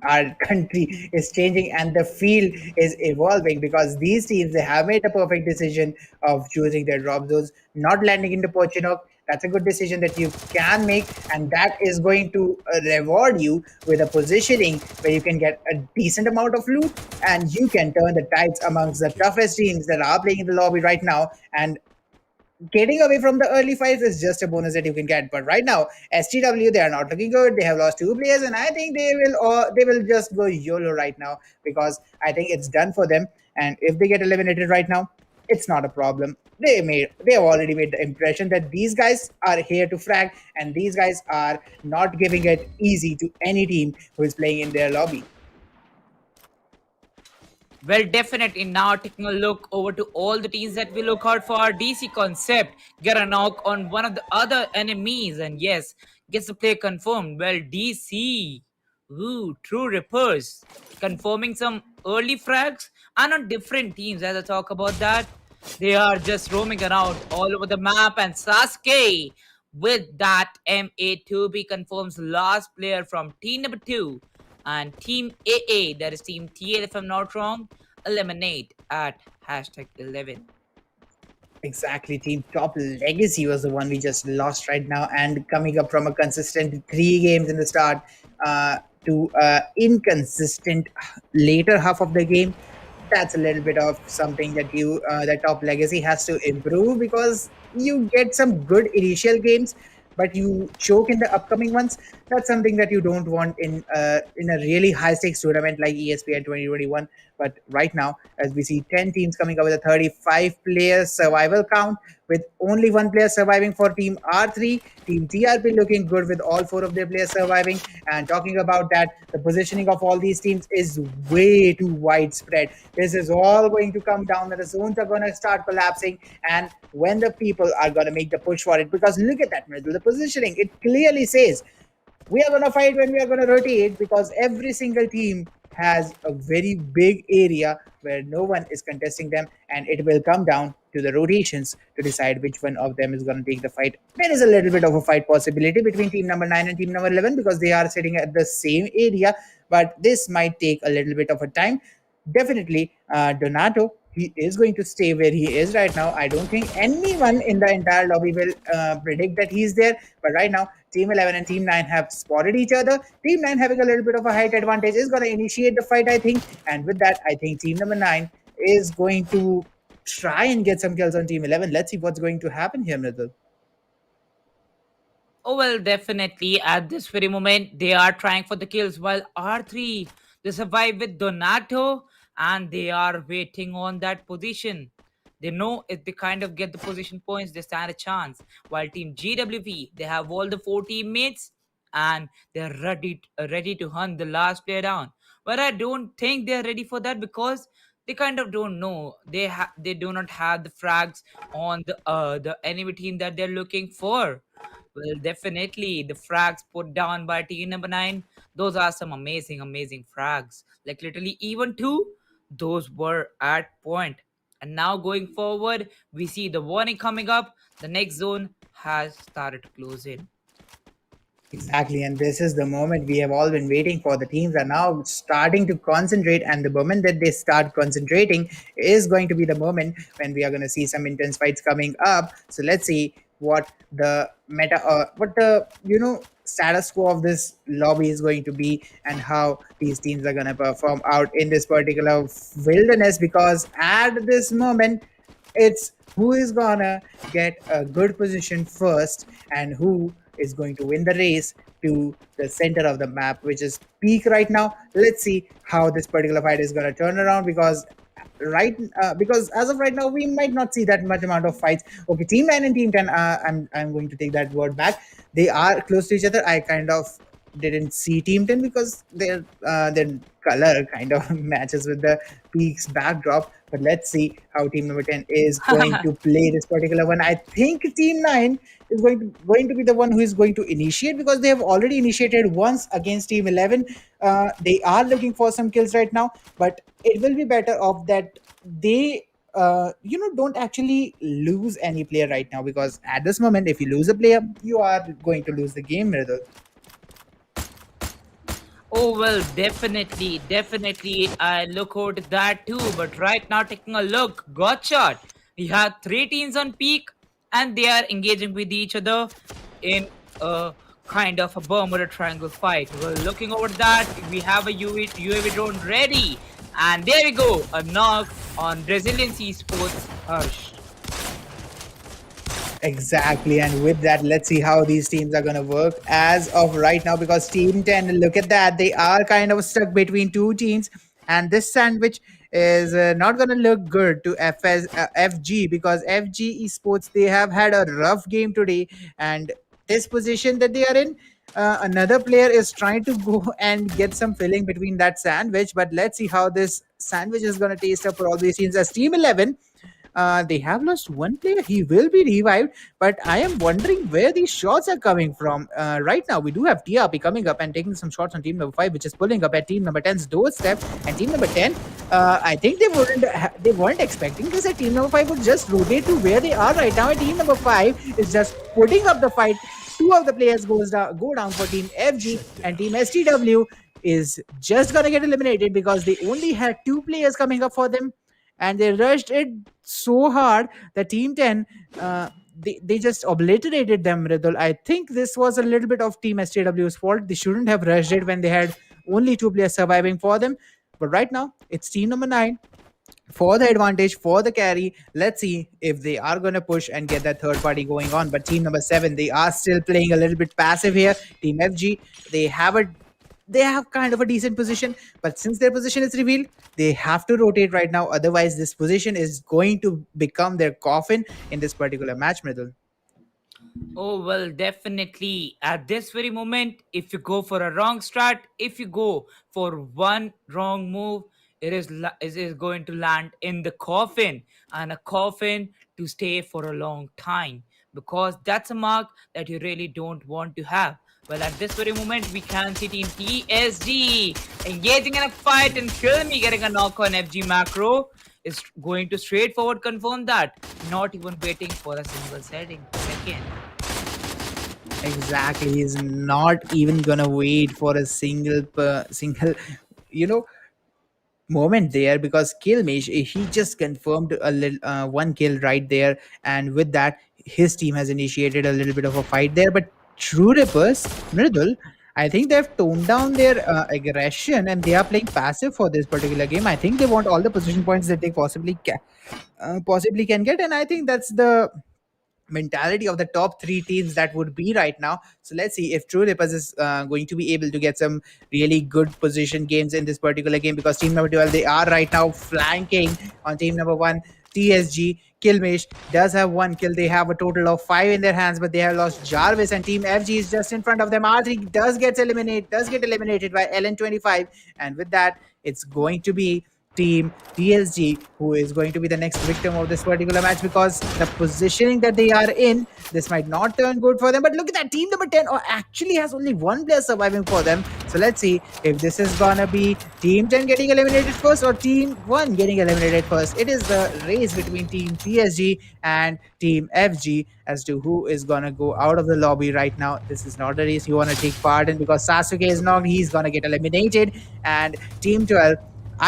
Our country is changing and the field is evolving because these teams, they have made a perfect decision of choosing their drop zones, not landing into Pochinook. That's a good decision that you can make, and that is going to reward you with a positioning where you can get a decent amount of loot and you can turn the tides amongst the toughest teams that are playing in the lobby right now. And getting away from the early fights is just a bonus that you can get. But right now, STW, they are not looking good. They have lost 2 players, and I think they will just go YOLO right now because I think it's done for them. And if they get eliminated right now, it's not a problem. They have already made the impression that these guys are here to frag, and these guys are not giving it easy to any team who is playing in their lobby. Well, definitely now taking a look over to all the teams that we look out for. DC Concept get a knock on one of the other enemies, and yes, gets the play confirmed. Well, DC, ooh, True Rippers, confirming some early frags and on different teams. As I talk about that, they are just roaming around all over the map, and Sasuke with that MA2B confirms last player from team number 2 and team AA, that is team TL if I'm not wrong, eliminate at hashtag 11. Exactly. Team Top Legacy was the one we just lost right now, and coming up from a consistent 3 games in the start to inconsistent later half of the game. That's a little bit of something that that Top Legacy has to improve because you get some good initial games, but you choke in the upcoming ones. That's something that you don't want in a really high stakes tournament like ESPL 2021. But right now, as we see 10 teams coming up with a 35 player survival count, with only 1 player surviving for Team R3, Team TRP looking good with all 4 of their players surviving. And talking about that, the positioning of all these teams is way too widespread. This is all going to come down that the zones are going to start collapsing, and when the people are going to make the push for it, because look at that middle, the positioning, it clearly says we are going to fight when we are going to rotate, because every single team has a very big area where no one is contesting them, and it will come down to the rotations to decide which one of them is going to take the fight. There is a little bit of a fight possibility between team number 9 and team number 11 because they are sitting at the same area, but this might take a little bit of a time. Definitely, Donato, he is going to stay where he is right now. I don't think anyone in the entire lobby will predict that he's there. But right now, Team 11 and Team 9 have spotted each other. Team 9 having a little bit of a height advantage is going to initiate the fight, I think. And with that, I think Team number 9 is going to try and get some kills on Team 11. Let's see what's going to happen here, Mridul. Oh, well, definitely at this very moment, they are trying for the kills, while R3, they survive with Donato and they are waiting on that position. They know if they kind of get the position points, they stand a chance. While Team GWP, they have all the 4 teammates and they're ready to hunt the last player down. But I don't think they're ready for that because they kind of don't know. They do not have the frags on the enemy team that they're looking for. Well, definitely the frags put down by team number 9. Those are some amazing, amazing frags. Like literally even 2, those were at point. And now going forward, we see the warning coming up. The next zone has started to close in. Exactly, and this is the moment we have all been waiting for. The teams are now starting to concentrate, and the moment that they start concentrating is going to be the moment when we are going to see some intense fights coming up. So let's see what the what the status quo of this lobby is going to be, and how these teams are going to perform out in this particular wilderness, because at this moment it's who is gonna get a good position first and who is going to win the race to the center of the map, which is peak right now. Let's see how this particular fight is going to turn around, because as of right now we might not see that much amount of fights. Okay, team 9 and team 10, I'm going to take that word back. They are close to each other. I kind of didn't see team 10 because their color kind of matches with the peaks backdrop. But let's see how team number 10 is going to play this particular one. I think team 9 is going to be the one who is going to initiate, because they have already initiated once against team 11. They are looking for some kills right now, but it will be better off that they don't actually lose any player right now, because at this moment if you lose a player, you are going to lose the game, Mridul. Oh, well, definitely. I look forward to that too. But right now, taking a look, got shot. We have three teams on peak, and they are engaging with each other in a kind of a Bermuda Triangle fight. Well, looking over that, we have a UAV drone ready. And there we go, a knock on Resilience Esports Harsh. Exactly, and with that, let's see how these teams are going to work as of right now, because team 10, look at that, they are kind of stuck between two teams, and this sandwich is not going to look good to FG, because FG-ESPORTS, they have had a rough game today, and this position that they are in, another player is trying to go and get some filling between that sandwich, but let's see how this sandwich is going to taste up for all these teams. As team 11, they have lost one player. He will be revived, but I am wondering where these shots are coming from. Right now, we do have TRP coming up and taking some shots on team number 5, which is pulling up at team number 10's doorstep. And team number 10, I think they weren't expecting this. At team number 5 would just rotate to where they are right now. And team number 5 is just putting up the fight. Two of the players go down for team FG, and team STW is just gonna get eliminated because they only had two players coming up for them, and they rushed it so hard that team 10 they just obliterated them, Ridul. I think this was a little bit of team STW's fault. They shouldn't have rushed it when they had only two players surviving for them. But right now it's team number 9 for the advantage, for the carry. Let's see if they are going to push and get that third party going on. But team number 7, they are still playing a little bit passive here. Team FG, they have kind of a decent position, but since their position is revealed, they have to rotate right now. Otherwise, this position is going to become their coffin in this particular match, Mridul. Oh, well, definitely. At this very moment, if you go for a wrong start, if you go for one wrong move, it is going to land in the coffin, and a coffin to stay for a long time, because that's a mark that you really don't want to have. Well, at this very moment, we can see Team TSG engaging in a fight, and Filmy getting a knock on FG Macro is going to straightforward confirm that, not even waiting for a single second. Exactly, he's not even gonna wait for a single you know moment there, because Killmesh, he just confirmed a little one kill right there, and with that his team has initiated a little bit of a fight there. But True Rippers, Mridul, I think they've toned down their aggression, and they are playing passive for this particular game. I think they want all the position points that they possibly can get, and I think that's the mentality of the top 3 teams that would be right now. So let's see if True Rippers is going to be able to get some really good position games in this particular game, because team number 12, they are right now flanking on team number 1, TSG. Killmesh does have 1 kill. They have a total of 5 in their hands, but they have lost Jarvis, and team FG is just in front of them. R3 does get eliminated by LN25, and with that, it's going to be team TSG who is going to be the next victim of this particular match, because the positioning that they are in, this might not turn good for them. But look at that, team number 10 actually has only 1 player surviving for them. So let's see if this is gonna be team 10 getting eliminated first or team 1 getting eliminated first. It is the race between team TSG and team FG as to who is gonna go out of the lobby right now. This is not a race you want to take part in, because Sasuke is knocked, he's gonna get eliminated, and team 12,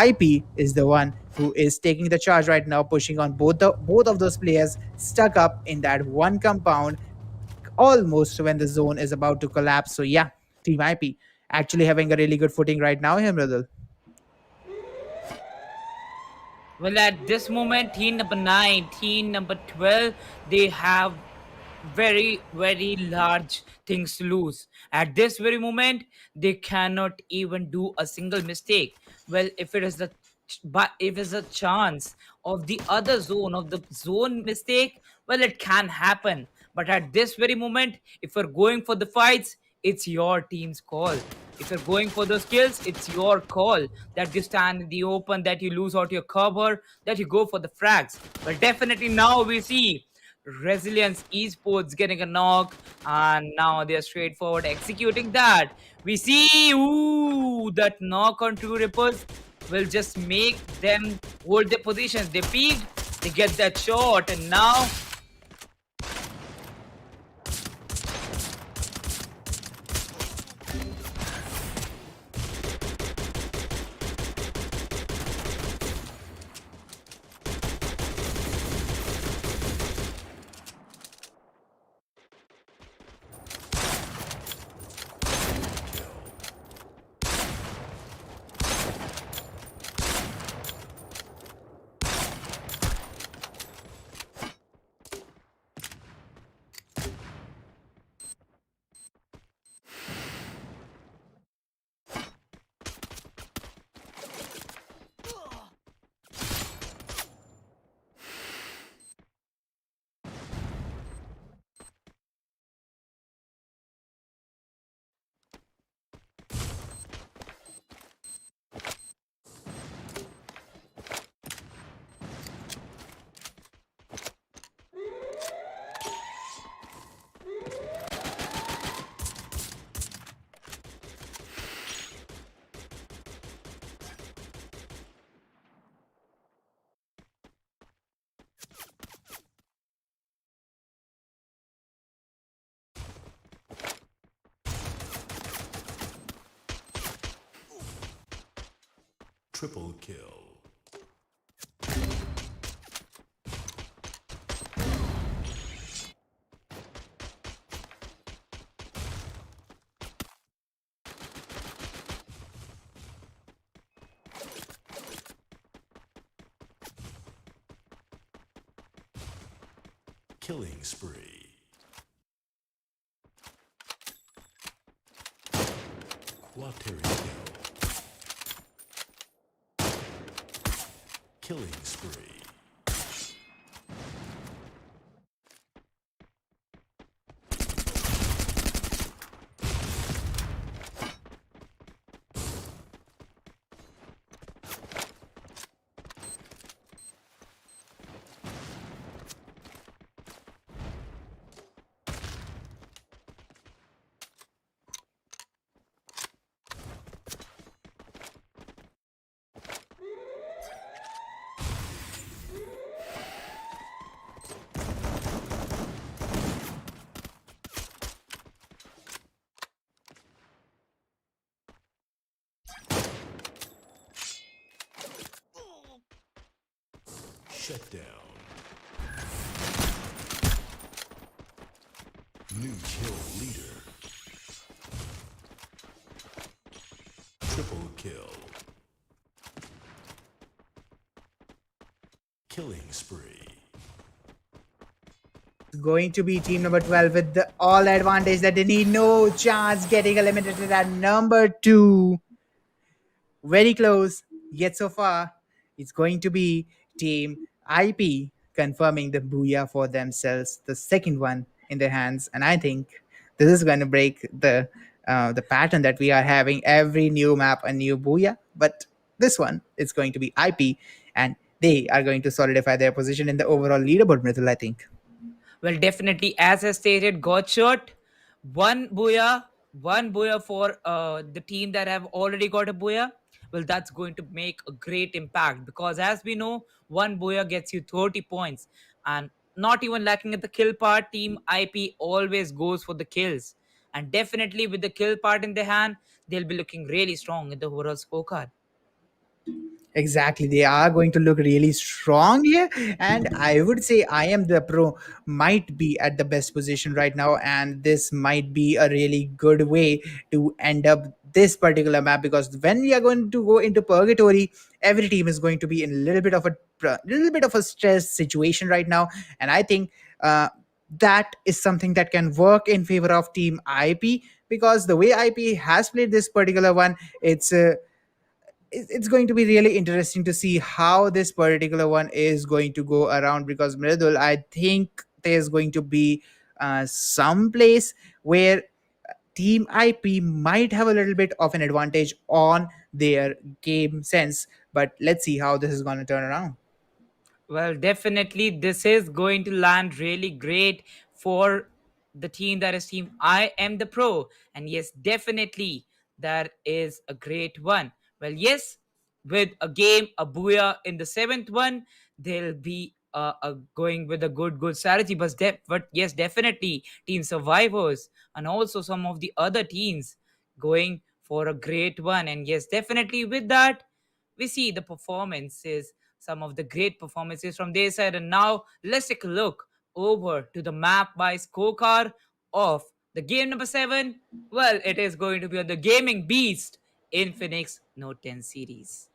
IP is the one who is taking the charge right now, pushing on both of those players stuck up in that one compound, almost when the zone is about to collapse. So yeah, Team IP actually having a really good footing right now here, Mridul. Well, at this moment, team number 9, team number 12, they have very large things to lose. At this very moment, they cannot even do a single mistake. Well, if it is the but if it's a chance of the other zone of the zone mistake, well, it can happen. But at this very moment, if you're going for the fights, it's your team's call. If you're going for those kills, it's your call that you stand in the open, that you lose out your cover, that you go for the frags. Well, definitely now we see Resilience Esports getting a knock, and now they're straightforward executing that. We see, ooh, that knock on True Rippers will just make them hold their positions. They peeked, they get that shot, and now Triple kill. Killing spree. Quateri kill. Killing spree. Shut down. New kill leader. Triple kill. Killing spree. Going to be team number 12 with the all advantage that they need. No chance getting eliminated at number 2. Very close, yet so far it's going to be team IP confirming the booyah for themselves, the second one in their hands. And I think this is going to break the pattern that we are having every new map a new booyah. But this one is going to be IP, and they are going to solidify their position in the overall leaderboard, Mridul, I think. well, definitely, as I stated, got shot. One booyah for the team that have already got a booyah. Well, that's going to make a great impact because, as we know, one booyah gets you 30 points. And not even lacking at the kill part, Team IP always goes for the kills. And definitely, with the kill part in their hand, they'll be looking really strong in the overall scorecard. Exactly. They are going to look really strong here. And I would say I am the pro might be at the best position right now. And this might be a really good way to end up this particular map, because when we are going to go into Purgatory, every team is going to be in a little bit of a stress situation right now. And I think that is something that can work in favor of Team IP, because the way IP has played this particular one, it's going to be really interesting to see how this particular one is going to go around, because Mridul, I think there's going to be some place where Team IP might have a little bit of an advantage on their game sense. But let's see how this is going to turn around. Well, definitely, this is going to land really great for the team that is Team I Am the Pro. And yes, definitely, that is a great one. Well, yes, with a game, a booyah in the seventh one, they'll be going with a good strategy. But yes, definitely, Team Survivors and also some of the other teams going for a great one. And yes, definitely, with that, we see the performances, some of the great performances from their side. And now let's take a look over to the map by scorecard of the game number 7. Well, it is going to be on the Gaming Beast Infinix Note 10 series.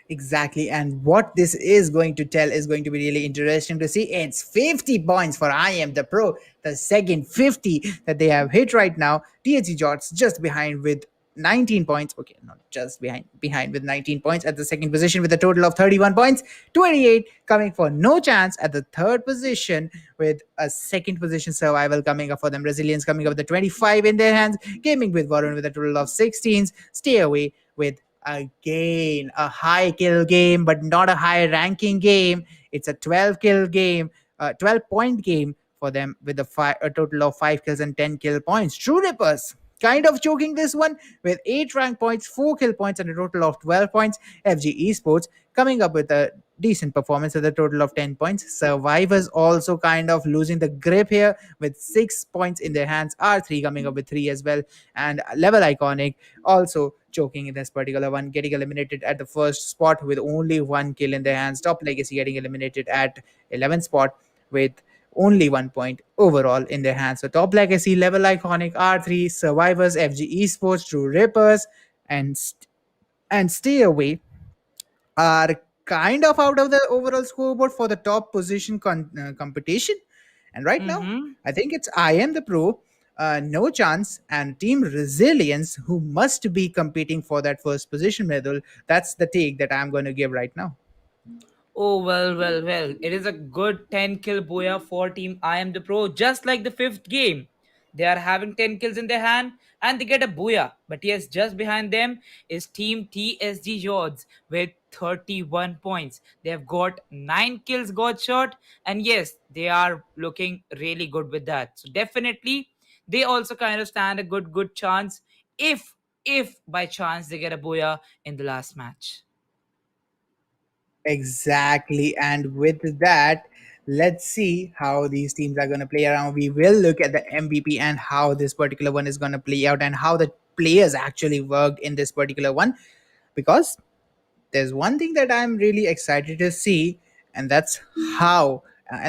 Exactly. And what this is going to tell is going to be really interesting to see. It's 50 points for I Am the Pro, the second 50 that they have hit right now. TSG Jodz just behind with 19 points. Okay, not just behind with 19 points at the second position with a total of 31 points. 28 coming for No Chance at the third position with a second position survival coming up for them. Resilience coming up with the 25 in their hands. Gaming with VARUN with a total of 16s. Stay Away with again a high kill game, but not a high ranking game. It's a 12 kill game, 12-point game for them with a total of 5 kills and 10 kill points. True Rippers kind of choking this one with 8 rank points, 4 kill points, and a total of 12 points. FG-ESPORTS coming up with a decent performance with a total of 10 points. Survivors also kind of losing the grip here with 6 points in their hands. R3 coming up with 3 as well. And LVL-ICONIC also choking in this particular one, getting eliminated at the first spot with only 1 kill in their hands. Top Legacy getting eliminated at 11th spot with only 1 point overall in their hands. So Top Legacy, LVL-ICONIC, R3, Survivors, FG-ESPORTS, True Rippers, and Stay Away are kind of out of the overall scoreboard for the top position competition. And right now, Mm-hmm. I think it's I Am the Pro, No Chance, and Team Resilience who must be competing for that first position medal. That's the take that I'm going to give right now. Oh, well. It is a good 10 kill booyah for Team I Am the Pro, just like the fifth game. They are having 10 kills in their hand and they get a booyah. But yes, just behind them is Team TSG Jodz with 31 points. They have got 9 kills got shot, and yes, they are looking really good with that. So definitely they also kind of stand a good chance if by chance they get a booyah in the last match. Exactly. And with that, let's see how these teams are going to play around. We will look at the MVP and how this particular one is going to play out and how the players actually worked in this particular one. Because there's one thing that I'm really excited to see, and that's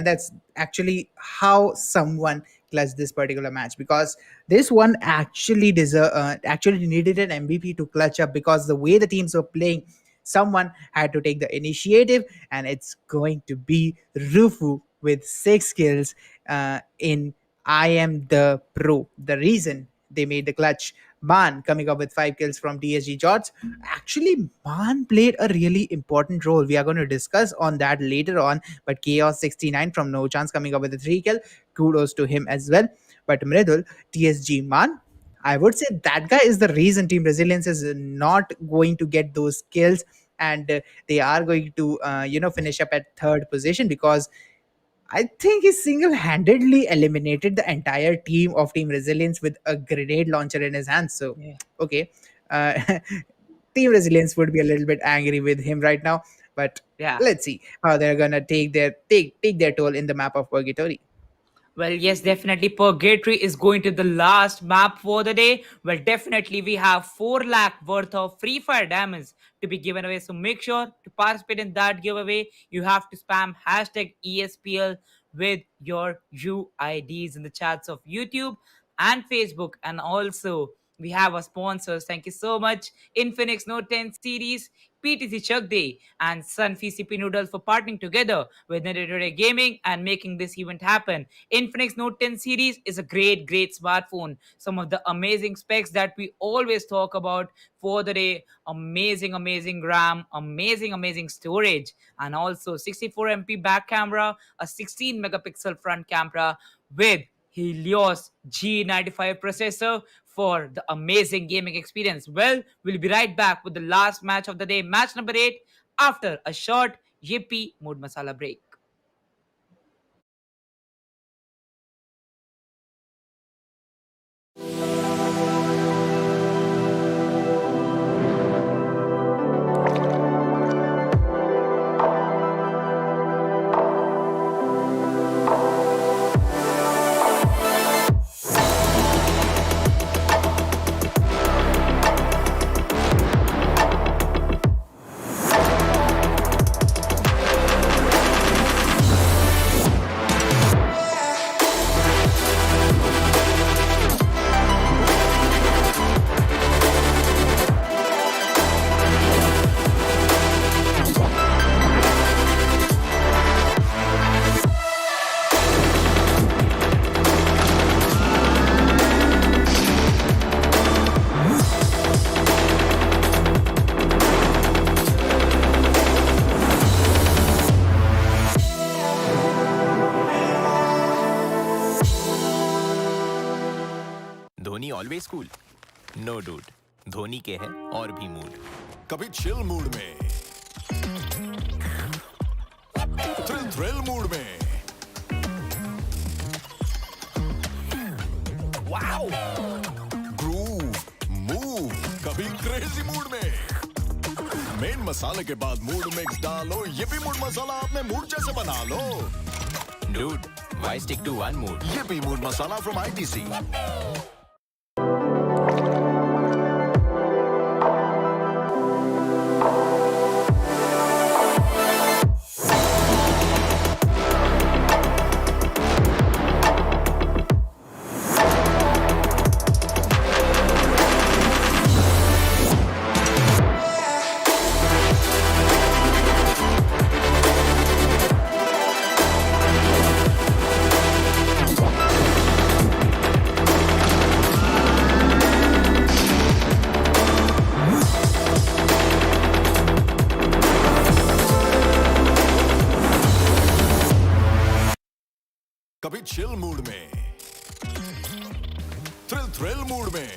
that's actually how someone clutched this particular match. Because this one actually needed an MVP to clutch up, because the way the teams were playing, someone had to take the initiative, and it's going to be Rufu with 6 kills in I Am the Pro. The reason they made the clutch. Man coming up with 5 kills from TSG Jodz. Actually, Man played a really important role. We are going to discuss on that later on. But Chaos 69 from No Chance coming up with a 3 kill. Kudos to him as well. But Mridul, TSG Man, I would say that guy is the reason Team Resilience is not going to get those kills, and they are going to finish up at third position, because I think he single-handedly eliminated the entire team of Team Resilience with a grenade launcher in his hands. So, Yeah. okay, uh, Team Resilience would be a little bit angry with him right now, but Yeah. let's see how they're gonna take their toll in the map of Purgatory. Well, yes, definitely. Purgatory is going to the last map for the day. Well, definitely, we have 4 lakh worth of Free Fire diamonds to be given away. So make sure to participate in that giveaway. You have to spam hashtag ESPL with your UIDs in the chats of YouTube and Facebook. And also, we have our sponsors. Thank you so much. Infinix Note 10 series, PTC Chak Day, and Sunfi CP Noodles for partnering together with Nitty Gaming and making this event happen. Infinix Note 10 series is a great smartphone. Some of the amazing specs that we always talk about for the day. Amazing RAM, amazing storage, and also 64 MP back camera, a 16 megapixel front camera with Helios G95 processor for the amazing gaming experience. Well, we'll be right back with the last match of the day, match number 8, after a short Yippee Mood Masala break. Dhoni always cool no dude Dhoni के है और भी mood कभी chill mood में, thrill mood में, wow, groove, move, कभी crazy mood में। Main मसाले के बाद मूड मिक्स डालो, ये भी मूड मसाला अपने मूड जैसे बना लो। Dude why stick to one mood ये भी मूड मसाला फ्रॉम ITC। कभी चिल मूड में, थ्रिल मूड में,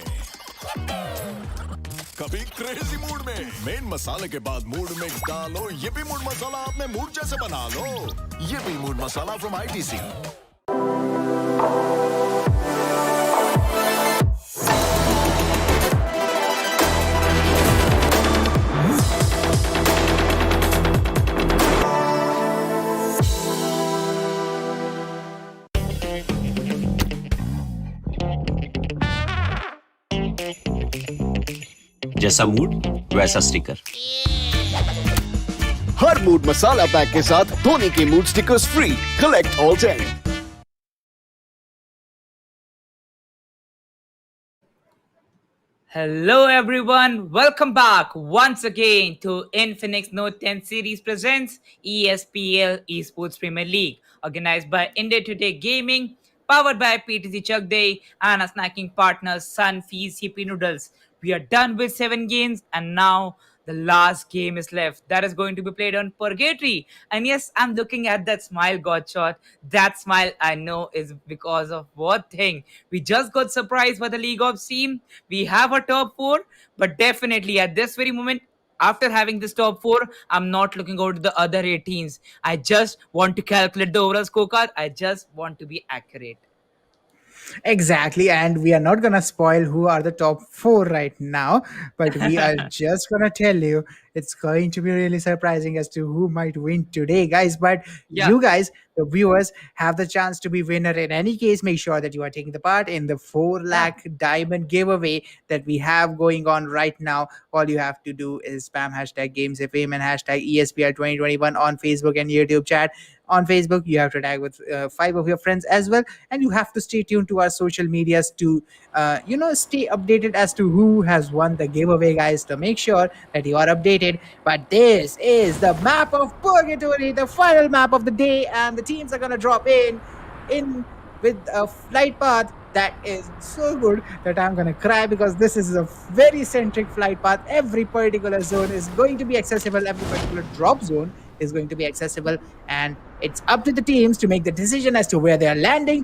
कभी क्रेजी मूड में। मेन मसाले के बाद मूड मिक्स डालो, ये भी मूड मसाला अपने मूड जैसे बना लो। ये भी मूड मसाला फ्रॉम ITC। जैसा मूड वैसा स्टिकर। हर मूड मसाला पैक के साथ धोनी के mood stickers free. Collect all 10। Hello everyone, welcome back once again to Infinix Note 10 series presents ESPL Esports Premier League, organized by India Today Gaming, powered by PTC Chak Day and our snacking partner Sunfeast Hippie Noodles. We are done with 7 games and now the last game is left. That is going to be played on Purgatory. And yes, I'm looking at that smile, Godshot. That smile I know is because of what thing? We just got surprised by the League of team. We have a top 4, but definitely at this very moment, after having this top 4, I'm not looking over to the other 8 teams. I just want to calculate the overall scorecard. I just want to be accurate. Exactly, and we are not gonna spoil who are the top 4 right now, but we are just gonna tell you It's going to be really surprising as to who might win today, guys. But Yeah. you guys, the viewers, have the chance to be winner in any case. Make sure that you are taking the part in the 4 lakh diamond giveaway that we have going on right now. All you have to do is spam hashtag GamesFM and hashtag ESPL 2021 on Facebook and YouTube chat. On Facebook, you have to tag with 5 of your friends as well, and you have to stay tuned to our social medias to stay updated as to who has won the giveaway, guys, to make sure that you are updated. But this is the map of Purgatory, the final map of the day, and the teams are gonna drop in with a flight path that is so good that I'm gonna cry, because this is a very centric flight path. Every particular zone is going to be accessible, every particular drop zone is going to be accessible, and it's up to the teams to make the decision as to where they are landing.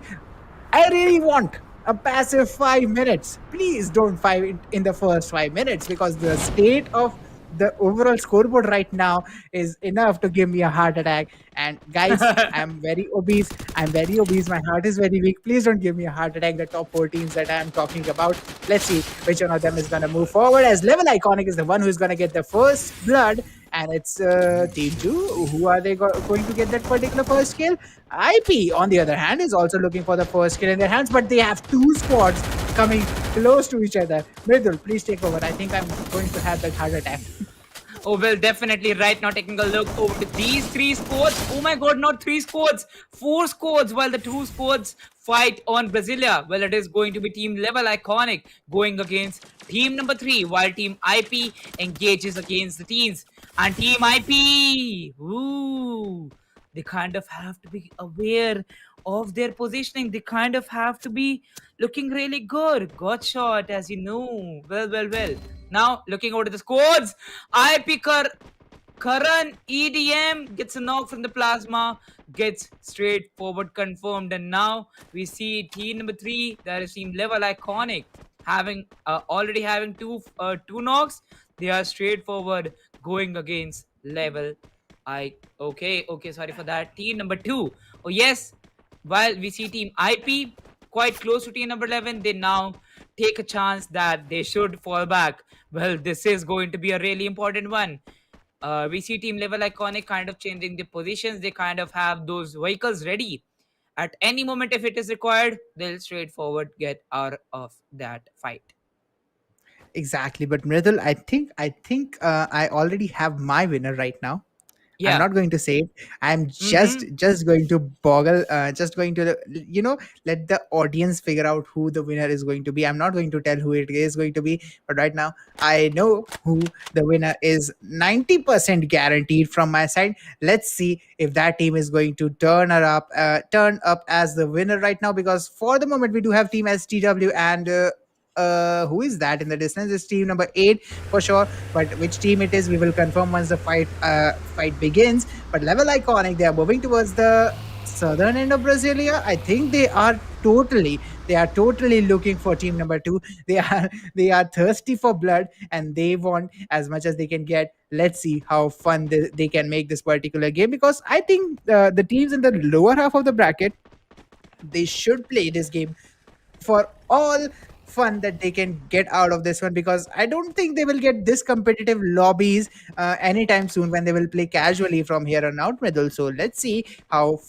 I really want a passive 5 minutes. Please don't fight in the first 5 minutes, because the state of the overall scoreboard right now is enough to give me a heart attack. And guys, I'm very obese. My heart is very weak. Please don't give me a heart attack. The top 4 teams that I'm talking about. Let's see which one of them is going to move forward, as LVL-ICONIC is the one who's going to get the first blood. And it's Team 2. Who are they going to get that particular first kill? IP, on the other hand, is also looking for the first kill in their hands, but they have 2 squads coming close to each other. Mridul, please take over. I think I'm going to have that heart attack. Oh, well, definitely right now taking a look over to these 3 squads. Oh my god, not 3 squads, 4 squads, while the 2 squads fight on Brasilia. Well, it is going to be Team LVL-ICONIC going against Team number 3, while Team IP engages against the teams. And Team IP, ooh, they kind of have to be aware of their positioning. They kind of have to be looking really good. Got shot, as you know. Well. Now, looking over to the squads, IP Karan EDM gets a knock from the plasma, gets straightforward confirmed. And now we see team number 3, that is Team LVL-ICONIC, having already having two knocks. They are straightforward going against level okay, sorry for that. Team number 2, oh yes, while we see Team IP quite close to team number 11, they now take a chance that they should fall back. Well, this is going to be a really important one. We see Team LVL-ICONIC kind of changing the positions. They kind of have those vehicles ready. At any moment, if it is required, they'll straightforward get out of that fight. Exactly, but Mridul, I think I already have my winner right now. Yeah. I'm not going to say it. I'm just going to boggle, just going to let the audience figure out who the winner is going to be. I'm not going to tell who it is going to be, but right now I know who the winner is. 90% guaranteed from my side. Let's see if that team is going to turn up as the winner right now, because for the moment we do have Team STW and who is that in the distance? Is team number 8 for sure, but which team it is we will confirm once the fight begins. But LVL-ICONIC, they are moving towards the southern end of Brasilia. I think they are totally looking for team number 2. They are thirsty for blood, and they want as much as they can get. Let's see how fun they can make this particular game, because I think the teams in the lower half of the bracket, they should play this game for all fun that they can get out of this one, because I don't think they will get this competitive lobbies anytime soon when they will play casually from here on out, Mridul. So let's see how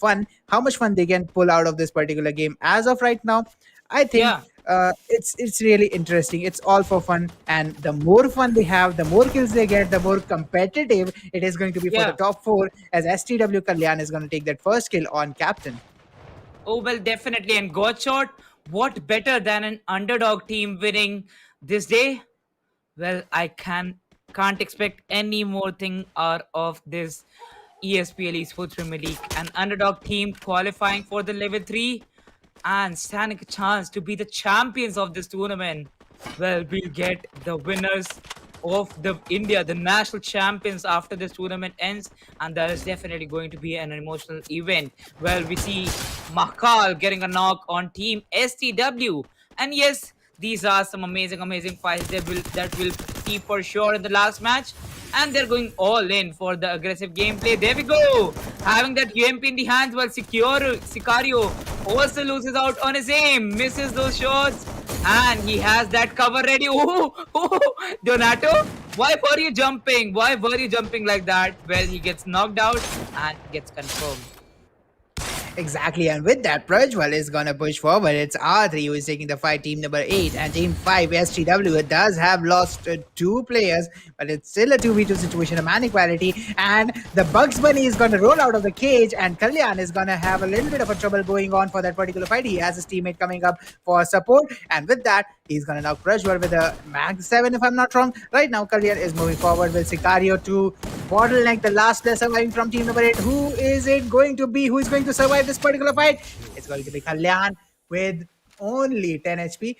much fun they can pull out of this particular game. As of right now, I think it's really interesting. It's all for fun, and the more fun they have, the more kills they get, the more competitive it is going to be for the top 4, as STW Kalyan is going to take that first kill on Captain. Oh, well, definitely. And got shot. What better than an underdog team winning this day? Well, I can't expect any more thing out of this ESPL Esports Premier League. An underdog team qualifying for the level 3 and standing a chance to be the champions of this tournament. Well, we'll get the winners of the national champions after this tournament ends, and that is definitely going to be an emotional event. Well, we see Mahkal getting a knock on Team STW, and yes, these are some amazing fights that will see for sure in the last match, and they're going all in for the aggressive gameplay. There we go, having that UMP in the hands, while Sicario also loses out on his aim, misses those shots. And he has that cover ready. Donato, why were you jumping? Why were you jumping like that? Well, he gets knocked out and gets confirmed. Exactly, and with that, Prajwal is gonna push forward. It's R3 who is taking the fight, team number 8, and team 5, STW. It does have lost 2 players, but it's still a 2v2 situation, a man equality, and the Bugs Bunny is gonna roll out of the cage, and Kalyan is gonna have a little bit of a trouble going on for that particular fight. He has his teammate coming up for support, and with that, he's gonna knock Prajwal with a Mag 7, if I'm not wrong. Right now, Kalyan is moving forward with Sicario to bottleneck the last player surviving from team number 8. Who is it going to be? Who is going to survive this particular fight? It's going to be Kalyan with only 10 HP.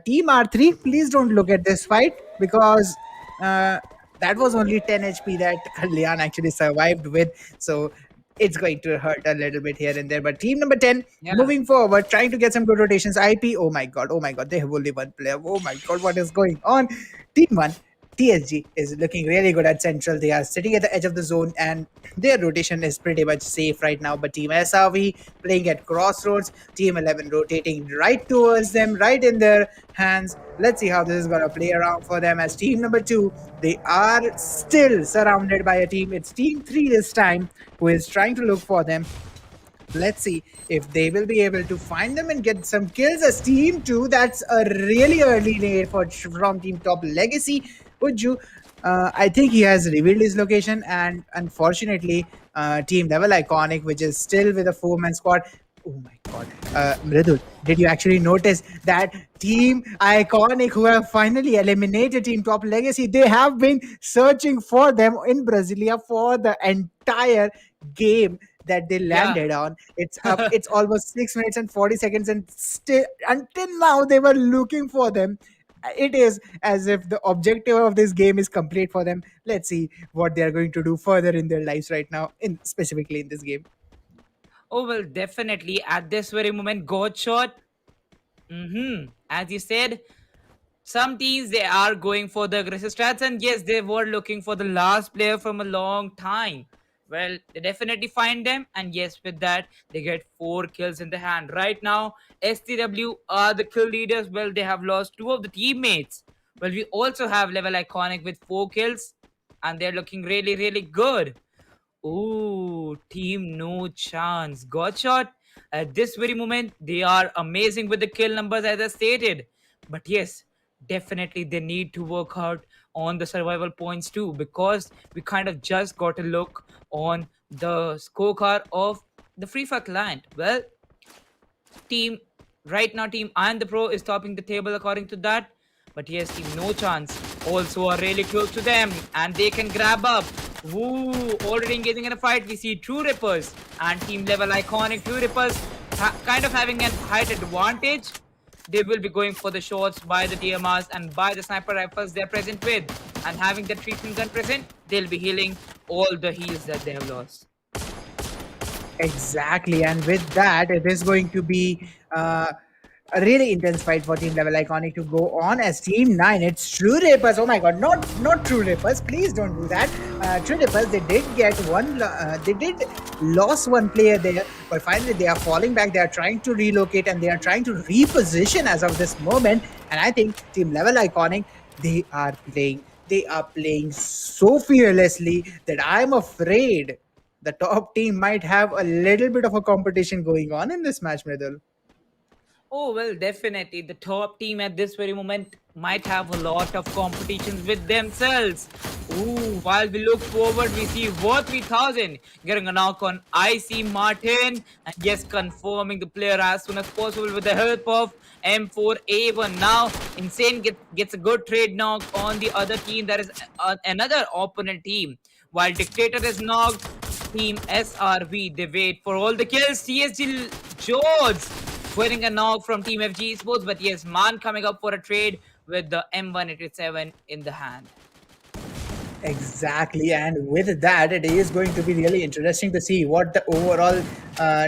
Team R3, please don't look at this fight because that was only 10 HP that Kalyan actually survived with. So it's going to hurt a little bit here and there. But team number 10 moving forward, trying to get some good rotations. IP, oh my god, they have only one player. Oh my god, what is going on? Team 1, TSG is looking really good at central. They are sitting at the edge of the zone and their rotation is pretty much safe right now. But team SRV playing at crossroads. Team 11 rotating right towards them, right in their hands. Let's see how this is going to play around for them. As team number 2, they are still surrounded by a team. It's team 3 this time who is trying to look for them. Let's see if they will be able to find them and get some kills. As team 2, that's a really early raid from team Top Legacy. Uju, I think he has revealed his location, and unfortunately, team LVL-ICONIC, which is still with a 4-man squad. Oh my god. Mridul, did you actually notice that team ICONIC, who have finally eliminated team Top Legacy, they have been searching for them in Brasilia for the entire game that they landed on. It's up. It's almost 6 minutes and 40 seconds, and still until now they were looking for them. It is as if the objective of this game is complete for them. Let's see what they are going to do further in their lives right now, specifically in this game. Oh, well, definitely at this very moment, God shot. As you said, some teams, they are going for the aggressive strats, and yes, they were looking for the last player from a long time. Well, they definitely find them, and yes, with that, they get 4 kills in the hand. Right now, STW are the kill leaders. Well, they have lost 2 of the teammates. Well, we also have LVL-ICONIC with 4 kills, and they're looking really, really good. Ooh, team no chance. Got shot. At this very moment, they are amazing with the kill numbers as I stated. But yes, definitely they need to work hard on the survival points too, because we kind of just got a look on the scorecard of the Free Fire client. Well, team right now, team I am the Pro is topping the table according to that. But yes, team no chance also are really close to them, and they can grab up. Woo, already engaging in a fight. We see True Rippers and team LVL-ICONIC. True Rippers kind of having an height advantage. They will be going for the shots by the DMRs and by the sniper rifles they're present with. And having the treatment gun present, they'll be healing all the heals that they have lost. Exactly, and with that, it is going to be a really intense fight for team LVL-ICONIC to go on. As team 9, it's True Rippers. Oh my god, not True Rippers, please don't do that. True Rippers, they did get one, they did lost one player there, but finally they are falling back. They are trying to relocate and they are trying to reposition as of this moment. And I think team LVL-ICONIC, they are playing so fearlessly that I'm afraid the top team might have a little bit of a competition going on in this match, Mridul. Oh, well, definitely. The top team at this very moment might have a lot of competitions with themselves. Ooh, while we look forward, we see War 3000 getting a knock on IC Martin. And yes, confirming the player as soon as possible with the help of M4A1. Now, Insane gets a good trade knock on the other team. That is another opponent team. While Dictator is knocked, team SRV, they wait for all the kills. TSG Jodz winning a knock from team FG-ESPORTS, but yes, Man coming up for a trade with the M187 in the hand. Exactly, and with that, it is going to be really interesting to see what the overall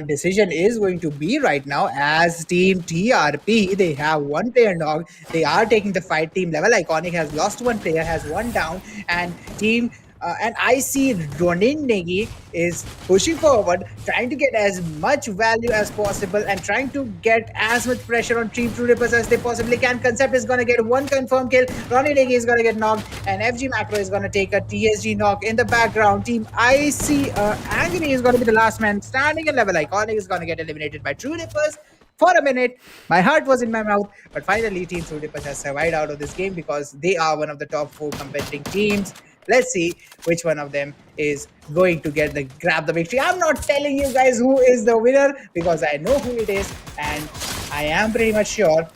decision is going to be right now. As team TRP, they have one player knocked. They are taking the fight. Team LVL-ICONIC has lost one player, has one down, and team And I see Ronin Negi is pushing forward, trying to get as much value as possible and trying to get as much pressure on Team True Rippers as they possibly can. Concept is going to get one confirmed kill. Ronin Negi is going to get knocked, and FG Macro is going to take a TSG knock in the background. Team IC Angry is going to be the last man standing, and LVL-ICONIC is going to get eliminated by True Rippers. For a minute, my heart was in my mouth, but finally, Team True Rippers has survived out of this game because they are one of the top 4 competing teams. Let's see which one of them is going to grab the victory. I'm not telling you guys who is the winner because I know who it is, and I am pretty much sure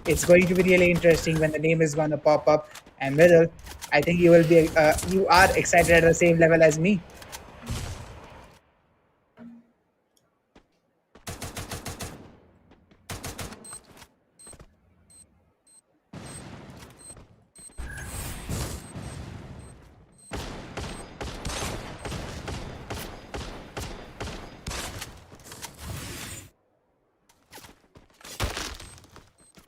it's going to be really interesting when the name is going to pop up. And Middle, I think you are excited at the same level as me.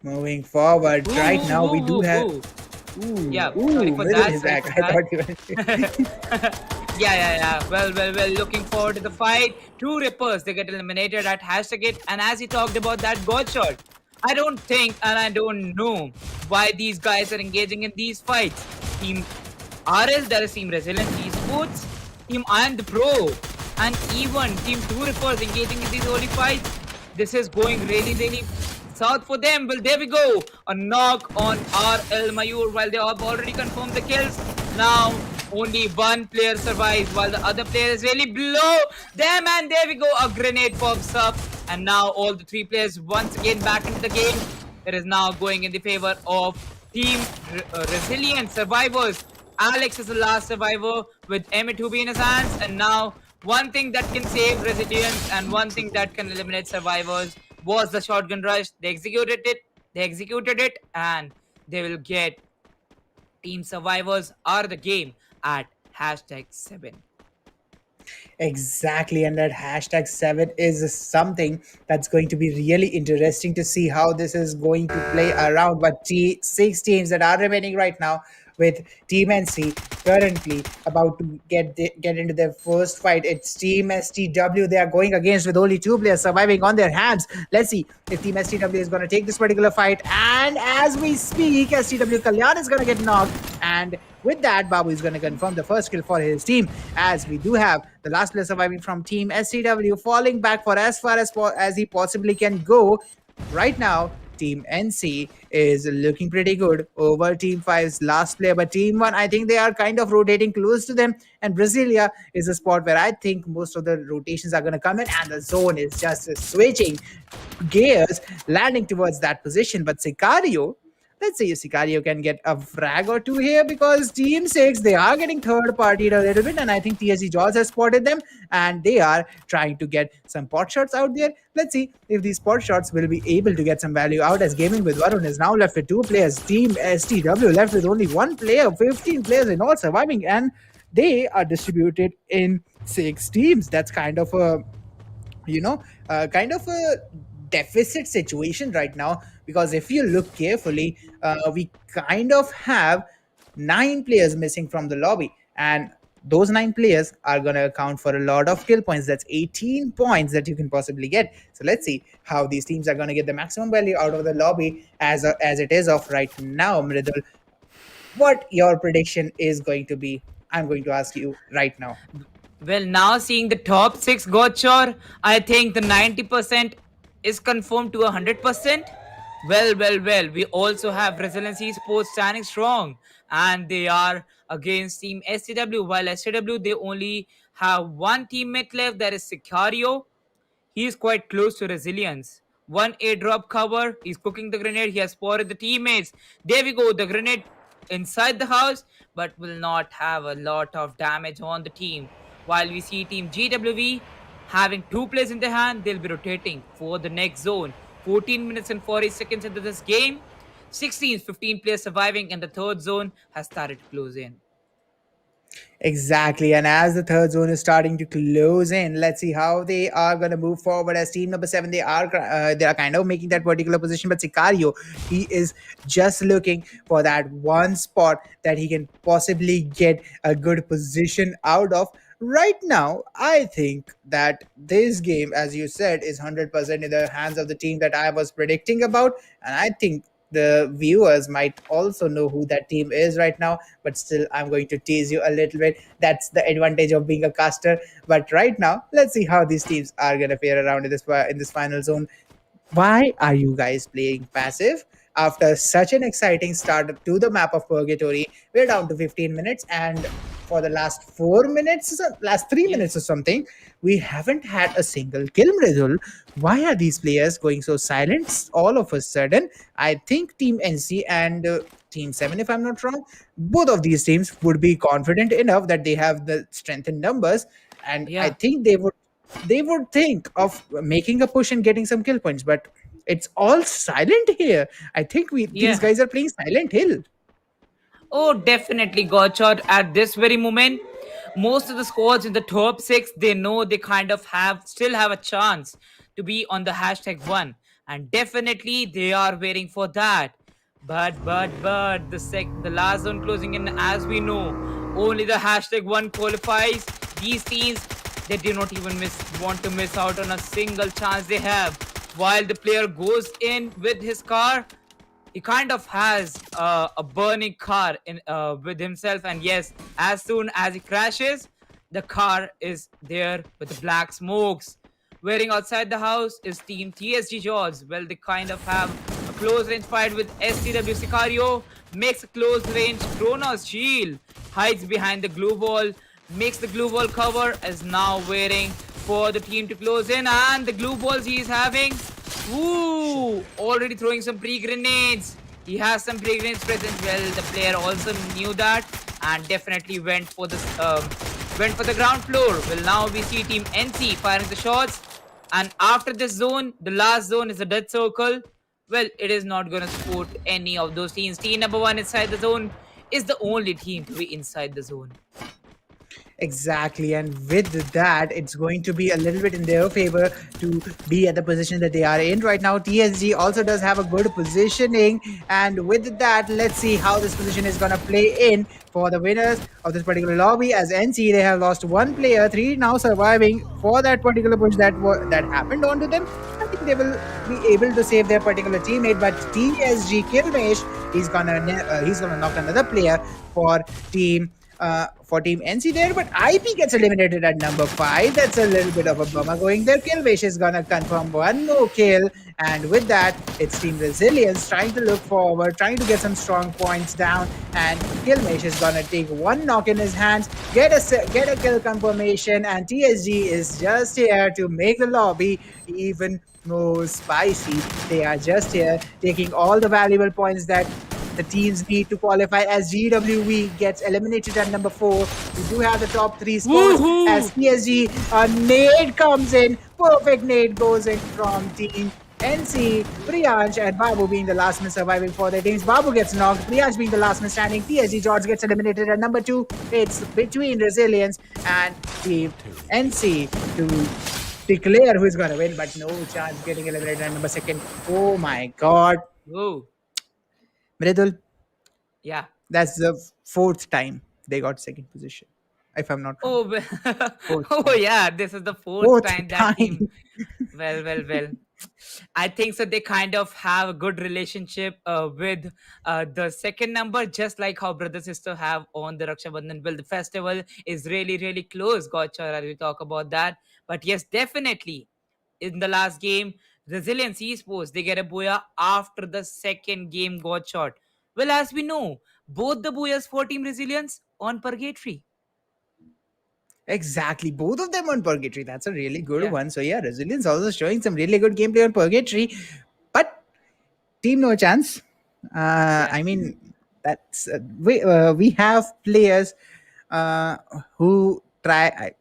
Moving forward, right now we do have. Yeah, sorry for Middle that. is sorry back. for I thought you were. Yeah. Well. Looking forward to the fight. Two Rippers, they get eliminated at hashtag it. And as he talked about that God shot, I don't think and I don't know why these guys are engaging in these fights. Team RS, there is Team Resilience Esports, Team I Am the Pro, and even Team Two Rippers engaging in these early fights. This is going really south for them. Well, there we go. A knock on RL Mayur while they have already confirmed the kills. Now, only one player survives while the other player is really below them. And there we go. A grenade pops up. And now all the 3 players once again back into the game. It is now going in the favor of Team Resilient Survivors. Alex is the last survivor with M2B in his hands. And now one thing that can save Resilience and one thing that can eliminate survivors was the shotgun rush. They executed it, and they will get Team Survivors out of the game at hashtag 7. Exactly, and that hashtag 7 is something that's going to be really interesting to see how this is going to play around. But 6 teams that are remaining right now, with Team NC currently about to get into their first fight. It's Team STW they are going against with only 2 players surviving on their hands. Let's see if Team STW is going to take this particular fight. And as we speak, STW Kalyan is going to get knocked. And with that, Babu is going to confirm the first kill for his team, as we do have the last player surviving from Team STW falling back for as far as he possibly can go. Right now, Team NC is looking pretty good over Team 5's last player, but Team 1, I think they are kind of rotating close to them, and Brasilia is a spot where I think most of the rotations are going to come in, and the zone is just switching gears, landing towards that position. But Sicario, let's see if Sicario can get a frag or 2 here, because Team 6, they are getting third-partied a little bit, and I think TSG Jodz has spotted them, and they are trying to get some pot shots out there. Let's see if these pot shots will be able to get some value out, as Gaming with Varun is now left with 2 players. Team STW left with only 1 player, 15 players in all surviving, and they are distributed in 6 teams. That's kind of a, kind of a deficit situation right now, because if you look carefully, we kind of have 9 players missing from the lobby, and those 9 players are going to account for a lot of kill points. That's 18 points that you can possibly get. So let's see how these teams are going to get the maximum value out of the lobby as it is of right now. Mridul, what your prediction is going to be, I'm going to ask you right now. Well, now seeing the top 6 Gotchor, I think the 90% is confirmed to 100%. Well. We also have Resilience Esports standing strong, and they are against Team STW. While STW, they only have 1 teammate left, that is Sicario. He is quite close to Resilience. 1 airdrop cover. He's cooking the grenade. He has spotted the teammates. There we go. The grenade inside the house, but will not have a lot of damage on the team. While we see Team GWV having 2 players in their hand, they'll be rotating for the next zone. 14 minutes and 40 seconds into this game. 15 players surviving, and the third zone has started to close in. Exactly. And as the third zone is starting to close in, let's see how they are going to move forward. As team number 7, they are kind of making that particular position. But Sicario, he is just looking for that one spot that he can possibly get a good position out of. Right now, I think that this game, as you said, is 100% in the hands of the team that I was predicting about. And I think the viewers might also know who that team is right now, but still I'm going to tease you a little bit. That's the advantage of being a caster. But right now, let's see how these teams are going to fare around in this final zone. Why are you guys playing passive? After such an exciting start to the map of Purgatory, we're down to 15 minutes, and for the last 4 minutes, last 3 minutes or something, we haven't had a single kill, Mridul. Why are these players going so silent all of a sudden? I think Team NC and Team 7, if I'm not wrong, both of these teams would be confident enough that they have the strength in numbers, and I Yeah, think they would think of making a push and getting some kill points, but it's all silent here. I think these yeah. guys are playing Silent Hill. Oh, definitely got shot at this very moment. Most of the squads in the top six, they know they kind of still have a chance to be on the hashtag 1, and definitely they are waiting for that. But the last zone closing in, as we know, only the hashtag 1 qualifies. These teams, they do not even want to miss out on a single chance they have. While the player goes in with his car, he kind of has a burning car in with himself, and yes, as soon as he crashes, the car is there with the black smokes. Waiting outside the house is team TSG Jodz. Well, they kind of have a close range fight with STW. Sicario makes a close range Kronos shield, hides behind the glue wall, makes the glue wall cover, is now waiting for the team to close in, and the glue balls he is having. Ooh, already throwing some pre-grenades. He has some pre-grenades present. Well, the player also knew that and definitely went for the ground floor. Well, now we see Team NC firing the shots. And after this zone, the last zone is a dead circle. Well, it is not going to support any of those teams. Team number 1 inside the zone is the only team to be inside the zone. Exactly, and with that, it's going to be a little bit in their favor to be at the position that they are in right now. TSG also does have a good positioning, and with that, let's see how this position is gonna play in for the winners of this particular lobby. As NC, they have lost one player, 3 now surviving for that particular push that happened onto them. I think they will be able to save their particular teammate, but TSG Kilmesh, he's gonna knock another player for team NC there, but IP gets eliminated at number 5. That's a little bit of a bummer going there. Killwish is gonna confirm one more kill, and with that, it's Team Resilience trying to look forward, trying to get some strong points down, and Killwish is gonna take one knock in his hands, get a kill confirmation, and TSG is just here to make the lobby even more spicy. They are just here taking all the valuable points that the teams need to qualify, as GWE gets eliminated at number 4. We do have the top 3 spots. Woohoo! As PSG, a nade comes in. Perfect nade goes in from Team NC. Priyansh and Babu being the last man surviving for their teams. Babu gets knocked. Priyansh being the last man standing. TSG Jodz gets eliminated at number 2. It's between Resilience and Team NC to declare who's going to win, but no chance getting eliminated at number 2. Oh my god. Whoa. Mridul, Yeah. that's the 4th time they got 2nd position, if I'm not wrong. Oh, yeah. This is the fourth Fourth time that time. team. Well. I think so. They kind of have a good relationship with the second number, just like how brother sister have on the Raksha Bandhan. Well, the festival is really close. Gotcha, we talk about that. But yes, definitely in the last game, Resilience Esports, they get a booyah after the second game got shot. Well, as we know, both the booyahs for Team Resilience on Purgatory. Exactly. Both of them on Purgatory. That's a really good Yeah, one. So, yeah, Resilience also showing some really good gameplay on Purgatory. But Team No Chance. yeah. I mean, we have players who try.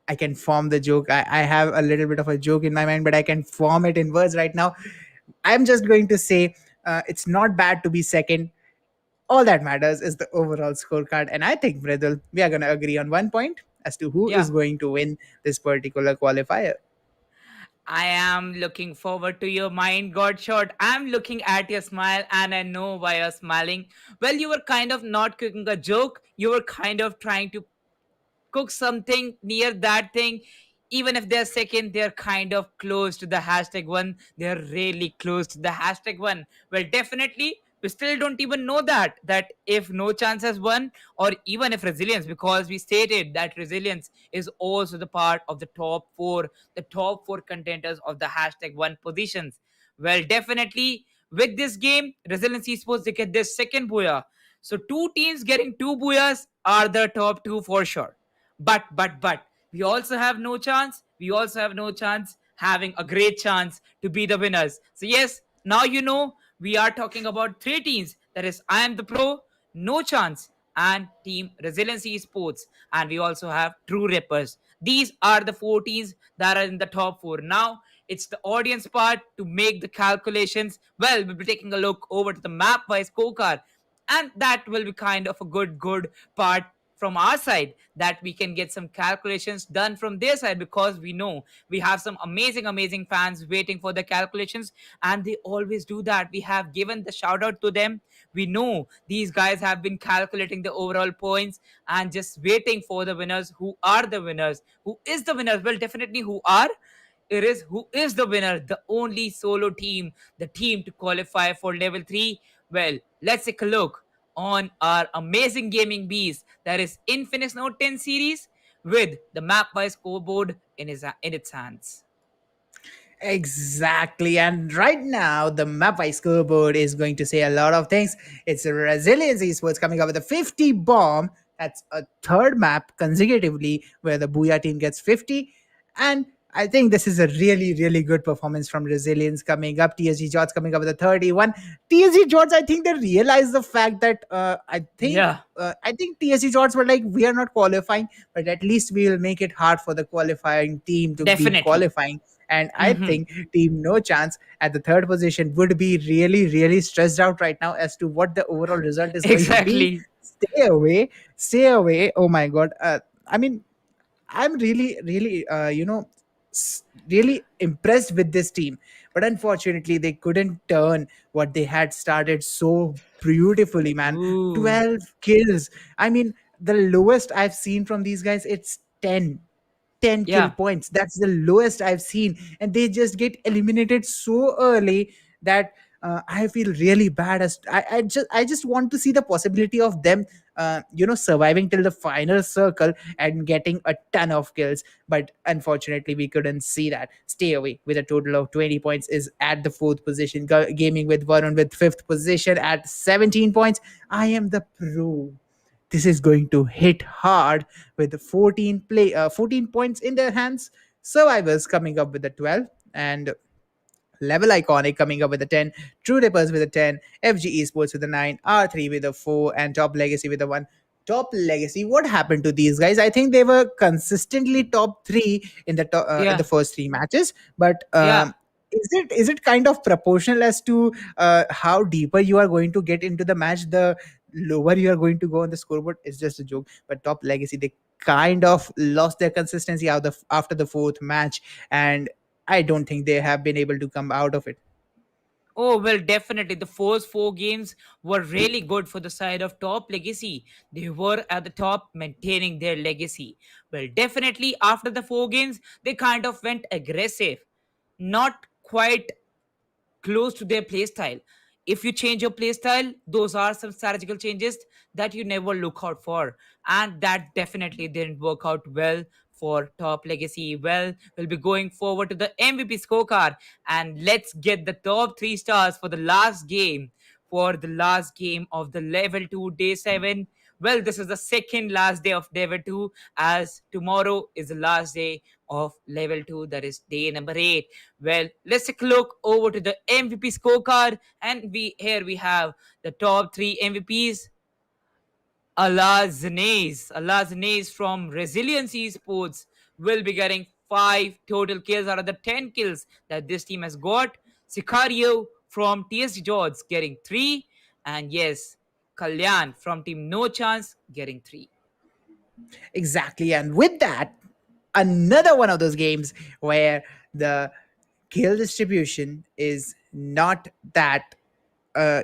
I can form the joke. I have a little bit of a joke in my mind, but I can form it in words right now. I'm just going to say it's not bad to be second. All that matters is the overall scorecard. And I think, Mridul, we are going to agree on one point as to who is Yeah. going to win this particular qualifier. I am looking forward to your mind, God shot. I'm looking at your smile and I know why you're smiling. Well, you were kind of not cooking a joke. You were kind of trying to cook something near that thing. Even if they're second, they're kind of close to the hashtag one. They're really close to the hashtag one. Well, definitely, we still don't even know that if no chance has won, or even if resilience, because we stated that resilience is also the part of the top four contenders of the hashtag one positions. Well, definitely with this game, resilience esports they get their second booyah. So two teams getting two booyahs are the top two for sure. But we also have no chance. We also have no chance having a great chance to be the winners. So yes, now you know we are talking about three teams. That is, I am the pro, no chance, and Team Resiliency Sports, and we also have True Rippers. These are the four teams that are in the top four. Now it's the audience part to make the calculations. Well, we'll be taking a look over to the map-wise scorecard, and that will be kind of a good part from our side, that we can get some calculations done from their side, because we know we have some amazing fans waiting for the calculations, and they always do that. We have given the shout out to them. We know these guys have been calculating the overall points and just waiting for the winners. Who are the winners? Who is the winners? Well, definitely who are it is who is the winner, the only solo team, the team to qualify for level 3. Well, let's take a look on our amazing gaming beast, that is Infinix Note 10 series, with the map by scoreboard in its hands. Exactly. And right now, the map by scoreboard is going to say a lot of things. It's a Resilience Esports coming up with a 50 bomb. That's a third map consecutively where the Booyah team gets 50. And I think this is a really good performance from Resilience coming up. TSG Jodz coming up with a 31. TSG Jodz, I think they realized the fact that Yeah, I think TSG Jodz were like, we are not qualifying, but at least we will make it hard for the qualifying team to be definitely. qualifying. And I Hmm. think Team No Chance at the third position would be really stressed out right now as to what the overall result is going to be. Exactly. Stay away, stay away. Oh my god. I mean, I'm really, really impressed with this team. But unfortunately, they couldn't turn what they had started so beautifully, man. Ooh. 12 kills. I mean, the lowest I've seen from these guys, it's 10 kill Yeah. points. That's the lowest I've seen. And they just get eliminated so early that I feel really bad. I just want to see the possibility of them, surviving till the final circle and getting a ton of kills. But unfortunately, we couldn't see that. Stay away with a total of 20 points is at the fourth position. Gaming with Varun with fifth position at 17 points. I am the pro. This is going to hit hard with 14 points in their hands. Survivors coming up with a 12, and Level Iconic coming up with a 10, True Rippers with a 10, FG Esports with a 9, R3 with a 4, and Top Legacy with a 1. Top Legacy, what happened to these guys? I think they were consistently top 3 in the Yeah. first 3 matches, but Yeah. is it kind of proportional as to how deeper you are going to get into the match, the lower you are going to go on the scoreboard? It's just a joke. But Top Legacy, they kind of lost their consistency after the fourth match, and I don't think they have been able to come out of it. Oh, well, definitely. The first four games were really good for the side of Top Legacy. They were at the top, maintaining their legacy. Well, definitely, after the four games, they kind of went aggressive. Not quite close to their playstyle. If you change your playstyle, those are some strategical changes that you never look out for. And that definitely didn't work out well for Top Legacy. Well, we'll be going forward to the MVP scorecard, and let's get the top 3 stars for the last game. For the last game of the level 2 day 7. Well, this is the second last day of level 2, as tomorrow is the last day of level 2, that is day number 8. Well, let's take a look over to the MVP scorecard, and we have the top 3 MVPs. Allah Zanez from Resiliency Sports will be getting 5 total kills out of the 10 kills that this team has got. Sicario from TSG Jodz getting 3, and yes, Kalyan from team No Chance getting 3. Exactly. And with that, another one of those games where the kill distribution is not that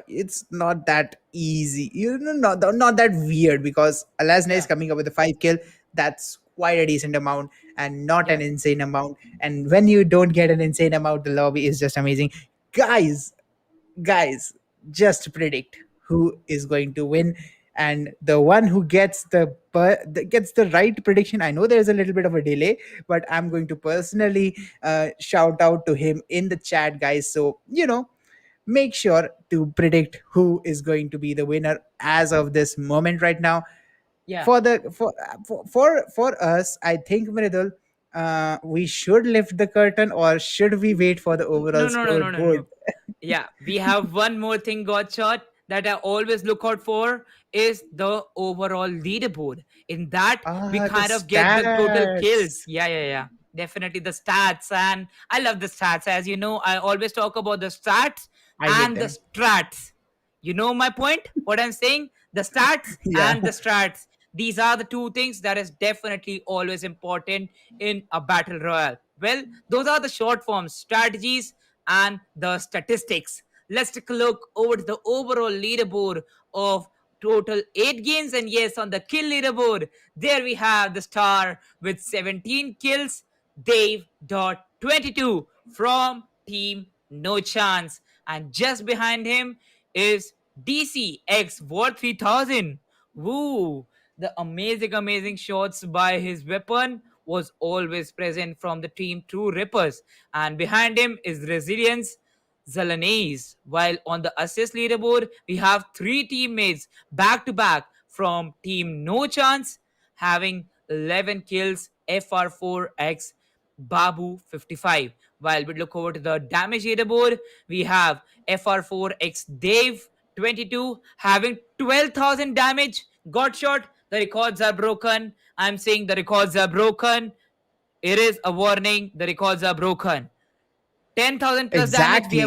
it's not that easy, not that weird, because Alasna is Yeah, coming up with a 5 kill. That's quite a decent amount and not yeah. an insane amount. And when you don't get an insane amount, the lobby is just amazing. Guys guys just predict who is going to win, and the one who gets gets the right prediction. I know there's a little bit of a delay, but I'm going to personally shout out to him in the chat, guys. So make sure to predict who is going to be the winner as of this moment right now. Yeah. For us, I think, Mridul, we should lift the curtain, or should we wait for the overall No, no, no, no, no, scoreboard? no. Yeah, we have one more thing, Godshot, that I always look out for is the overall leaderboard. In that, we The kind of get the total kills. stats. Yeah, yeah, yeah. Definitely the stats. And I love the stats. As you know, I always talk about the stats I hate and the them. strats. You know my point? What I'm saying? The stats Yeah. and the strats. These are the two things that is definitely always important in a battle royale. Well, those are the short forms, strategies, and the statistics. Let's take a look over to the overall leaderboard of total 8 games. And yes, on the kill leaderboard, there we have the star with 17 kills, Dave.22 from Team No Chance. And just behind him is DC X War 3000. Woo! The amazing shots by his weapon was always present from the team True Rippers. And behind him is Resilience Zelenese. While on the assist leaderboard, we have 3 teammates back to back from Team No Chance having 11 kills, FR4X Babu 55. While we look over to the damage leaderboard, we have FR4X Dave 22 having 12,000 damage. Got shot. The records are broken. I'm saying the records are broken. It is a warning. The records are broken. 10,000 plus damage Exactly. we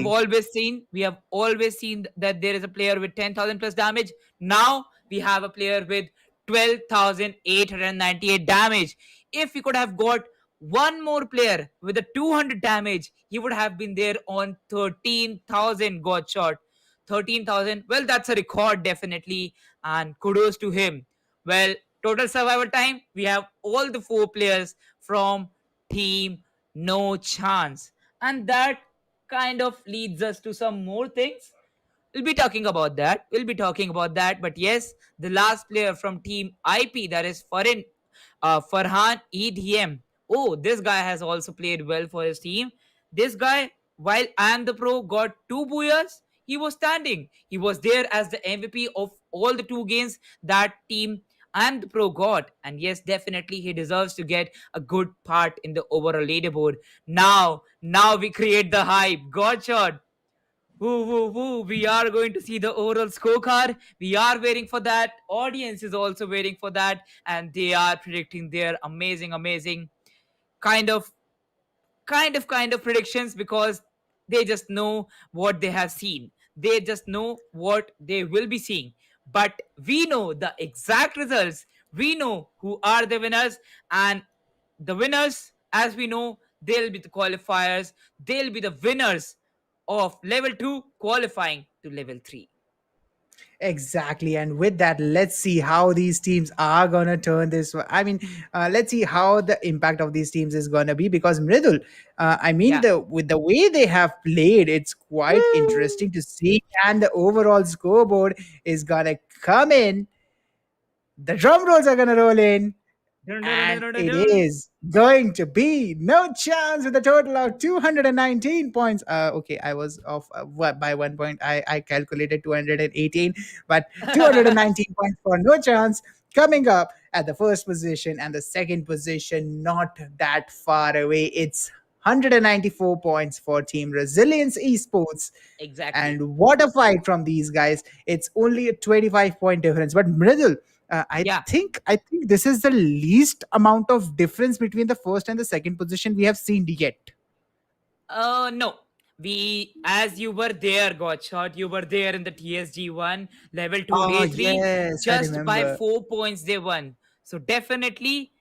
have always seen that there is a player with 10,000 plus damage. Now we have a player with 12,898 damage. If we could have got one more player with a 200 damage, he would have been there on 13,000 got shot. 13,000, well, that's a record definitely, and kudos to him. Well, total survival time, we have all the 4 players from Team No Chance. And that kind of leads us to some more things. We'll be talking about that. But yes, the last player from Team IP, that is Farhan EDM. Oh, this guy has also played well for his team. This guy, while I am the pro, got 2 booyahs. He was standing. He was there as the MVP of all the 2 games that team and the pro got. And yes, definitely he deserves to get a good part in the overall leaderboard. Now we create the hype. God shot. Woo, woo, woo. We are going to see the overall scorecard. We are waiting for that. Audience is also waiting for that. And they are predicting their amazing kind of kind of predictions, because they just know what they have seen. They just know what they will be seeing. But we know the exact results. We know who are the winners. And the winners, as we know, they'll be the qualifiers. They'll be the winners of level 2 qualifying to level 3. Exactly. And with that, let's see how these teams are going to turn this. I mean, let's see how the impact of these teams is going to be, because Mridul, I mean, Yeah. with the way they have played, it's quite interesting to see. And the overall scoreboard is going to come in. The drum rolls are going to roll in. Dun, dun, dun, And dun, dun, it dun. is going to be No Chance with a total of 219 points. Okay, I was off by 1 point. I calculated 218, but 219 points for No Chance. Coming up at the first position, and the second position not that far away. It's 194 points for Team Resilience Esports. Exactly. And what a fight from these guys. It's only a 25-point difference. But Mridul, Yeah. I think this is the least amount of difference between the first and the second position we have seen yet. No. As you were there, got shot. You were there in the TSG one level two Oh, day three. yes, I Just by remember. 4 points they won. So definitely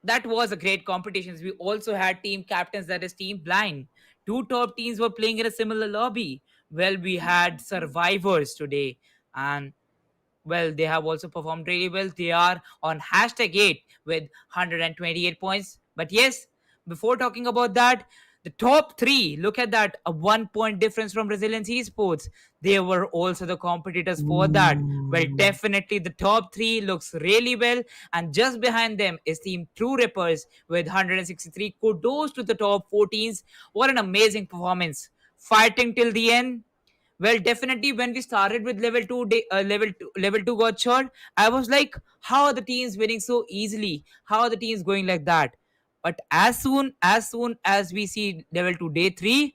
that was a great competition. We also had team captains, that is Team Blind. Two top teams were playing in a similar lobby. Well, we had survivors today, and well, they have also performed really well. They are on hashtag 8 with 128 points. But yes, before talking about that, the top three, look at that, a 1 point difference from Resilience Esports. They were also the competitors for that. Well, Ooh. definitely the top three looks really well. And just behind them is Team True Rippers with 163. Kudos to the top 14s. What an amazing performance. Fighting till the end. Well, definitely when we started with level two got shot, I was like, how are the teams winning so easily? How are the teams going like that? But as soon as we see level two day three,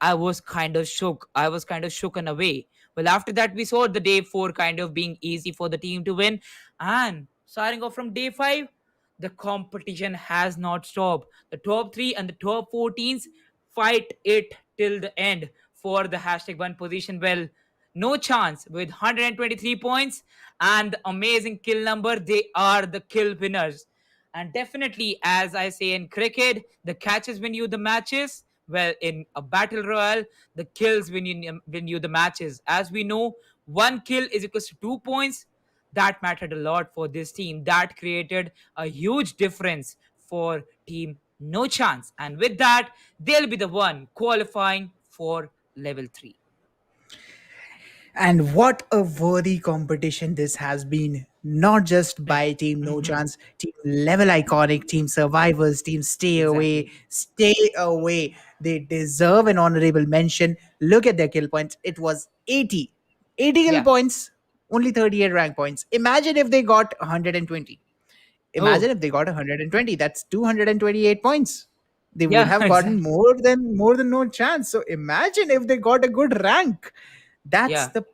I was kind of shook. I was kind of shook in a way. Well, after that, we saw the day four kind of being easy for the team to win. And starting off from day five, the competition has not stopped. The top three and the top 14s fight it till the end for the hashtag one position. Well, no chance with 123 points and the amazing kill number. They are the kill winners. And definitely, as I say in cricket, the catches win you the matches. Well, in a battle royale, the kills win you the matches. As we know, one kill is equals to 2 points. That mattered a lot for this team. That created a huge difference for team No Chance. And with that, they'll be the one qualifying for level 3. And what a worthy competition this has been, not just by Team No Mhm. Chance, Team Level Iconic, Team Survivors, Team Stay Away, Exactly. Stay Away. They deserve an honorable mention. Look at their kill points. It was 80. 80 kill Yeah. points, only 38 rank points. Imagine if they got 120. Imagine Oh, if they got 120. That's 228 points. They would yeah, have gotten exactly. more than No Chance. So imagine if they got a good rank. That's Yeah. the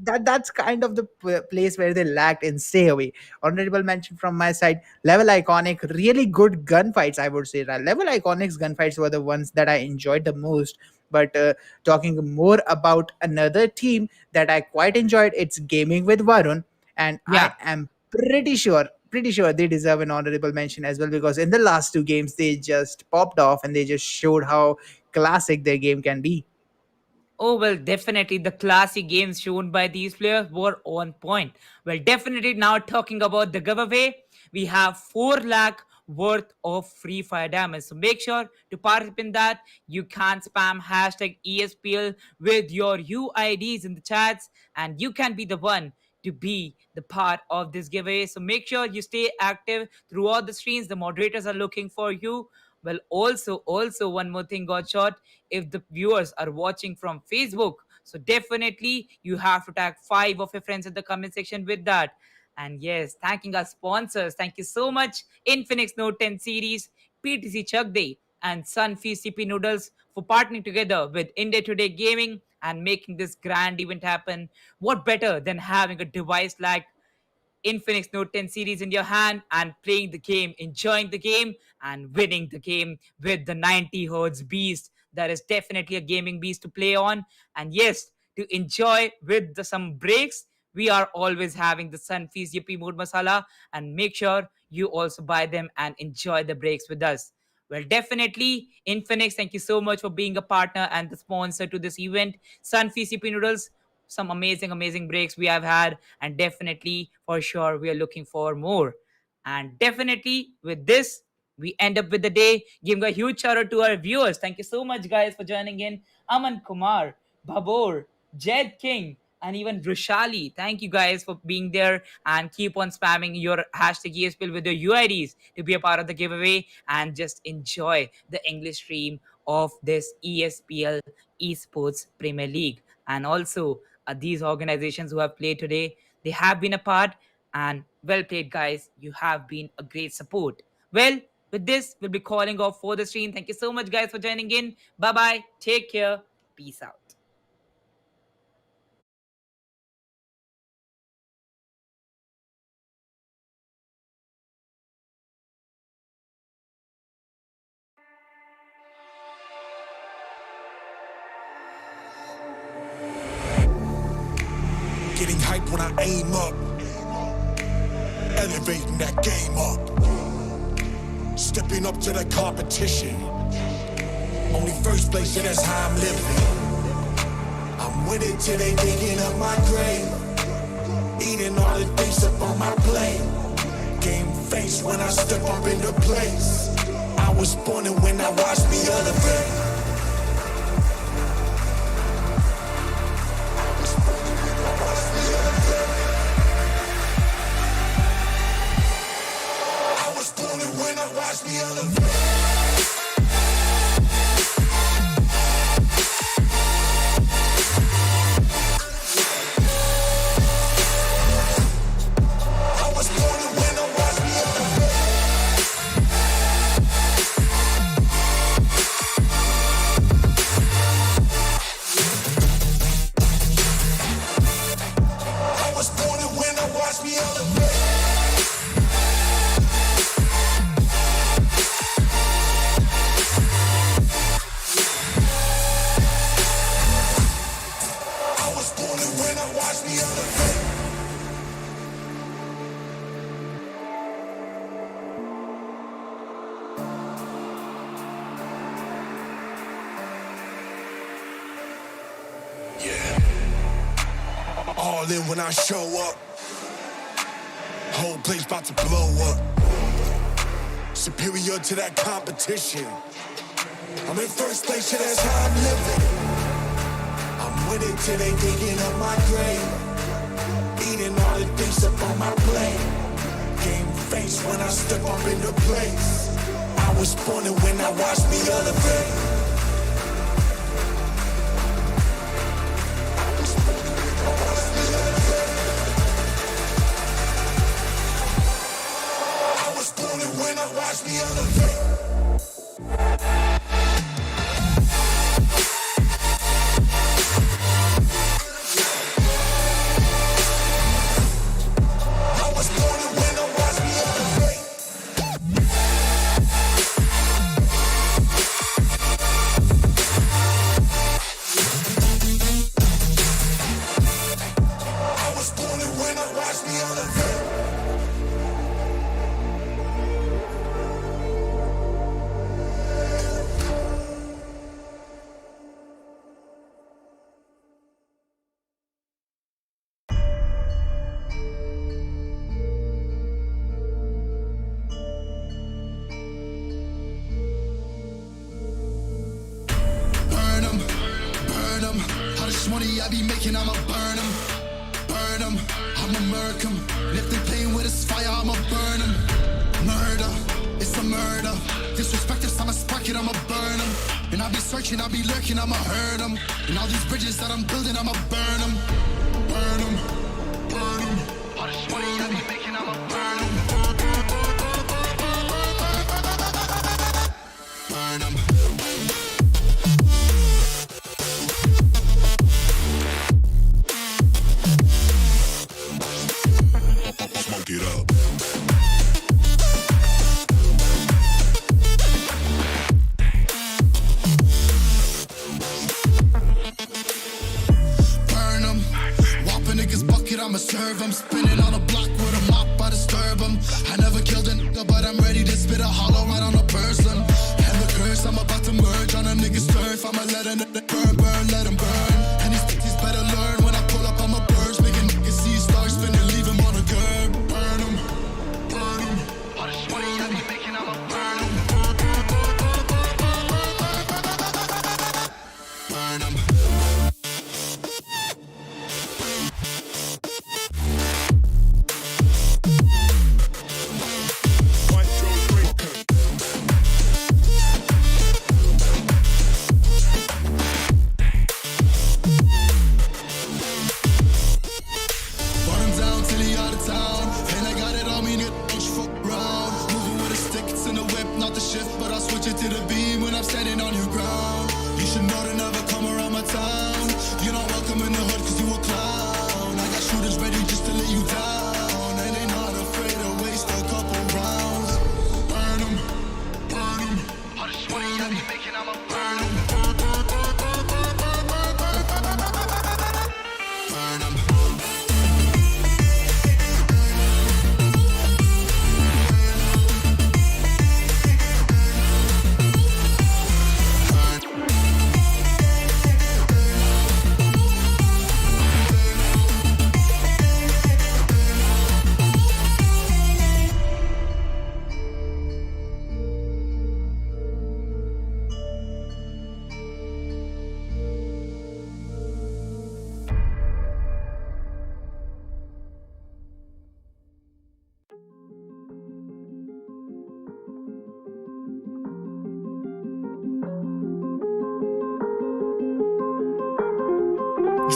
that's kind of the place where they lacked in Stay Away. Honorable mention from my side. Level Iconic, really good gunfights, I would say. Level Iconic's gunfights were the ones that I enjoyed the most. But talking more about another team that I quite enjoyed, it's Gaming with Varun, and I Yeah. am pretty sure they deserve an honorable mention as well, because in the last two games they just popped off and they just showed how classic their game can be. Oh, well, definitely the classic games shown by these players were on point. Well, definitely now talking about the giveaway, we have 4 lakh worth of free fire damage. So make sure to participate in that. You can spam hashtag ESPL with your UIDs in the chats, and you can be the one to be the part of this giveaway. So make sure you stay active throughout the streams. The moderators are looking for you. Well, also one more thing got shot. If the viewers are watching from Facebook, so definitely you have to tag 5 of your friends in the comment section with that. And yes, thanking our sponsors. Thank you so much, Infinix Note 10 series, PTC Chak Day, and Sunfeast CP Noodles for partnering together with India Today Gaming and making this grand event happen. What better than having a device like Infinix Note 10 series in your hand and playing the game, enjoying the game, and winning the game with the 90 hertz beast. That is definitely a gaming beast to play on. And yes, to enjoy with some breaks, we are always having the Sunfeast Yippee Mood Masala. And make sure you also buy them and enjoy the breaks with us. Well, definitely, Infinix, thank you so much for being a partner and the sponsor to this event. Sunfeast Yippee Noodles, some amazing breaks we have had, and definitely for sure we are looking for more. And definitely with this, we end up with the day giving a huge shout out to our viewers. Thank you so much, guys, for joining in. Aman Kumar, Babor, Jed King, and even Rushali. Thank you guys for being there and keep on spamming your hashtag ESPL with your UIDs to be a part of the giveaway and just enjoy the English stream of this ESPL Esports Premier League. And also, these organizations who have played today, they have been a part, and well played, guys. You have been a great support. Well, with this, we'll be calling off for the stream. Thank you so much, guys, for joining in. Bye bye. Take care. Peace out. when I aim up. Elevating that game up. Stepping up to the competition. Only first place, yeah, that's how I'm living. I'm with it till they digging up my grave. Eating all the things up on my plate. Game face when I step up into place. I was born and when I watched me elevate. I was born and when I watched me elevate. All in when I show up. Whole place about to blow up. Superior to that competition. I'm in first place, yeah, that's how I'm living. I'm with it till they digging up my grave. Eating all the things up on my plate. Game face when I step up into place. I was born and when I watched me elevate. When I watch me elevate. I was born and when I watch me elevate. I was born and when I watch me elevate. Money I be making, I'ma burn them, I'ma murk them. And if they playing with this fire, I'ma burn them. Murder, it's a murder. Disrespect us, I'ma spark it, I'ma burn them. And I'll be searching, I'll be lurking, I'ma hurt them. And all these bridges that I'm building, I'ma burn them. Burn them, burn them. All this money I be making, I'ma burn them. Burn them. Get up. Burn 'em. Whopping niggas bucket, I'ma serve 'em. Spinning on a block with a mop, I disturb 'em. I never killed a nigga, but I'm ready to spit a hollow right on a person. And the curse, I'm about to merge on a nigga's turf. I'ma let a nigga burn, burn, let him burn. And these bitches better learn when I pull up, I'ma burst. Making niggas see stars spinning, leave him on a curb. Burn 'em. All this money I be making, I'ma burn 'em. Burn 'em. Burn 'em.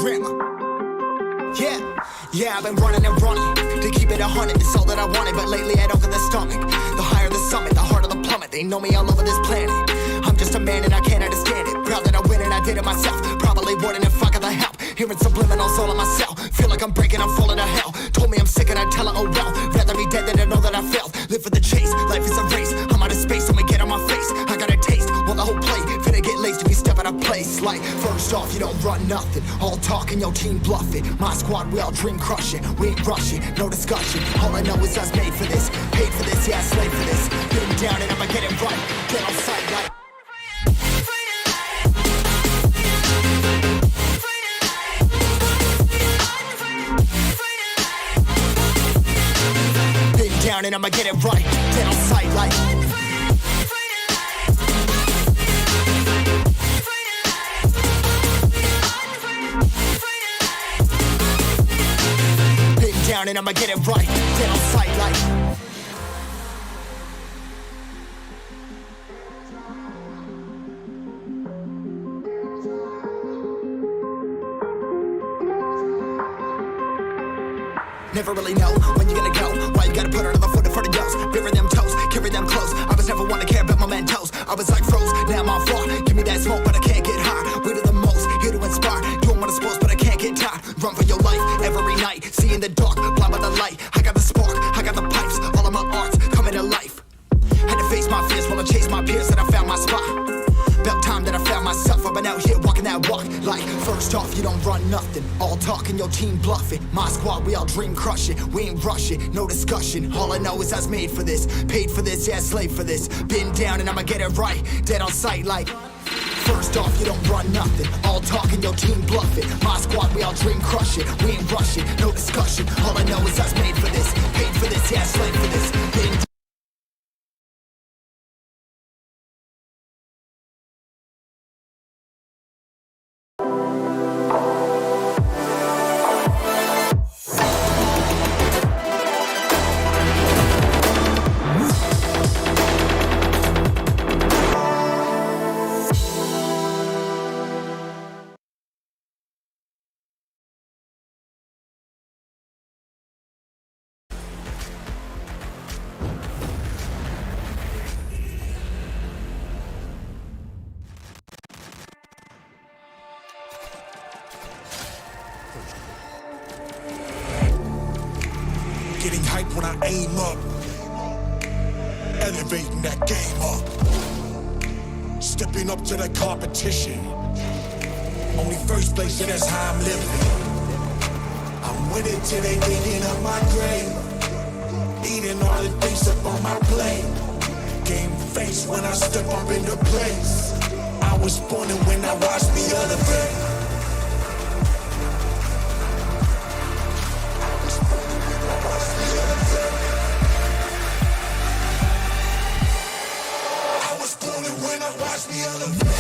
drama. Yeah, I've been running and running to keep it 100. It's all that I wanted, but lately I don't get the stomach. The higher the summit, the harder the plummet. They know me all over this planet. I'm just a man and I can't understand it. Proud that I win and I did it myself. Probably wouldn't if I got the help. Hearing subliminals all on myself. Feel like I'm breaking, I'm falling to hell. Told me I'm sick and I tell her, oh well. Rather be dead than to know that I failed. Live for the chase, life is a race. I'm out of space, I'ma get on my face. I got a taste, well the whole plate. Finna get laced if you step out of place. Like, first off, you don't run nothing. All talking, your team bluffing. My squad, we all dream crushing. We ain't rushing, no discussion. All I know is us made for this. Paid for this, yeah, slave for this. Been down and I'ma get it right. Get on sight like. Down and I'ma get it right. Get on sight like. Been down and I'ma get it right. Get on sight like. Never really know when you're gonna go. Why you gotta put another foot in front of yours? Bury them toes, carry them close. I was never one to care about my mentos. I was like froze, now I'm on floor. Give me that smoke, but I can't get high. We do the most, here to inspire. Doing what I'm supposed, but I can't get tired. Run for your life every night. See in the dark, blind by the light. I got the spark, I got the pipes. All of my arts coming to life. Had to face my fears while I chased my peers, and I found my spot. About time that I found myself. I've been out here walking that walk. Like, first off, you don't run nothing. All talking, your team bluffing. My squad, we all dream crushing. We ain't rushing, no discussion. All I know is I was made for this. Paid for this, yeah, slave for this. Been down and I'ma get it right. Dead on sight like. First off, you don't run nothing. All talking, your team bluffing. My squad, we all dream crushing. We ain't rushing, no discussion. All I know is I was made for this. Paid for this, yeah, slave for this. Been Getting hype when I aim up. Elevating that game up. Stepping up to the competition. Only first place, and that's how I'm living. I'm with it till they digging up my grave. Eating all the things up on my plate. Game face when I step up into place. I was born and when I watched me elevate. Watch me elevate.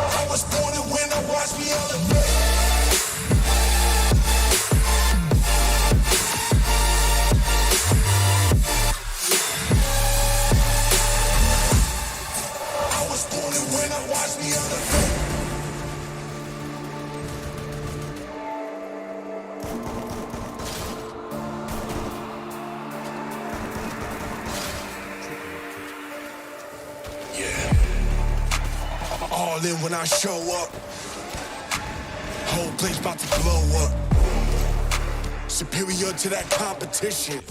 I was born to win, now watch me elevate. I was born to win, now watch me elevate. All in when I show up. Whole place about to blow up. Superior to that competition.